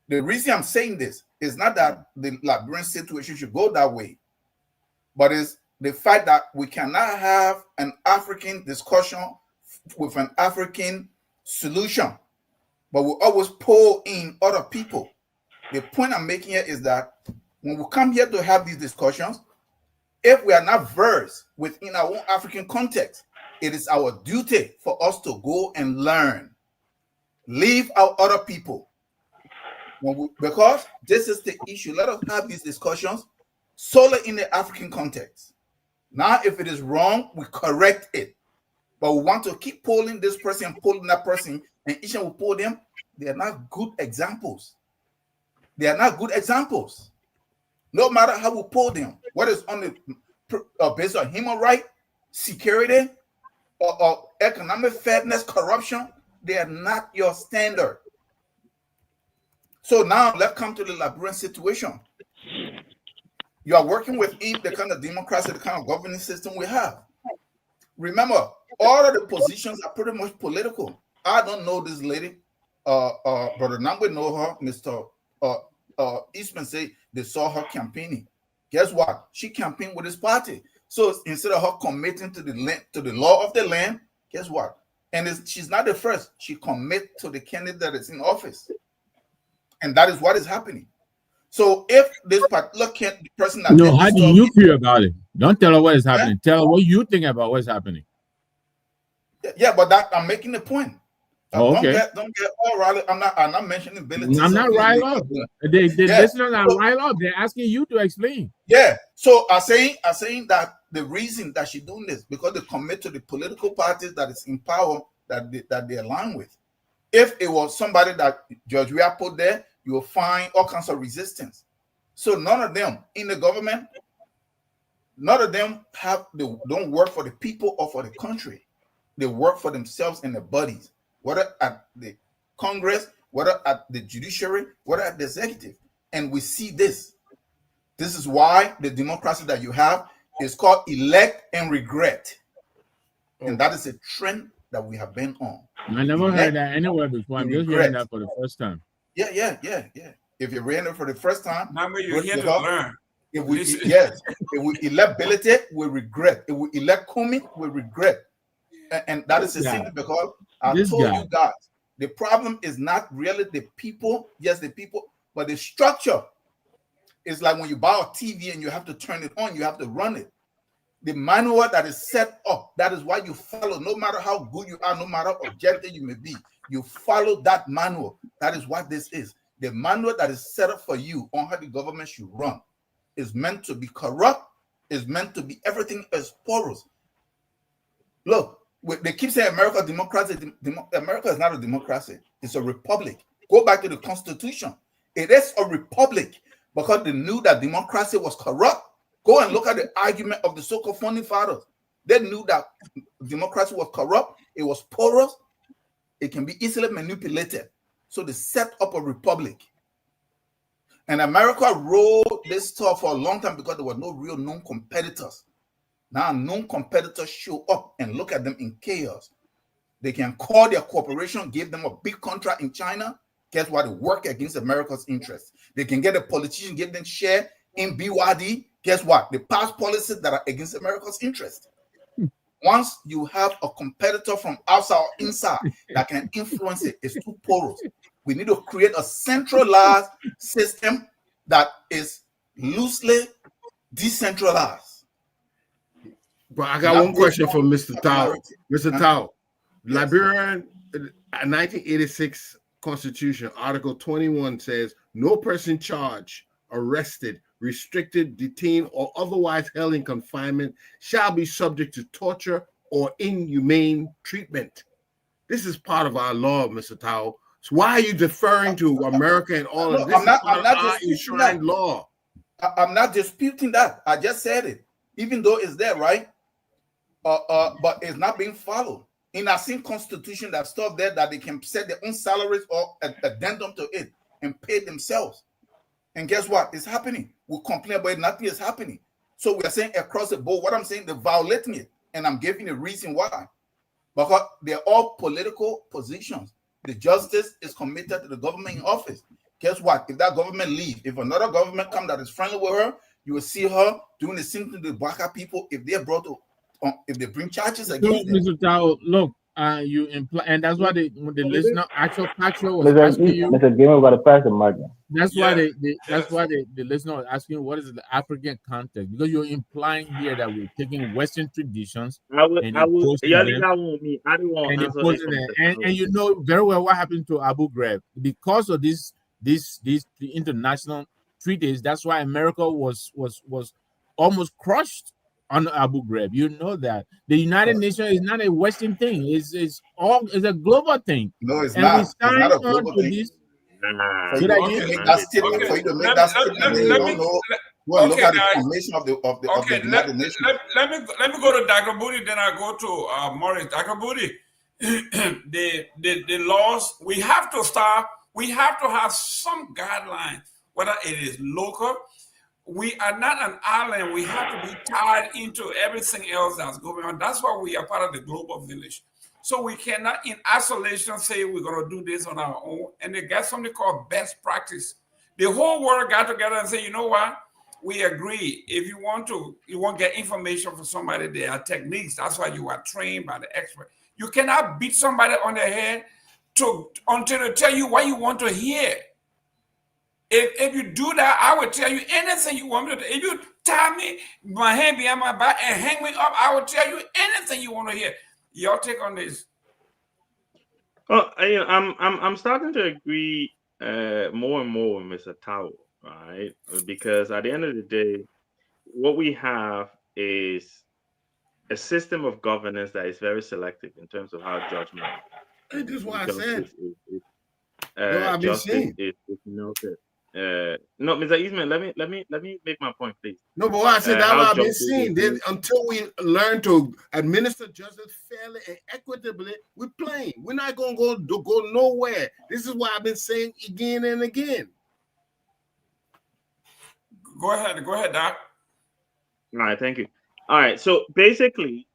The reason I'm saying this is not that the Liberian situation should go that way, but it's the fact that we cannot have an African discussion with an African solution, but we always pull in other people. The point I'm making here is that when we come here to have these discussions, if we are not versed within our own African context, it is our duty for us to go and learn. Leave out other people. Because this is the issue. Let us have these discussions solely in the African context. Now, if it is wrong, we correct it. But we want to keep pulling this person, pulling that person, and each time we pull them, they are not good examples. They are not good examples. No matter how we pull them, whether it's on the based on human right, security, or economic fairness, corruption, they are not your standard. So now let's come to the Liberian situation. You are working within the kind of democracy, the kind of governance system we have. Remember, all of the positions are pretty much political. I don't know this lady. Brother Nangwe know her. Mr. Eastman say they saw her campaigning. Guess what? She campaigned with his party. So instead of her committing to the law of the land, guess what? And she's not the first. She commit to the candidate that is in office. And that is what is happening. So if this particular person... No, how do you feel about it? Don't tell her what is happening. Tell her what you think about what's happening. Yeah, but I'm making the point. Okay. Don't get all riled. I'm not mentioning abilities. I'm not riled up. The listeners are riled up. They're asking you to explain. Yeah. So I'm saying that the reason that she's doing this because they commit to the political parties that is in power that they align with. If it was somebody that George Weah put there, you will find all kinds of resistance. So none of them in the government, none of them don't work for the people or for the country. They work for themselves and their buddies, whether at the Congress, whether at the judiciary, whether at the executive. And we see this. This is why the democracy that you have is called elect and regret. And that is a trend that we have been on. I never heard that anywhere before. I'm just hearing that for the first time. Yeah. If you're hearing it for the first time, remember you're here to learn. If we elect Billy, we regret. If we elect Kumi, we regret. And that is a sin because I told you guys, the problem is not really the people, yes, the people, but the structure. It's like when you buy a TV and you have to turn it on, you have to run it. The manual that is set up, that is why you follow, no matter how good you are, no matter objective you may be, you follow that manual. That is what this is. The manual that is set up for you on how the government should run is meant to be corrupt, is meant to be everything is porous. Look, they keep saying America democracy. America is not a democracy. It's a republic. Go back to the Constitution. It is a republic because they knew that democracy was corrupt. Go and look at the argument of the so-called founding fathers. They knew that democracy was corrupt. It was porous. It can be easily manipulated. So they set up a republic. And America rode this stuff for a long time because there were no real known competitors. Now known competitors show up and look at them in chaos. They can call their corporation, give them a big contract in China. Guess what? They work against America's interests. They can get a politician, give them share in BYD. Guess what? They pass policies that are against America's interests. Once you have a competitor from outside or inside that can influence it, it's too porous. We need to create a centralized system that is loosely decentralized. But I got one question for Mr. Tao. Mr. Tao, Liberian 1986 Constitution, Article 21 says, no person charged, arrested, restricted, detained, or otherwise held in confinement shall be subject to torture or inhumane treatment. This is part of our law, Mr. Tao. So why are you deferring to America and all of this? I'm not enshrined law. I'm not disputing that. I just said it. Even though it's there, right? But it's not being followed. In our same constitution, that stuff there that they can set their own salaries or addendum to it and pay themselves. And guess what? It's happening. We complain about it, nothing is happening. So we are saying across the board, what I'm saying, they're violating it. And I'm giving a reason why. Because they're all political positions. The justice is committed to the government in office. Guess what? If that government leaves, if another government comes that is friendly with her, you will see her doing the same thing to the Baka people if they're brought to, if they bring charges against them. Mr. Tao, look, you imply, and that's why the listener, actual was asking you. Mr. Gamer got to pass the mic. That's why the listener was asking what is the African context, because you're implying here that we're taking Western traditions and you know very well what happened to Abu Ghraib because of these international treaties. That's why America was almost crushed on Abu Ghraib. You know that the United Nations is not a Western thing. It's a global thing. No, it's not. It's not a global thing. For you to make that statement, you don't know. Well, look at the formation of the United Nations. Let me go to Dr. Booty, then I go to Maurice. Dr. Booty, the laws, we have to start. We have to have some guidelines, whether it is local. We are not an island. We have to be tied into everything else that's going on. That's why we are part of the global village. So we cannot, in isolation, say we're going to do this on our own. And they got something called best practice. The whole world got together and say, you know what? We agree. If you want to get information from somebody, there are techniques. That's why you are trained by the expert. You cannot beat somebody on the head until they tell you what you want to hear. If you do that, I will tell you anything you want me to do. If you tie me, my hand behind my back, and hang me up, I will tell you anything you want to hear. Your take on this? Well, I'm starting to agree more and more with Mr. Tao, right? Because at the end of the day, what we have is a system of governance that is very selective in terms of how judgment This is and what I said. No, I've been justice seeing. is noted. No, Mr. Eastman, let me make my point, please. No, but what I said, that's How what I've been justice is seeing. being Until we learn to administer justice fairly and equitably, we're playing. We're not going to go nowhere. This is what I've been saying again and again. Go ahead, Doc. all right. Thank you. All right. So basically,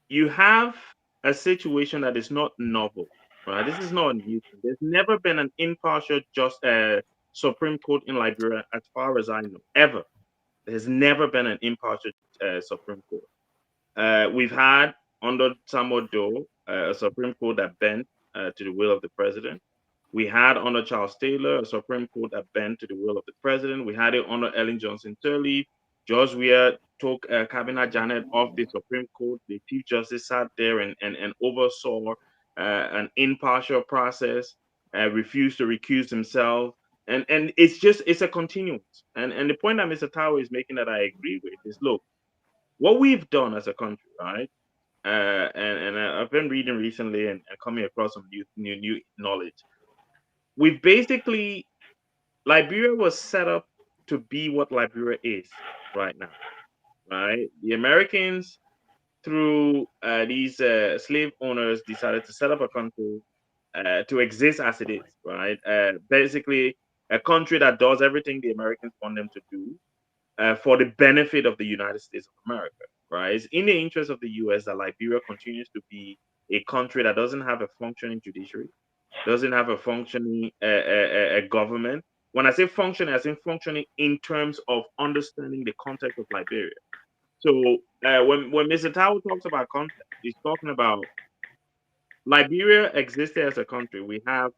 you have a situation that is not novel, right? This is not a new thing. There's never been an impartial just Supreme Court in Liberia, as far as I know, ever. There's never been an impartial Supreme Court. We've had under Samuel Doe a Supreme Court that bent to the will of the president. We had under Charles Taylor a Supreme Court that bent to the will of the president. We had it under Ellen Johnson Sirleaf. George Weah took Cabinet Janet off the Supreme Court. The Chief Justice sat there and oversaw an impartial process, refused to recuse himself. And it's a continuance. And the point that Mr. Tower is making that I agree with is, look, what we've done as a country, right? I've been reading recently and coming across some new knowledge. We've basically Liberia was set up to be what Liberia is right now, right? The Americans, through these slave owners, decided to set up a country to exist as it is, right? Basically, a country that does everything the Americans want them to do for the benefit of the United States of America, right? It's in the interest of the U.S. that Liberia continues to be a country that doesn't have a functioning judiciary, doesn't have a functioning government. When I say functioning, I say functioning in terms of understanding the context of Liberia. So when Mr. Tao talks about context, he's talking about Liberia existed as a country. We have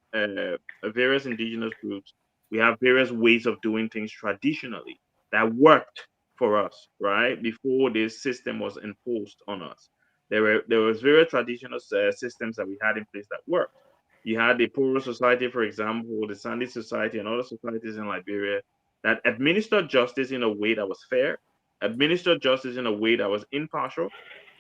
various indigenous groups. We have various ways of doing things traditionally that worked for us, right? Before this system was imposed on us, there was various traditional systems that we had in place that worked. You had the Poro Society, for example, the Sandy Society, and other societies in Liberia that administered justice in a way that was fair, administered justice in a way that was impartial,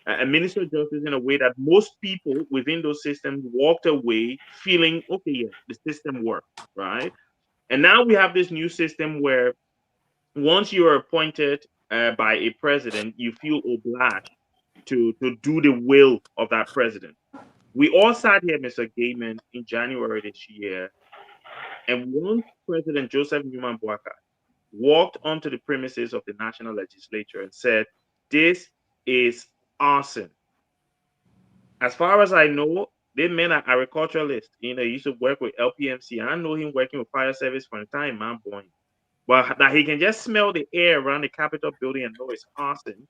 administer justice in a way that most people within those systems walked away feeling, okay, yeah, the system worked, right? And now we have this new system where once you are appointed by a president, you feel obliged to do the will of that president. We all sat here, Mr. Gaiman, in January this year, and once President Joseph Newman Boakai walked onto the premises of the National Legislature and said, "This is arson." As far as I know, this man are agriculturalist. You know, he used to work with LPMC. I know him working with fire service for the time, man, boy. But that he can just smell the air around the Capitol building and know it's arson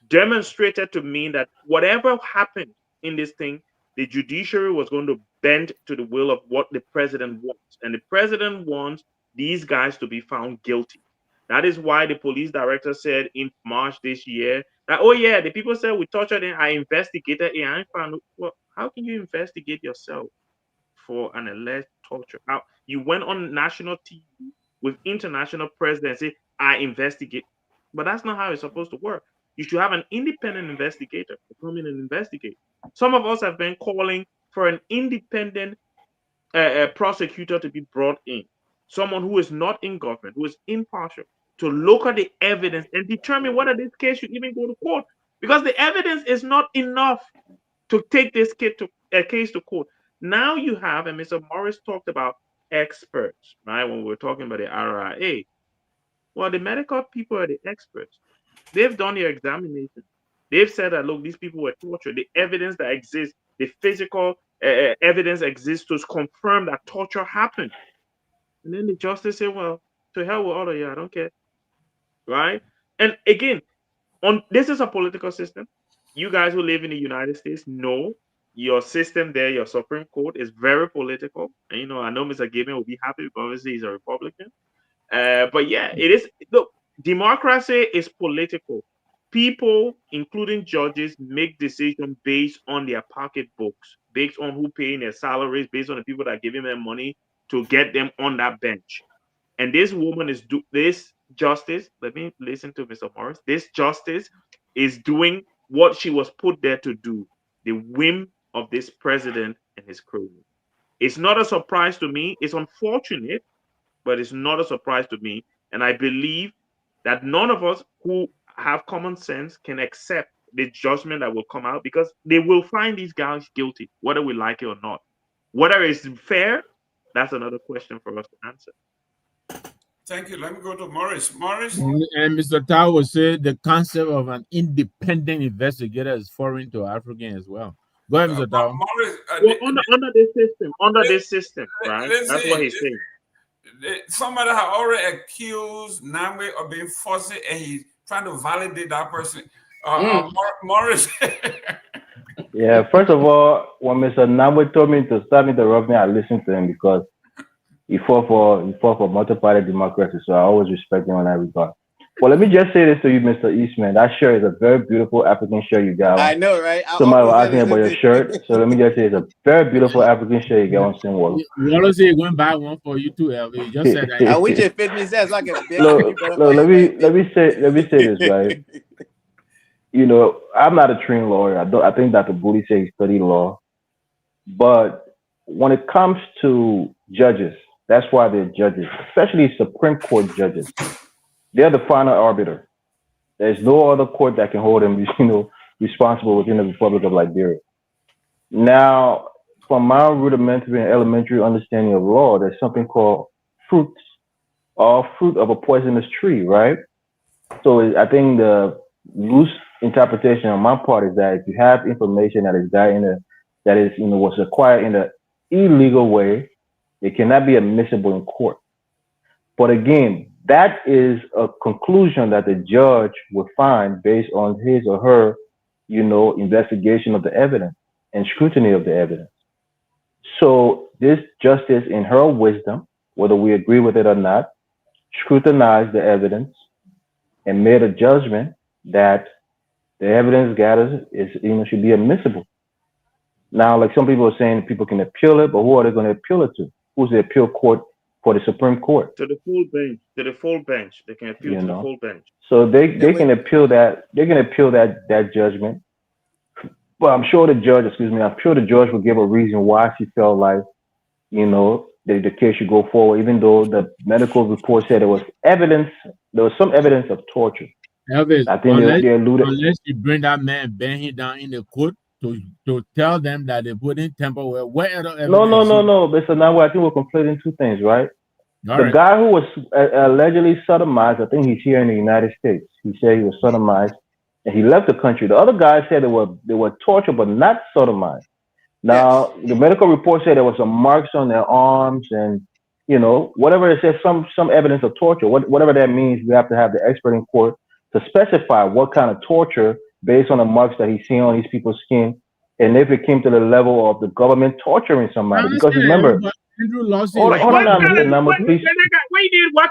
demonstrated to me that whatever happened in this thing, the judiciary was going to bend to the will of what the president wants. And the president wants these guys to be found guilty. That is why the police director said in March this year that, oh yeah, the people said we tortured him. I investigated it. I found, well, how can you investigate yourself for an alleged torture? How you went on national TV with international presidents say, I investigate. But that's not how it's supposed to work. You should have an independent investigator to come in and investigate. Some of us have been calling for an independent prosecutor to be brought in, someone who is not in government, who is impartial, to look at the evidence and determine whether this case should even go to court. Because the evidence is not enough to take this case to court. Now you have, and Mr. Morris talked about experts, right? When we were talking about the RIA. Well, the medical people are the experts. They've done your examination. They've said that, look, these people were tortured. The evidence that exists, the physical evidence exists to confirm that torture happened. And then the justice said, well, to hell with all of you, I don't care. Right? And again, this is a political system. You guys who live in the United States know your system there, your Supreme Court is very political. And, you know, I know Mr. Gibbon will be happy because obviously he's a Republican. But yeah, it is. Look, democracy is political. people, including judges, make decisions based on their pocketbooks, based on who paying their salaries, based on the people that are giving them money to get them on that bench. And this woman is this justice. Let me listen to Mr. Morris. This justice is doing what she was put there to do. The whim of this president and his cronies. It's not a surprise to me. It's unfortunate, but it's not a surprise to me. And I believe that none of us who have common sense can accept the judgment that will come out, because they will find these guys guilty, whether we like it or not. Whether it's fair, that's another question for us to answer. Thank you. Let me go to Morris. Morris? And Mr. Tao said the concept of an independent investigator is foreign to African as well. Go ahead, Mr. Tao. Morris, under this system, right? That's what he's saying. Somebody had already accused Namwe of being fussy, and he's trying to validate that person. Morris. Yeah, first of all, when Mr. Namwe told me to stop interrupting, I listened to him because he fought for multi-party democracy, so I always respect him in that regard. Well, let me just say this to you, Mr. Eastman. That shirt is a very beautiful African shirt you got on. I know, right? Somebody was asking about your shirt, so let me just say it's a very beautiful African shirt you got on, Sinwall. You want to say going buy one for you too, Elvis? You just said that. I wish it fit me says like a big. Look, let me say this, right? You know, I'm not a trained lawyer. I think Dr. Booty said he studied law, but when it comes to judges, that's why they're judges, especially Supreme Court judges. They're the final arbiter. There's no other court that can hold them, responsible within the Republic of Liberia. Now, from my rudimentary and elementary understanding of law, there's something called fruit of a poisonous tree, right? So I think the loose interpretation on my part is that if you have information that was acquired in an illegal way, it cannot be admissible in court. But again, that is a conclusion that the judge will find based on his or her, investigation of the evidence and scrutiny of the evidence. So this justice, in her wisdom, whether we agree with it or not, scrutinized the evidence and made a judgment that the evidence gathered should be admissible. Now, like some people are saying, people can appeal it, but who are they going to appeal it to? Who's the appeal court for the Supreme Court? To the full bench. To the full bench. They can appeal to the full bench. So they can appeal that. They can appeal that judgment. But I'm sure the judge will give a reason why she felt like, the case should go forward, even though the medical report said there was some evidence of torture. Elvis, I think unless you bring that man, bang him down in the court to tell them that they wouldn't tamper with whatever evidence. No, Mr. Nawa, I think we're conflating two things, right? The guy who was allegedly sodomized, I think he's here in the United States. He said he was sodomized and he left the country. The other guy said they were tortured but not sodomized. Now, the medical report said there was some marks on their arms and, whatever it says, some evidence of torture. Whatever that means, we have to have the expert in court to specify what kind of torture based on the marks that he's seen on these people's skin, and if it came to the level of the government torturing somebody. Because remember, what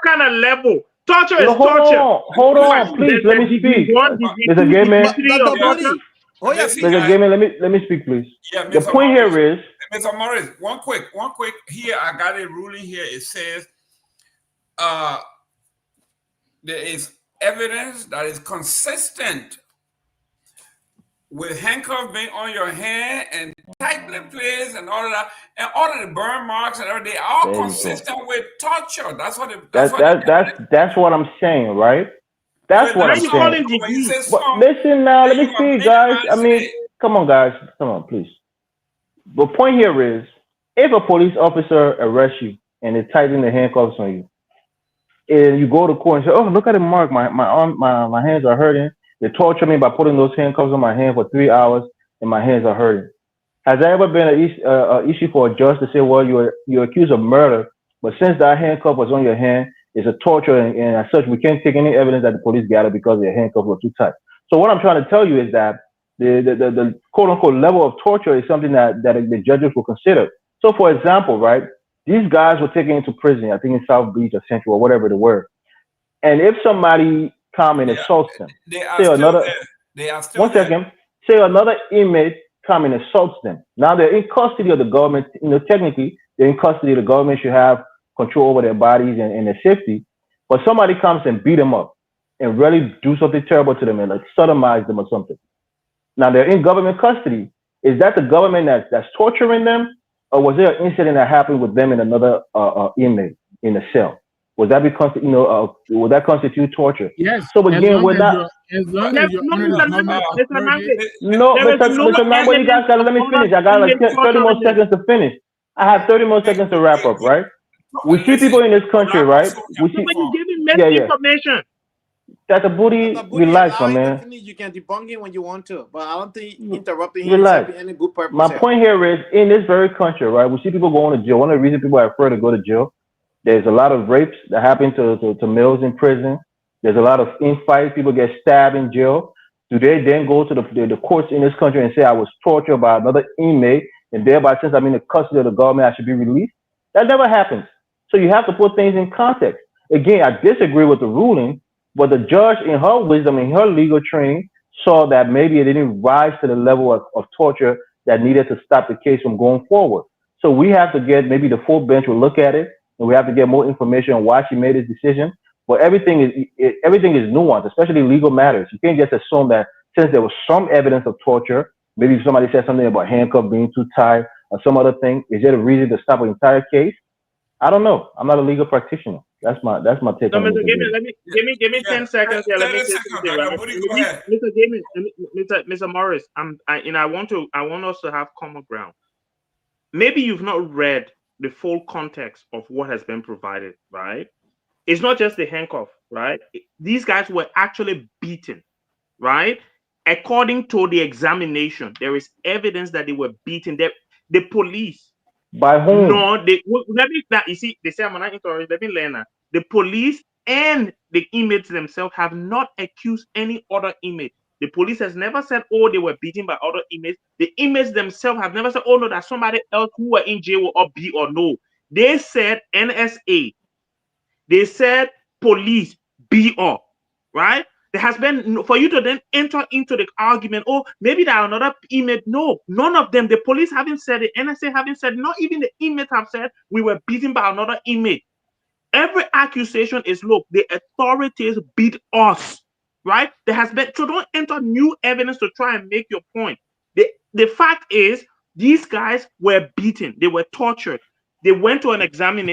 kind of level? Torture is torture. Hold on, please, let me speak. Mr. Gayman, let me speak, please. Yeah, the point Morris, here is, Mr. Morris, one quick. Here, I got a ruling here. It says there is evidence that is consistent with handcuffs being on your hand and tightly placed and all of that, and all of the burn marks and everything, they are all consistent with torture. That's what I'm saying, right? That's what I'm saying. But listen now, let me speak, guys. I mean, come on, guys. Come on, please. The point here is, if a police officer arrests you and they tighten the handcuffs on you, and you go to court and say, "Oh, look at the mark. My arm, my hands are hurting. They torture me by putting those handcuffs on my hand for 3 hours, and my hands are hurting." Has there ever been an issue for a judge to say, "Well, you're accused of murder, but since that handcuff was on your hand, it's a torture, and as such, we can't take any evidence that the police gathered because their handcuffs were too tight"? So what I'm trying to tell you is that the quote unquote level of torture is something that the judges will consider. So, for example, right, these guys were taken into prison, I think in South Beach or Central or whatever they were. And if somebody come and assaults them. They are Say still another there. They are still one there. second. Say another inmate come and assaults them. Now they're in custody of the government. Technically, they're in custody. The government should have control over their bodies and their safety. But somebody comes and beat them up and really do something terrible to them and like sodomize them or something. Now they're in government custody. Is that the government that's torturing them, or was there an incident that happened with them and another inmate in the cell? Was that because would that constitute torture? Yes. So again, we're not. As long as you're under the government authority. No, Mr. Lambo, you guys gotta let me finish. I got like 30 more seconds to finish. I have 30 more seconds to wrap up, right? We see people in this country, right? We see. Information. That's a booty. Relax, my man. You can debunk it when you want to, but I don't think interrupting him Relax. is any good purpose. My point here is, in this very country, right? We see people going to jail. One of the reasons people are afraid to go to jail, there's a lot of rapes that happen to males in prison. There's a lot of infights. People get stabbed in jail. Do they then go to the courts in this country and say, I was tortured by another inmate, and thereby, since I'm in the custody of the government, I should be released? That never happens. So you have to put things in context. Again, I disagree with the ruling, but the judge, in her wisdom, in her legal training, saw that maybe it didn't rise to the level of torture that needed to stop the case from going forward. So we have to get, maybe the full bench will look at it, and we have to get more information on why she made this decision. But everything is nuanced, especially legal matters. You can't just assume that since there was some evidence of torture, maybe somebody said something about handcuffs being too tight or some other thing, is there a reason to stop an entire case? I don't know. I'm not a legal practitioner. That's my take on it. Give me 10 seconds here. Let me say something. Right? Mr. Morris, I want us to have common ground. Maybe you've not read the full context of what has been provided, right? It's not just the handcuff, right? These guys were actually beaten, right? According to the examination, there is evidence that they were beaten. The police. By whom? No, you see, they say I'm not interested. Let me learn that. The police and the inmates themselves have not accused any other inmate. The police has never said, oh, they were beaten by other inmates. The inmates themselves have never said, oh, no, that's somebody else who were in jail or be or no. They said NSA. They said police, BR, right? There has been, for you to then enter into the argument, oh, maybe there are another inmate. No, none of them. The police haven't said it. NSA haven't said, not even the inmates have said we were beaten by another inmate. Every accusation is, look, the authorities beat us, right? There has been, so don't enter new evidence to try and make your point. The fact is, these guys were beaten. They were tortured. They went to an examiner,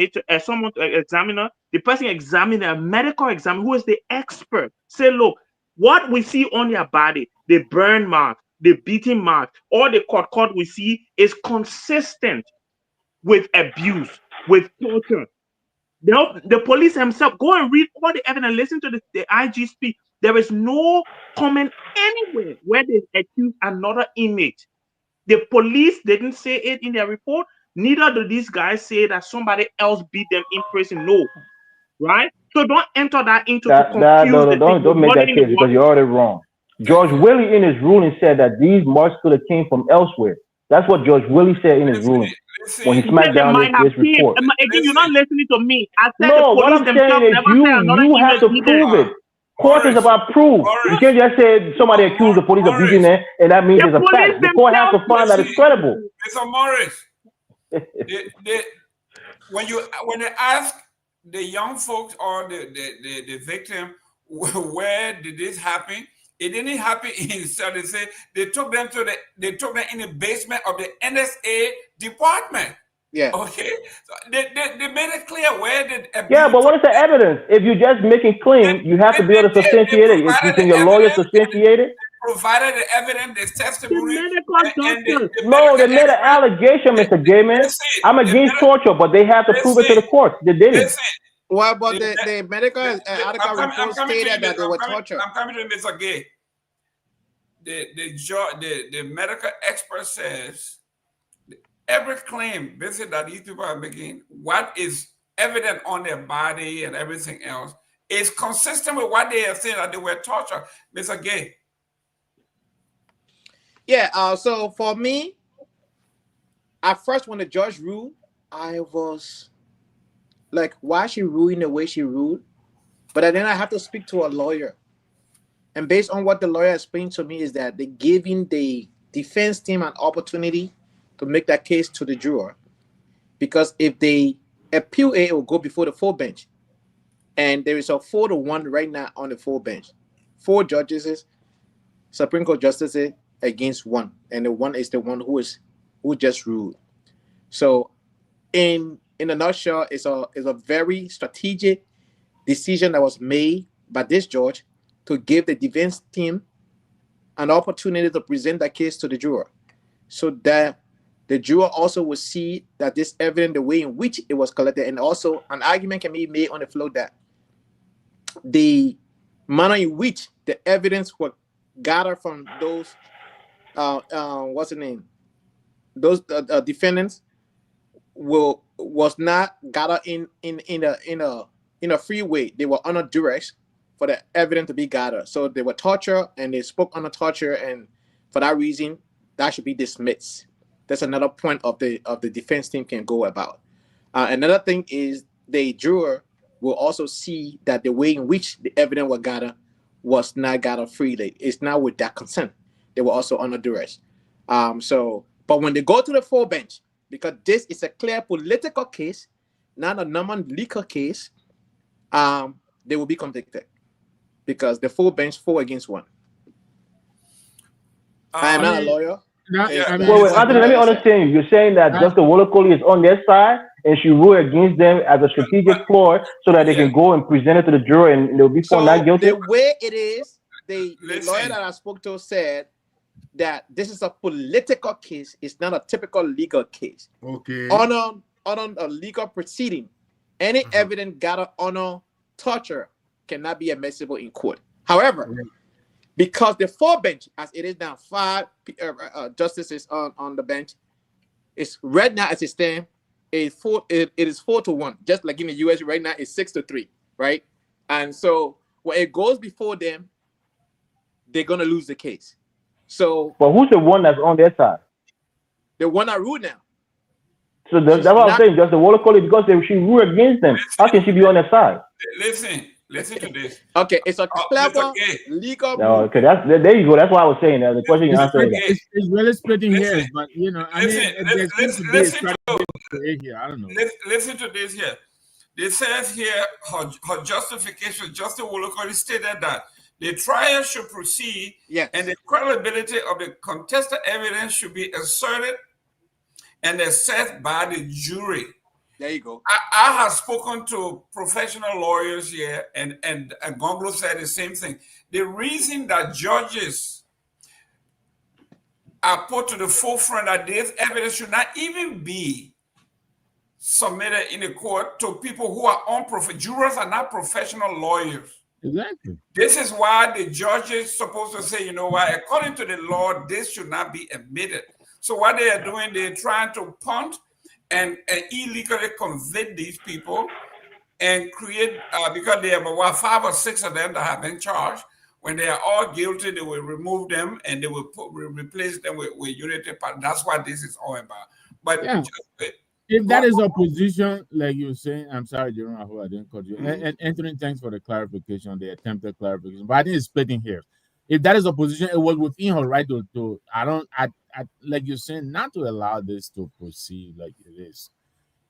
the person examining a medical examiner who is the expert. Say, look, what we see on their body, the burn mark, the beating mark, or the cut we see is consistent with abuse, with torture. The police themselves, go and read all the evidence, listen to the IG speak. There is no comment anywhere where they accuse another inmate. The police didn't say it in their report. Neither do these guys say that somebody else beat them in prison. No, right? So don't enter that into don't make that case because you're already wrong. George Willie in his ruling said that these marks could have came from elsewhere. That's what George Willie said in his ruling when he smacked down this report. Again, you're not listening to me. I said no, what I'm saying is you have to prove it. Court is about proof. You can't just say somebody accused the police of beating them, and that means it's a fact. The court has to find that it's credible. Mr. Morris, when they ask the young folks or the victim where did this happen, it didn't happen in. So they say they took them in the basement of the NSA department. Yeah. Okay. So they made it clear where the abuse. Yeah, but what is the evidence? If you're just making claims, you have to be able to substantiate it. Can your lawyer substantiate it? Provided the evidence, the testimony. No, they made an allegation, Mr. Gayman. I'm against torture, but they have to prove it to the court. They did it. Well, but the medical article report stated that they were tortured. I'm coming to Mr. Gay. The medical expert says every claim basically that these people are making, what is evident on their body and everything else, is consistent with what they are saying that they were tortured. Mr. Gay. Yeah, so for me, at first when the judge ruled, I was like, why she ruling the way she ruled? But then I have to speak to a lawyer And based on what the lawyer explained to me is that they're giving the defense team an opportunity to make that case to the juror. Because if they appeal it will go before the full bench. And there is a 4-1 right now on the full bench. 4 judges, Supreme Court justices against 1. And the 1 is the one who just ruled. So in a nutshell, it's a very strategic decision that was made by this judge to give the defense team an opportunity to present that case to the juror, so that the juror also will see that this evidence, the way in which it was collected, and also an argument can be made on the floor that the manner in which the evidence was gathered from those, what's the name? Those defendants was not gathered in a free way. They were under duress for the evidence to be gathered. So they were tortured and they spoke under torture, and for that reason, that should be dismissed. That's another point of the defense team can go about. Another thing is the juror will also see that the way in which the evidence was gathered was not gathered freely. It's not with that consent. They were also under duress. But when they go to the full bench, because this is a clear political case, not a normal legal case, they will be convicted because the full bench 4 against 1. I am not a lawyer. Wait, Anthony, let me understand you. You're saying that Justice Wolokoli is on their side and she ruled against them as a strategic ploy so that they can go and present it to the jury and they'll be found not guilty? The way it is, the lawyer that I spoke to said that this is a political case. It's not a typical legal case. Okay. On a legal proceeding, any evidence gathered on torture cannot be admissible in court. However, because the full bench, as it is now, 5 justices on the bench, it's right now as it stands, it is 4-1. Just like in the US right now, it's 6-3, right? And so when it goes before them, they're gonna lose the case. So, but who's the one that's on their side? The one that ruled now. So that's what I'm saying. Just the Wolokoli, because she ruled against them. How can she be on their side? Listen to this. Okay, it's a clever legal. No, okay, there you go. That's what I was saying. The question you answered. It's really splitting hairs, but I mean, listen here. I don't know. Listen to this here. It says here her justification. Justice Wolokoli stated that the trial should proceed, and the credibility of the contested evidence should be asserted and assessed by the jury. There you go. I have spoken to professional lawyers here, and Gonglo said the same thing. The reason that judges are put to the forefront that this evidence should not even be submitted in the court to people who are unprofessional. Jurors are not professional lawyers. Exactly. This is why the judge is supposed to say, you know what, according to the law, this should not be admitted. So what they are doing, they're trying to punt and illegally convict these people and create, because they have about 5 or 6 of them that have been charged. When they are all guilty, they will remove them and they will replace them with unity. That's what this is all about. But if that is a position, like you're saying, I'm sorry, Jerome, I hope I didn't cut you. And Anthony, thanks for the clarification, the attempted clarification. But I think it's splitting here. If that is a position, it was within her right to like you're saying, not to allow this to proceed like it is.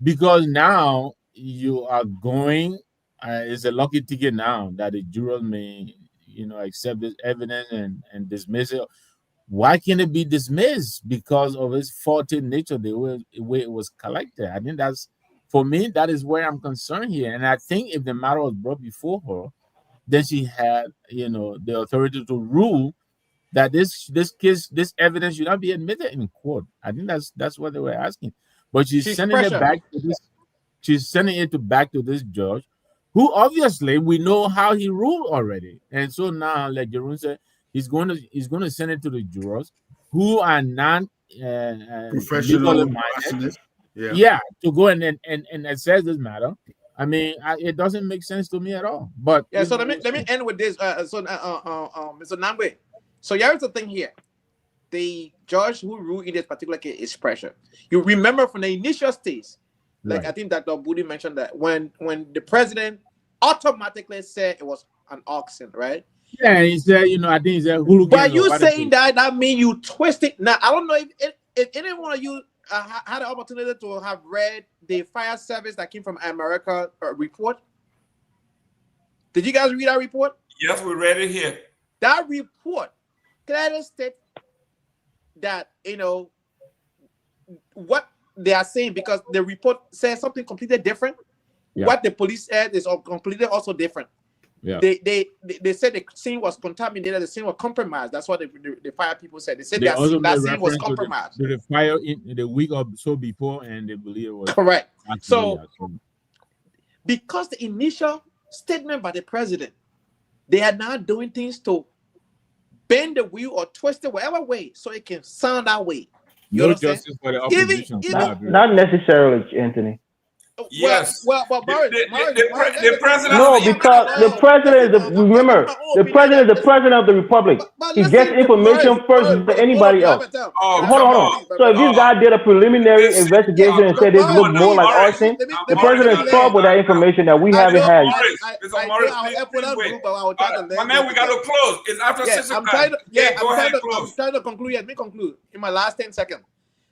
Because now you are going, it's a lucky ticket now that the jurors may, accept this evidence and dismiss it. Why can't it be dismissed? Because of its faulty nature, the way it was collected. I think that's, for me, that is where I'm concerned here. And I think if the matter was brought before her, then she had, the authority to rule that this evidence should not be admitted in court. I think that's what they were asking. But she's sending it back to this. She's sending it back to this judge, who obviously we know how he ruled already. And so now, like Jerome said, he's going to send it to the jurors who are not professional minded. Yeah, to go and assess this matter. I mean, it doesn't make sense to me at all. But so let me end with this. Mr. Nambwe. So here's the thing here. The judge who ruled in this particular case is pressure. You remember from the initial stage, like I think Dr. Budi mentioned that when the president automatically said it was an auction, right? Yeah, he said, I think he said hooligan. But you saying that means you twist it. Now, I don't know if any one of you had the opportunity to have read the fire service that came from America report. Did you guys read that report? Yes, we read it here. That report clearly states that, what they are saying, because the report says something completely different. Yeah. What the police said is completely also different. Yeah. They said the scene was contaminated, the scene was compromised. That's what the fire people said. They said that scene was compromised. To the fire in the week or so before, and they believe it was correct. So, because the initial statement by the president, they are now doing things to bend the wheel or twist it whatever way so it can sound that way. No justice for the opposition. Not necessarily, Anthony. Yes. Well, but the president. No, because the president is the president is the president of the republic. He gets information first than anybody else. Hold on. So if this guy did a preliminary investigation and said this looked more like arson, the president is troubled with that information that we haven't had. My man, we got to close. It's after 6 o'clock. I'm trying to conclude. Let me conclude in my last 10 seconds.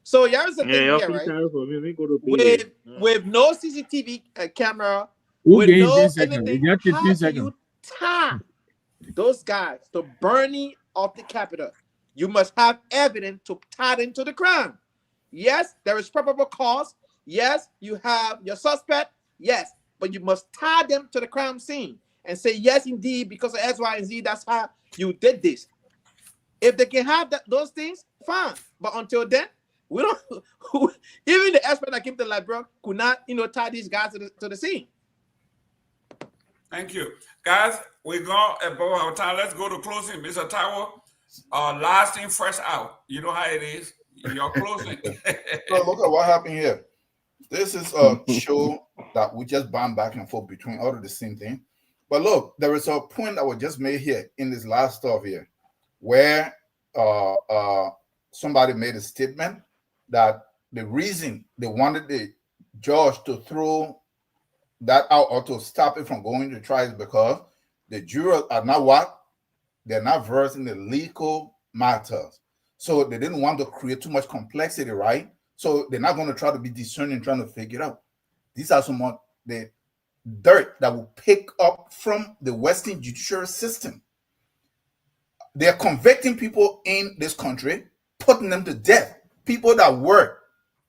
So here's the thing here, right? With no CCTV camera, with no anything, how do you tie those guys to burning of the Capitol? You must have evidence to tie them to the crime. Yes, there is probable cause. Yes, you have your suspect. Yes, but you must tie them to the crime scene and say, yes, indeed, because of X, Y, and Z, that's how you did this. If they can have those things, fine. But until then, we don't. Even the expert that came to Liberia could not, tie these guys to the scene. Thank you, guys. We're going above our time. Let's go to closing, Mr. Tower. Last in, first out. You know how it is. You're closing. So look at what happened here. This is a show that we just bounce back and forth between all of the same thing. But look, there is a point that was just made here in this last stuff here, where somebody made a statement that the reason they wanted the judge to throw that out or to stop it from going to trial is because the jurors are not what? They're not versed in the legal matters. So they didn't want to create too much complexity, right? So they're not going to try to be discerning, trying to figure it out. These are some of the dirt that will pick up from the Western judicial system. They're convicting people in this country, putting them to death. People that work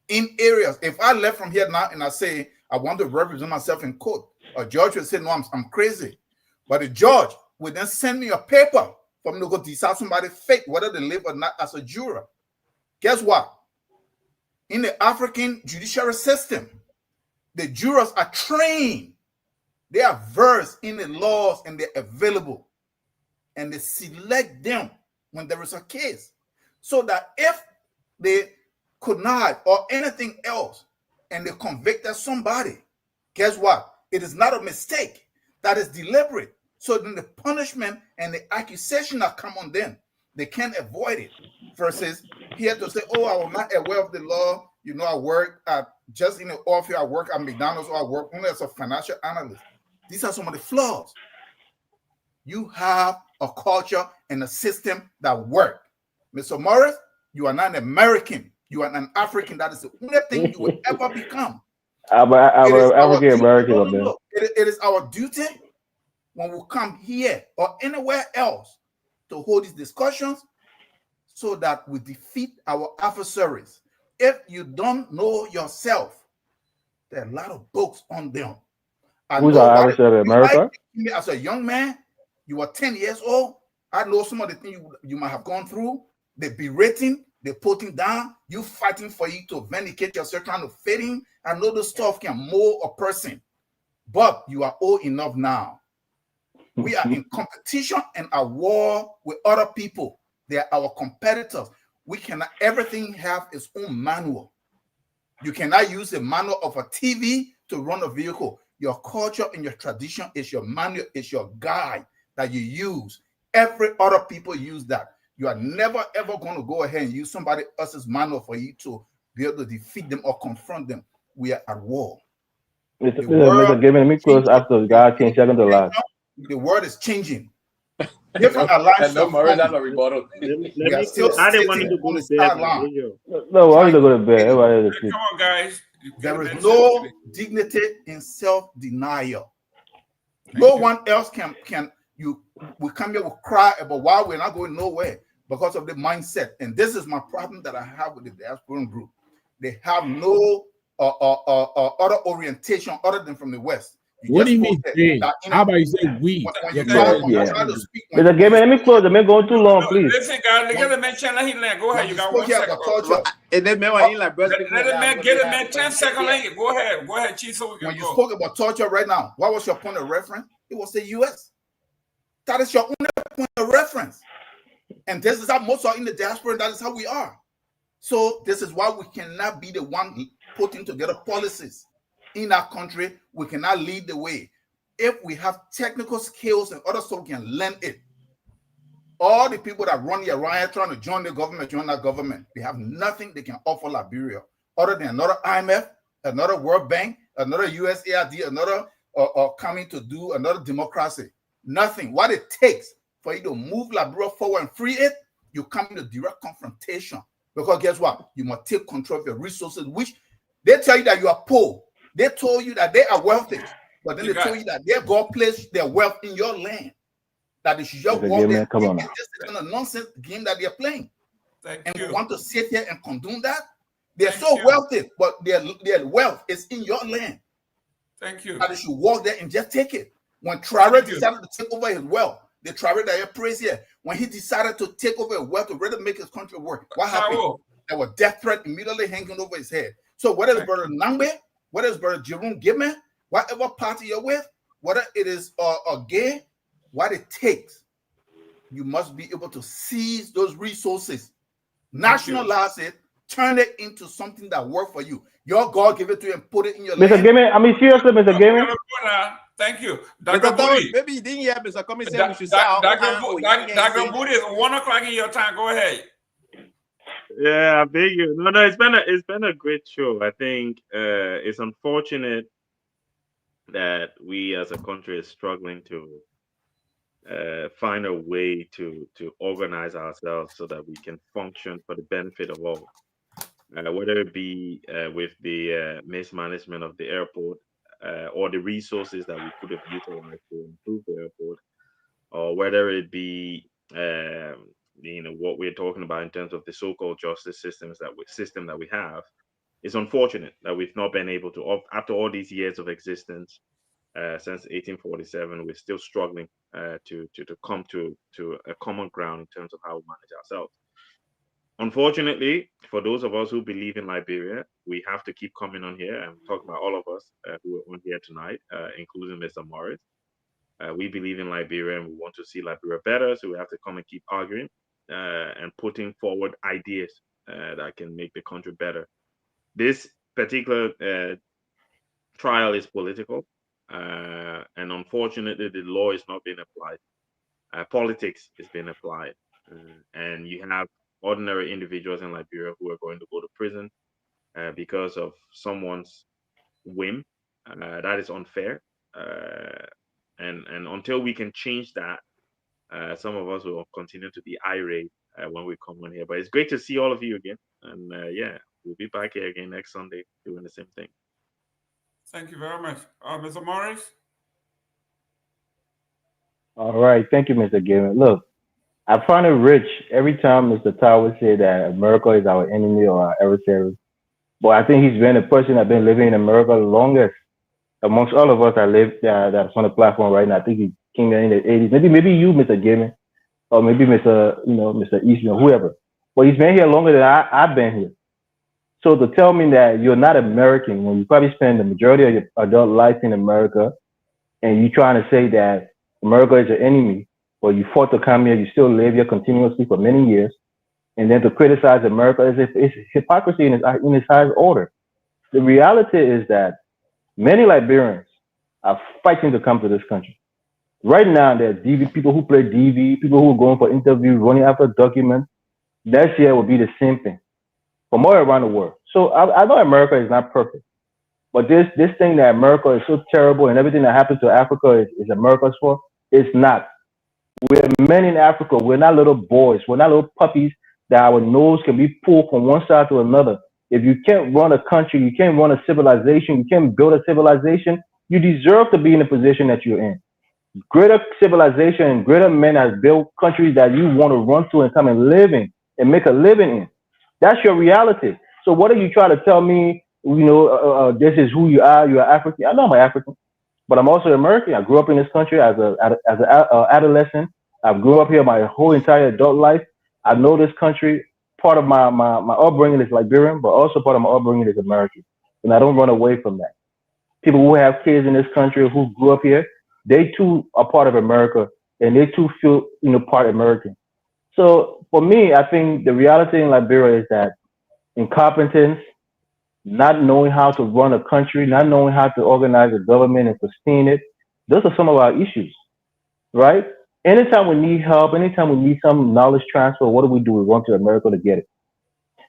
in areas. If I left from here now and I say I want to represent myself in court, a judge will say, no, I'm crazy. But the judge will then send me a paper for me to go decide somebody's fate, whether they live or not, as a juror. Guess what? In the African judiciary system, the jurors are trained. They are versed in the laws and they're available. And they select them when there is a case. So that if they could not or anything else and they convicted somebody, guess what? It is not a mistake. That is deliberate. So then the punishment and the accusation that come on them, they can't avoid it. Versus here to say, oh, I was not aware of the law. I work at just in the office, I work at McDonald's, or I work only as a financial analyst. These are some of the flaws. You have a culture and a system that work. Mr. Morris, you are not an American. You are an African. That is the only thing you will ever become. I'm African American. It is our duty when we come here or anywhere else to hold these discussions so that we defeat our adversaries. If you don't know yourself, there are a lot of books on them. Who's our adversary, America? As a young man, you were 10 years old. I know some of the things you might have gone through. The berating, the putting down, you fighting for you to vindicate yourself, trying to fit in. I know this stuff can mold a person, but you are old enough now. We are in competition and a war with other people. They are our competitors. We cannot, everything have its own manual. You cannot use the manual of a TV to run a vehicle. Your culture and your tradition is your manual, is your guide that you use. Every other people use that. You are never, ever going to go ahead and use somebody else's manual for you to be able to defeat them or confront them. We are at war. Mr. Giving me close after God can't check on the last. The world is changing. Different alliance. No, Maurice, that's a rebuttal. Let We are me still I didn't want sitting to go on to the bed. sideline. No, I want to go to bed. Everybody has to sleep. Come on, guys. There is no dignity in self-denial. No one else can we come here, we cry about why we're not going nowhere because of the mindset. And this is my problem that I have with the diaspora group. They have no other orientation other than from the West. What do you mean? How about you say we? When you try to speak, Mr. Gamer, let me close. Let me go too long, please. Listen, guys, look at the man channel. He land. Go ahead. You got 1 second. And then man, when he like let the man get a man 10 seconds. Go ahead, Chief. So we can when you spoke about torture right now, what was your point of reference? It was the U.S. That is your only point of reference. And this is how most are in the diaspora. That is how we are. So this is why we cannot be the one putting together policies in our country. We cannot lead the way. If we have technical skills and other stuff, we can learn it. All the people that run here around trying to join the government, join that government, they have nothing they can offer Liberia other than another IMF, another World Bank, another USAID, another coming to do another democracy. Nothing. What it takes for you to move Liberia forward and free it, you come into direct confrontation. Because guess what? You must take control of your resources, which they tell you that you are poor. They told you that they are wealthy, but then they told you that their God placed their wealth in your land. That is your wealth. This is a nonsense game that they're playing. You want to sit here and condone that? They're so wealthy, but their wealth is in your land. Thank you. That they should walk there and just take it. When Traore decided to take over his wealth, the Traore that you praise here, when he decided to take over his wealth to really make his country work, what happened? There was death threat immediately hanging over his head. So whether it's Brother Nangbe, whether it's Brother Jerome Gibman, whatever party you're with, whether it is gay, what it takes, you must be able to seize those resources, nationalize it, turn it into something that works for you. Your God give it to you and put it in your Mr. land. Gibman, I mean seriously, Mr. Gibman. Thank you. Dr. Booty. Maybe you didn't hear Mr. Cummings say we should say our own hand. Dr. Booty, it's 1 o'clock in your time. Go ahead. Yeah, I beg you. No, it's been a great show. I think it's unfortunate that we as a country is struggling to find a way to organize ourselves so that we can function for the benefit of all. Whether it be with the mismanagement of the airport or the resources that we could have utilized to improve the airport, or whether it be what we're talking about in terms of the so-called justice system that we have. It's unfortunate that we've not been able to, after all these years of existence, since 1847, we're still struggling to come to a common ground in terms of how we manage ourselves. Unfortunately, for those of us who believe in Liberia, we have to keep coming on here and talking about all of us who are on here tonight, including Mr. Morris. We believe in Liberia and we want to see Liberia better, so we have to come and keep arguing and putting forward ideas that can make the country better. This particular trial is political, and unfortunately, the law is not being applied. Politics is being applied, and you have ordinary individuals in Liberia who are going to go to prison because of someone's whim. That is unfair. And until we can change that, some of us will continue to be irate when we come on here. But it's great to see all of you again. And yeah, we'll be back here again next Sunday doing the same thing. Thank you very much. Mr. Morris? All right. Thank you, Mr. Gavin. Look, I find it rich every time Mr. Tower say that America is our enemy or our adversary. But I think he's been the person that's been living in America the longest amongst all of us that live that's on the platform right now. I think he came in the 80s. Maybe you, Mr. Gavin, or maybe Mr. Eastman, or whoever. But he's been here longer than I've been here. So to tell me that you're not American when you probably spend the majority of your adult life in America, and you trying to say that America is your enemy, but you fought to come here, you still live here continuously for many years, and then to criticize America is hypocrisy in its highest order. The reality is that many Liberians are fighting to come to this country. Right now, there are DV people who play DV, people who are going for interviews, running after documents. Next year will be the same thing from all around the world. So I know America is not perfect, but this thing that America is so terrible and everything that happens to Africa is America's fault. It's not. We're men in Africa. We're not little boys. We're not little puppies that our nose can be pulled from one side to another. If you can't run a country, you can't run a civilization, you can't build a civilization, you deserve to be in the position that you're in. Greater civilization and greater men have built countries that you want to run to and come and live in and make a living in. That's your reality. So what are you trying to tell me? This is who you are. You are African. I know I'm African, but I'm also American. I grew up in this country as an adolescent. I've grew up here my whole entire adult life. I know this country. Part of my upbringing is Liberian, but also part of my upbringing is American, and I don't run away from that. People who have kids in this country who grew up here, they too are part of America, and they too feel part American. So for me, I think the reality in Liberia is that incompetence, not knowing how to run a country, not knowing how to organize a government and sustain it, those are some of our issues, right? Anytime we need help, anytime we need some knowledge transfer, what do? We run to America to get it.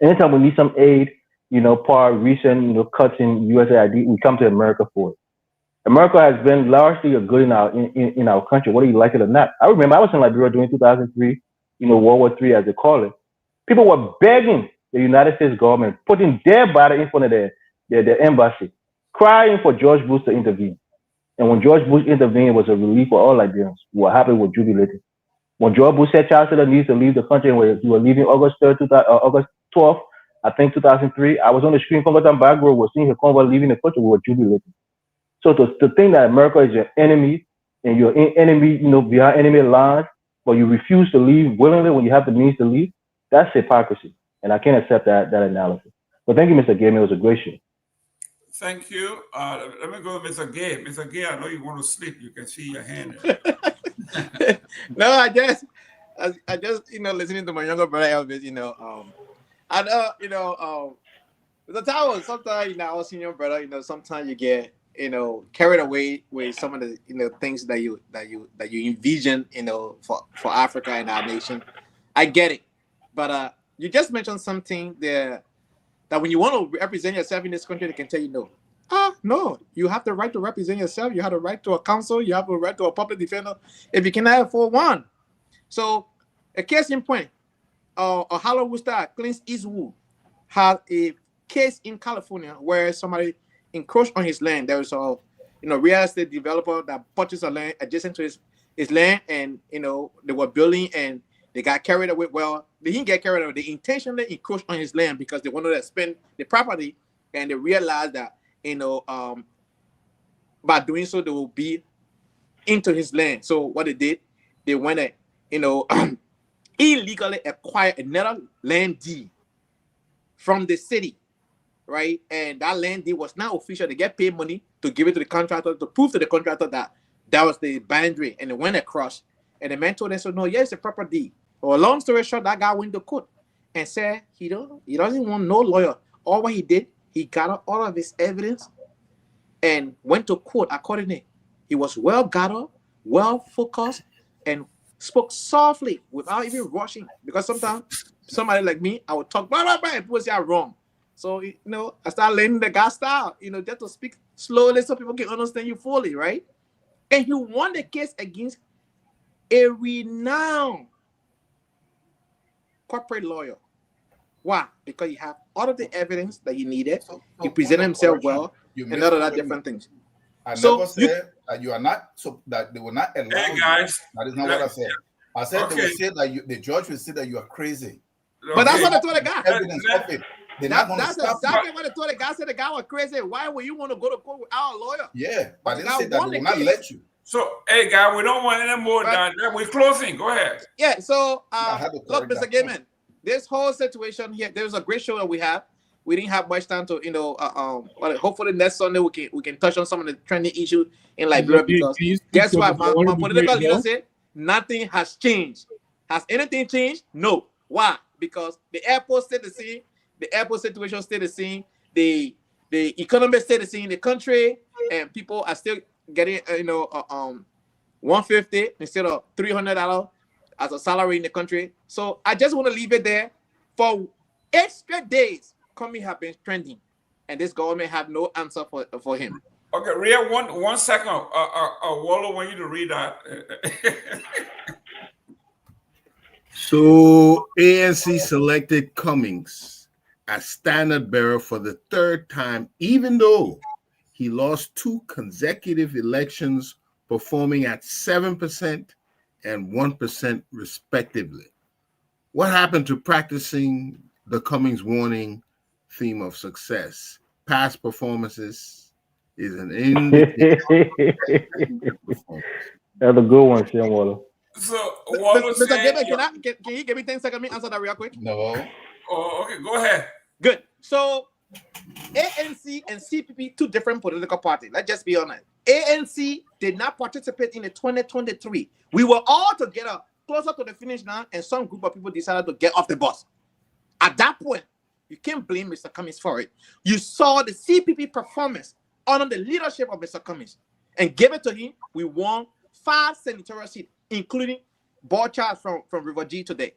Anytime we need some aid, part recent, cuts in USAID, we come to America for it. America has been largely a good in our country, whether you like it or not. I remember I was in Liberia during 2003, World War III, as they call it. People were begging the United States government, putting their body in front of their embassy, crying for George Bush to intervene. And when George Bush intervened, it was a relief for all Liberians. We were happy, with jubilated. When George Bush said Charles Taylor needs to leave the country, and we were leaving August 3rd, August 12th, I think 2003, I was on the screen from the back row, was seeing her convoy leaving the country, we were jubilating. So to think that America is your enemy and your enemy, behind enemy lines, but you refuse to leave willingly when you have the means to leave, that's hypocrisy. And I can't accept that analysis. But thank you, Mr. Game. It was a great show. Thank you. Let me go, Mr. Gay. Mr. Gay, I know you want to sleep. You can see your hand. No, I just listening to my younger brother Elvis. I know, the time sometimes our senior brother, sometimes you get carried away with some of the things that you envision for Africa and our nation. I get it, but you just mentioned something there that when you want to represent yourself in this country, they can tell you no. No, you have the right to represent yourself. You have the right to a counsel. You have the right to a public defender if you cannot afford one. So, a case in point, a Hollywood star, Clint Eastwood, had a case in California where somebody encroached on his land. There was a real estate developer that purchased a land adjacent to his land, and they were building and they got carried away. Well, they didn't get carried away. They intentionally encroached on his land because they wanted to spend the property, and they realized that by doing so they will be into his land. So what they did, they went and illegally acquired another land deed from the city, right? And that land deed was not official. They get paid money to give it to the contractor, to prove to the contractor that that was the boundary, and they went across. And the man told them, so no, yes, it's a proper deed. Well, long story short, that guy went to court and said he doesn't want no lawyer. All what he did, he gathered all of his evidence and went to court accordingly. He was well gathered, well focused, and spoke softly without even rushing. Because sometimes somebody like me, I would talk blah, blah, blah, and people say I'm wrong. So I started learning the guy style, just to speak slowly so people can understand you fully, right? And he won the case against a renowned corporate lawyer. Why? Because he had all of the evidence that he needed. He presented himself well, and all of that different things. I never said that you are not, so that they will not allow. Hey guys, that is not what I said. I said they will say that the judge will say that you are crazy. But that's what I told the guy. Evidence of it. That's exactly what I told the guy. Said the guy was crazy. Why would you want to go to court without a lawyer? Yeah, but they said that they will not let you. So, hey, guy, we don't want any more than that. We're closing. Go ahead. Yeah, so, look, Mr. Gaiman, this whole situation here, there's a great show that we have. We didn't have much time to, hopefully next Sunday we can touch on some of the trending issues in Liberia, because guess what? My political leader said nothing has changed. Has anything changed? No. Why? Because the airport stayed the same. The airport situation stayed the same. The economy stayed the same. The country and people are still getting $150 instead of $300 as a salary in the country. So I just want to leave it there. For 8 straight days, Comey have been trending, and this government have no answer for him. Okay, Ria, one second. Wallo want you to read that. So ANC selected Cummings as standard bearer for the third time, even though he lost 2 consecutive elections, performing at 7% and 1% respectively. What happened to practicing the Cummings warning theme of success? Past performances is an indicator. That's a good one, Shamwalla. So what was Mr. saying? Gilbert, can you give me 10 seconds? Let me answer that real quick. No. Oh, okay, go ahead. Good. So ANC and CPP, 2 different political parties. Let's just be honest. ANC did not participate in the 2023. We were all together closer to the finish line, and some group of people decided to get off the bus. At that point, you can't blame Mr. Cummings for it. You saw the CPP performance under the leadership of Mr. Cummings, and give it to him. We won 5 senatorial seats, including board charge from River G today,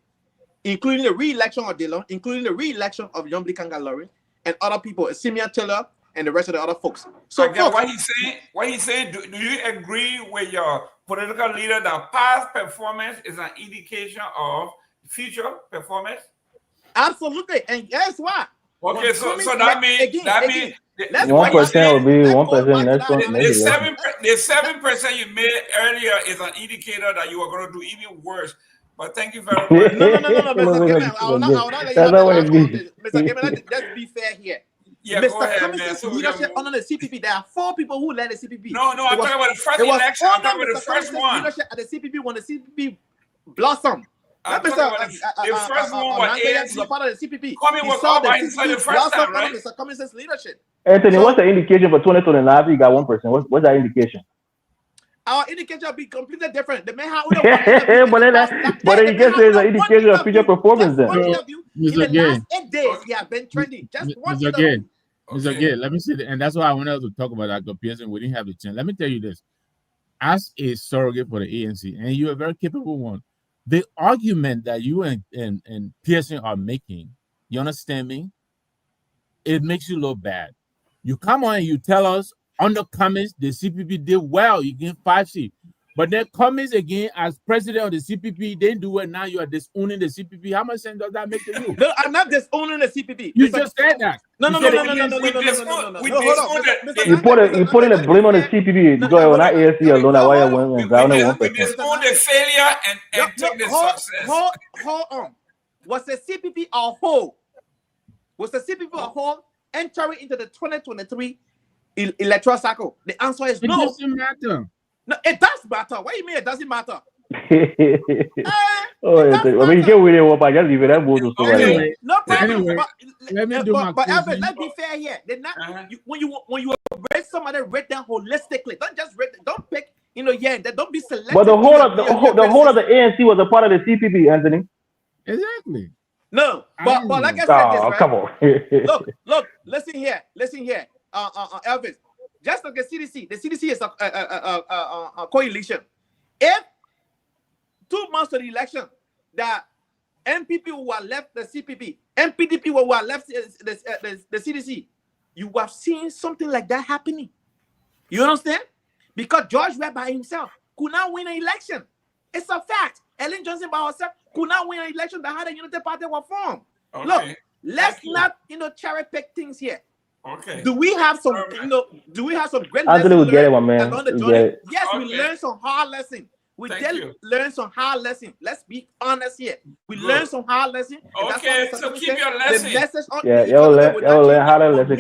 including the re-election of Dillon, including the re-election of Yombli Kangalori, and other people, Simeon Taylor, and the rest of the other folks. So again, what he's saying, do you agree with your political leader that past performance is an indication of future performance? Absolutely, and guess what? Okay, so that means 1% will be 1% next one. The 7% you made earlier is an indicator that you are going to do even worse. But thank you very much. No, Mr. Gamer, I will not let you have the last one. Mr. Gamer, let's be fair here. Yeah, Mr. Cummings' leadership under the CPP, there are 4 people who led the CPP. No, I'm talking about the first election. I'm talking about the first one. Leadership at the CPP when the CPP blossomed. I'm talking about the first one was ANC. Part of the CPP. Cummings was all by himself the first time, right? Mr. Cummings' leadership. Anthony, what's the indication for 2029? You got 1%. What's that indication? Our indication will be completely different. The man have but you can say it's an indication of future performance then. In the last 8 days, he has been trending. Just one Mr. Gay, let me say that, and that's why I wanted to talk about Dr. Pearson. We didn't have the chance. Let me tell you this. As a surrogate for the ANC, and you're a very capable one, the argument that you and Pearson are making, you understand me? It makes you look bad. You come on and you tell us under Cummings, the CPP did well. You get 5 seats. But then Cummings again, as president of the CPP, they didn't do it. Now you are disowning the CPP. How much sense does that make to you? No, I'm not disowning the CPP. You just said that. No. You put in a blame on the CPP because when I ANC alone, why I went and down 1%. We disown the failure and take the success. Hold on. Was the CPP a whole? Was the CPP a whole entering into the 2023 electoral cycle? The answer is no. It doesn't matter. No, it does matter. What do you mean it doesn't matter? You get with it, but just leave it. No problem. Anyway, let me do my Elvis, let's be fair here. When you rate somebody, rate them holistically. Don't just rate. Don't pick. Don't be selective. But the whole of the ANC was a part of the CPP, Anthony. Exactly. No, but like I said, this, right? Come on. look. Listen here. Elvis. Just like the CDC is a coalition. If 2 months to the election, the MPP who are left the CPP, MPDP who are left the CDC, you have seen something like that happening. You understand? Because George Weah by himself could not win an election. It's a fact. Ellen Johnson by herself could not win an election that had a unity party were formed. Okay. Look, let's not cherry pick things here. Okay. Do we have some great lessons learned get it, my man. along the journey? Yes, we learned some hard lessons. We did learn some hard lessons. Let's be honest here. We learned some hard lessons. Okay, so keep your lesson. You'll learn how to lesson.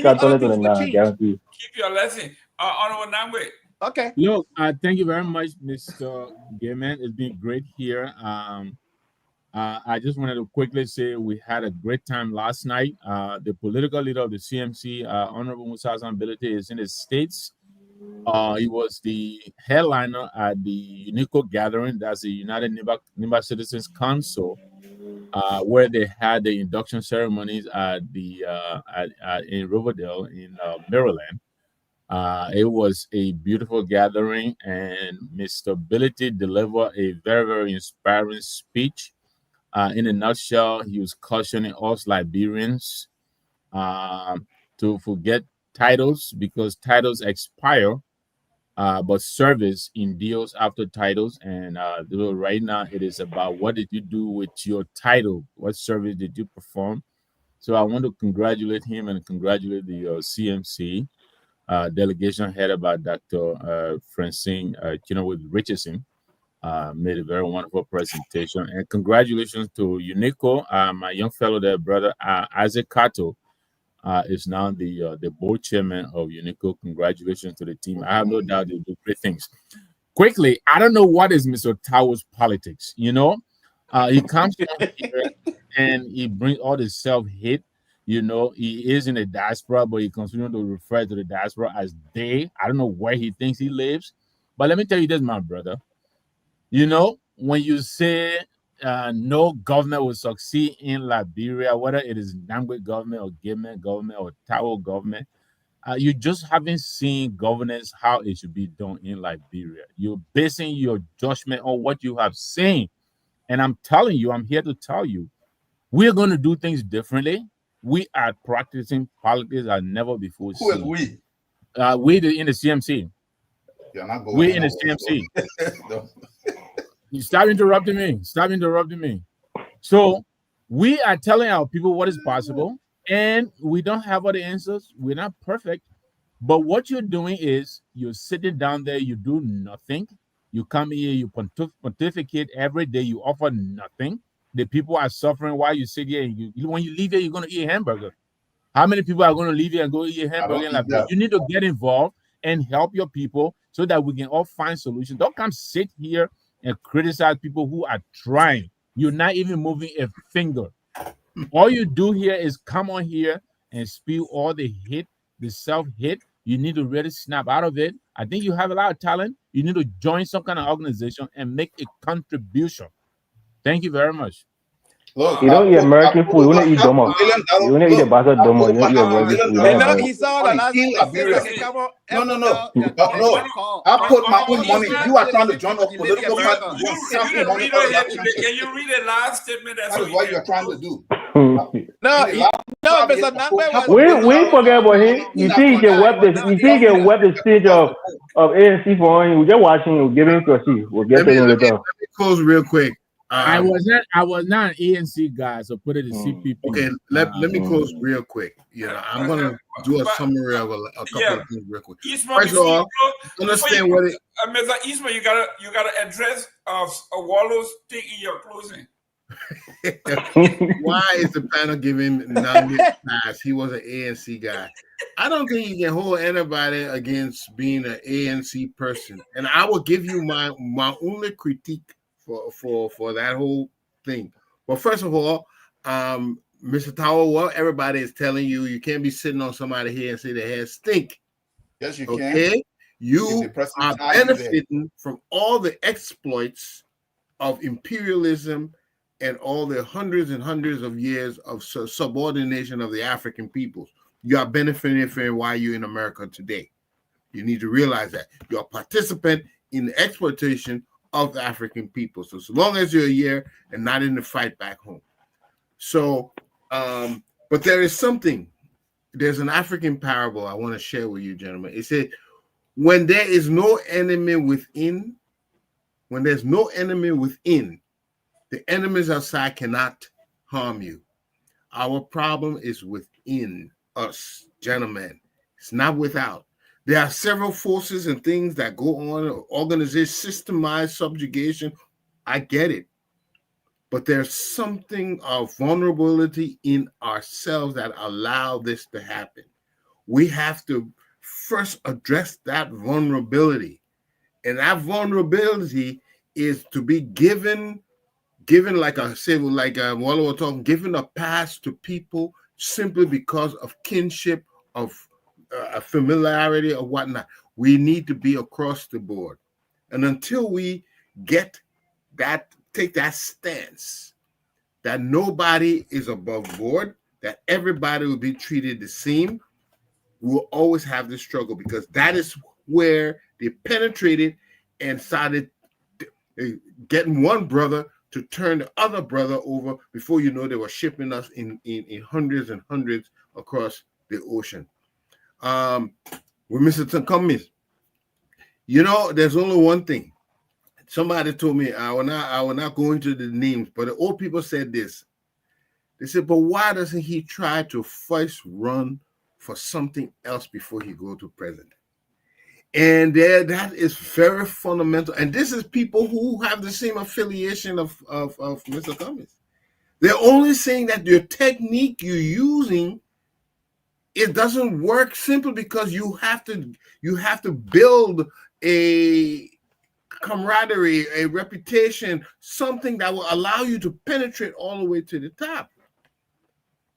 Guarantee. Keep your lesson. Honorable Nangwe. Okay. Look, thank you very much, Mr. Gayman. It's been great here. I just wanted to quickly say we had a great time last night. The political leader of the CMC, Honorable Musa Zambelete, is in the States. He was the headliner at the UNICO gathering, that's the United Nimba Citizens Council, where they had the induction ceremonies at in Riverdale in Maryland. It was a beautiful gathering, and Mr. Ability delivered a very, very inspiring speech. In a nutshell, he was cautioning us Liberians to forget titles because titles expire. but service in deals after titles. And right now, it is about what did you do with your title? What service did you perform? So I want to congratulate him and congratulate the CMC delegation headed by Dr. Francine with Richardson. Made a very wonderful presentation. And congratulations to Unico, my young fellow there, brother Isaac Kato. Is now the board chairman of Unico. Congratulations to the team. I have no doubt they'll do great things. Quickly, I don't know what is Mr. Tao's politics. He comes on here and he brings all the self-hate. He is in the diaspora, but he continues to refer to the diaspora as they. I don't know where he thinks he lives. But let me tell you this, my brother. When you say no government will succeed in Liberia, whether it is Nangwe government or Gimel government or Tao government, you just haven't seen governance how it should be done in Liberia. You're basing your judgment on what you have seen. And I'm telling you, I'm here to tell you, we're going to do things differently. We are practicing politics as never before seen. Who is we? We in the CMC. You're not going we in the CMC. You stop interrupting me. Stop interrupting me. So we are telling our people what is possible, and we don't have all the answers. We're not perfect. But what you're doing is you're sitting down there, you do nothing. You come here, you pontificate every day, you offer nothing. The people are suffering while you sit here. And when you leave here, you're going to eat a hamburger. How many people are going to leave here and go eat a hamburger? You need to get involved and help your people so that we can all find solutions. Don't come sit here and criticize people who are trying. You're not even moving a finger. All you do here is come on here and spew all the hate, the self-hate. You need to really snap out of it. I think you have a lot of talent. You need to join some kind of organization and make a contribution. Thank you very much. Look, you don't eat American food. You don't eat domo. You don't eat the basa domo. You don't eat American food. He saw the last No. I put my own money. You are trying to join a political party. Can you read the last statement? That is what you are trying to do. No, Mr. Nangwe we forget about him. You see, he can web the stage of ANC for him. We're just watching you, giving to us. We'll get to let me close real quick. I was not an ANC guy, so put it in CPP. Okay, let me close real quick. I'm gonna do a summary of a couple of things real quick. First of all, understand what it. Mr. Eastman, you gotta address Wallo's thing in your closing. Why is the panel giving Nangwe pass? He was an ANC guy. I don't think you can hold anybody against being an ANC person, and I will give you my only critique for that whole thing. Well, first of all, Mr. Tower, what everybody is telling you, you can't be sitting on somebody here and say their head stink. Yes, you can. Okay, you are benefiting from all the exploits of imperialism and all the hundreds and hundreds of years of subordination of the African peoples. You are benefiting from why you're in America today. You need to realize that you're a participant in the exploitation of the African people. So long as you're here and not in the fight back home. So, but there's an African parable I want to share with you, gentlemen. It said, when there is no enemy within, the enemies outside cannot harm you. Our problem is within us, gentlemen. It's not without. There are several forces and things that go on, organization, systemized subjugation. I get it. But there's something of vulnerability in ourselves that allow this to happen. We have to first address that vulnerability. And that vulnerability is to be given like I said, like Wallo was talking, given a pass to people simply because of kinship, of familiarity or whatnot. We need to be across the board. And until we get that, take that stance that nobody is above board, that everybody will be treated the same, we'll always have this struggle, because that is where they penetrated and started getting one brother to turn the other brother over. Before you know, they were shipping us in hundreds and hundreds across the ocean. With Mr. Takamis, You know, there's only one thing. Somebody told me, I will not go into the names, but the old people said this. They said, but why doesn't he try to first run for something else before he go to president? And that is very fundamental. And this is people who have the same affiliation of Mr. Cummings. They're only saying that your technique you're using, it doesn't work simply because you have to build a camaraderie, a reputation, something that will allow you to penetrate all the way to the top.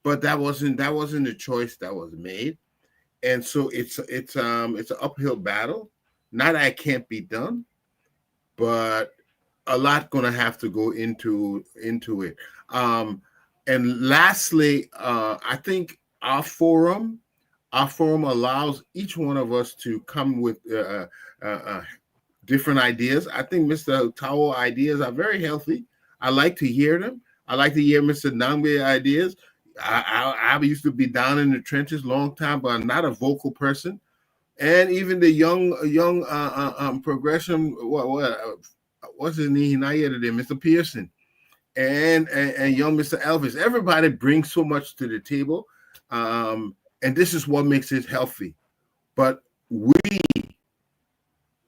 But that wasn't the choice that was made. And so it's an uphill battle. Not that it can't be done, but a lot gonna have to go into it. And lastly, I think our forum allows each one of us to come with different ideas. I think Mr. Tawo's ideas are very healthy. I like to hear them. I like to hear Mr. Nangbe's ideas. I used to be down in the trenches long time, but I'm not a vocal person. And even the young progression, what's his name? Not yet today, Mr. Pearson, and young Mr. Elvis. Everybody brings so much to the table, and this is what makes it healthy. But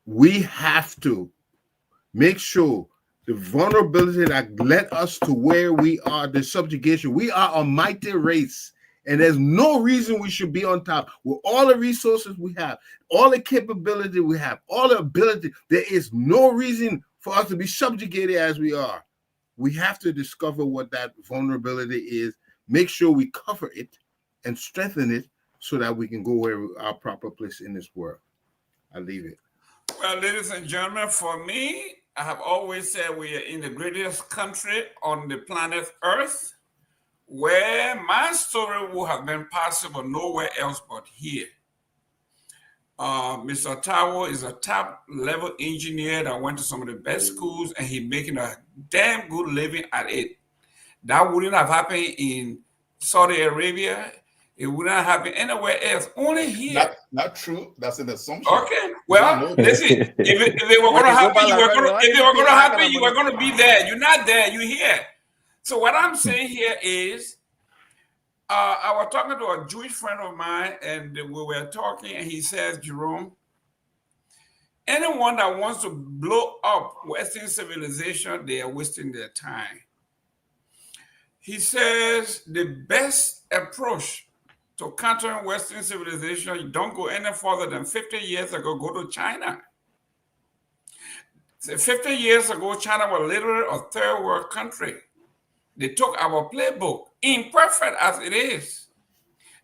we have to make sure the vulnerability that led us to where we are, the subjugation. We are a mighty race, and there's no reason we should be on top. With all the resources we have, all the capability we have, all the ability, there is no reason for us to be subjugated as we are. We have to discover what that vulnerability is, make sure we cover it and strengthen it so that we can go where our proper place in this world. I leave it. Well, ladies and gentlemen, for me, I have always said we are in the greatest country on the planet Earth, where my story would have been possible nowhere else but here. Mr. Tawo is a top-level engineer that went to some of the best schools, and he's making a damn good living at it. That wouldn't have happened in Saudi Arabia. It would not happen anywhere else. Only here. Not true. That's an assumption. Okay. Well, listen. If it were going to happen, you were going to be there. You're not there. You're here. So what I'm saying here is, I was talking to a Jewish friend of mine, and we were talking, and he says, Jerome, anyone that wants to blow up Western civilization, they are wasting their time. He says the best approach to countering Western civilization, you don't go any further than 50 years ago, go to China. 50 years ago, China was literally a third world country. They took our playbook, imperfect as it is.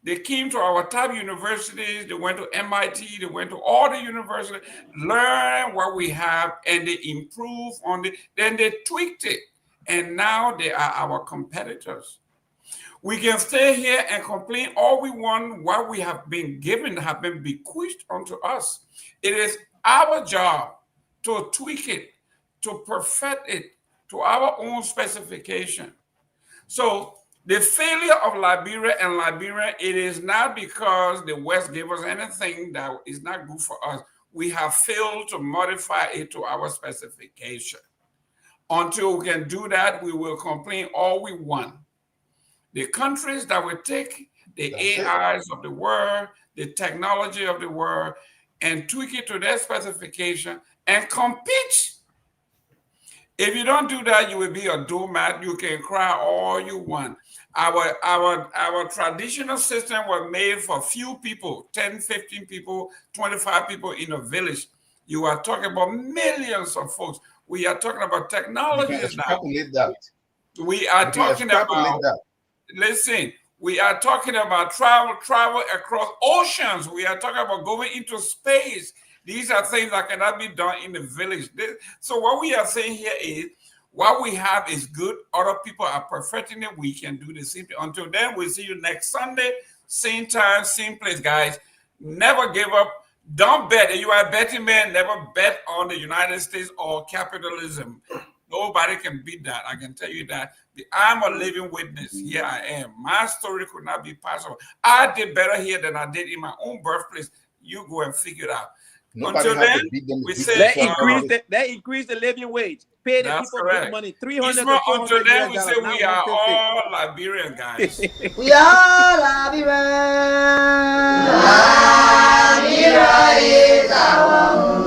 They came to our top universities, they went to MIT, they went to all the universities, learn what we have, and they improved on it. Then they tweaked it, and now they are our competitors. We can stay here and complain all we want. What we have been given have been bequeathed unto us. It is our job to tweak it, to perfect it to our own specification. So the failure of Liberia, it is not because the West gave us anything that is not good for us. We have failed to modify it to our specification. Until we can do that, we will complain all we want. The countries that will take the AIs of the world, the technology of the world, and tweak it to their specification and compete. If you don't do that, you will be a doormat. You can cry all you want. Our traditional system was made for few people, 10, 15 people, 25 people in a village. You are talking about millions of folks. We are talking about technologies now. We are talking about listen, we are talking about travel across oceans. We are talking about going into space. These are things that cannot be done in the village. So what we are saying here is, what we have is good. Other people are perfecting it. We can do the same thing. Until then, we'll see you next Sunday. Same time, same place, guys. Never give up. Don't bet. If you are a betting man, never bet on the United States or capitalism. Nobody can beat that. I can tell you that. I'm a living witness. Here I am. My story could not be possible. I did better here than I did in my own birthplace. You go and figure it out. Nobody Until has then, to beat them. we beat say, them That increase the living wage. Pay the that's people correct. good money, 300 Isma, to 400 until then, we US say dollars, we not are 150. all Liberian guys. We are Liberia. Liberia is our home.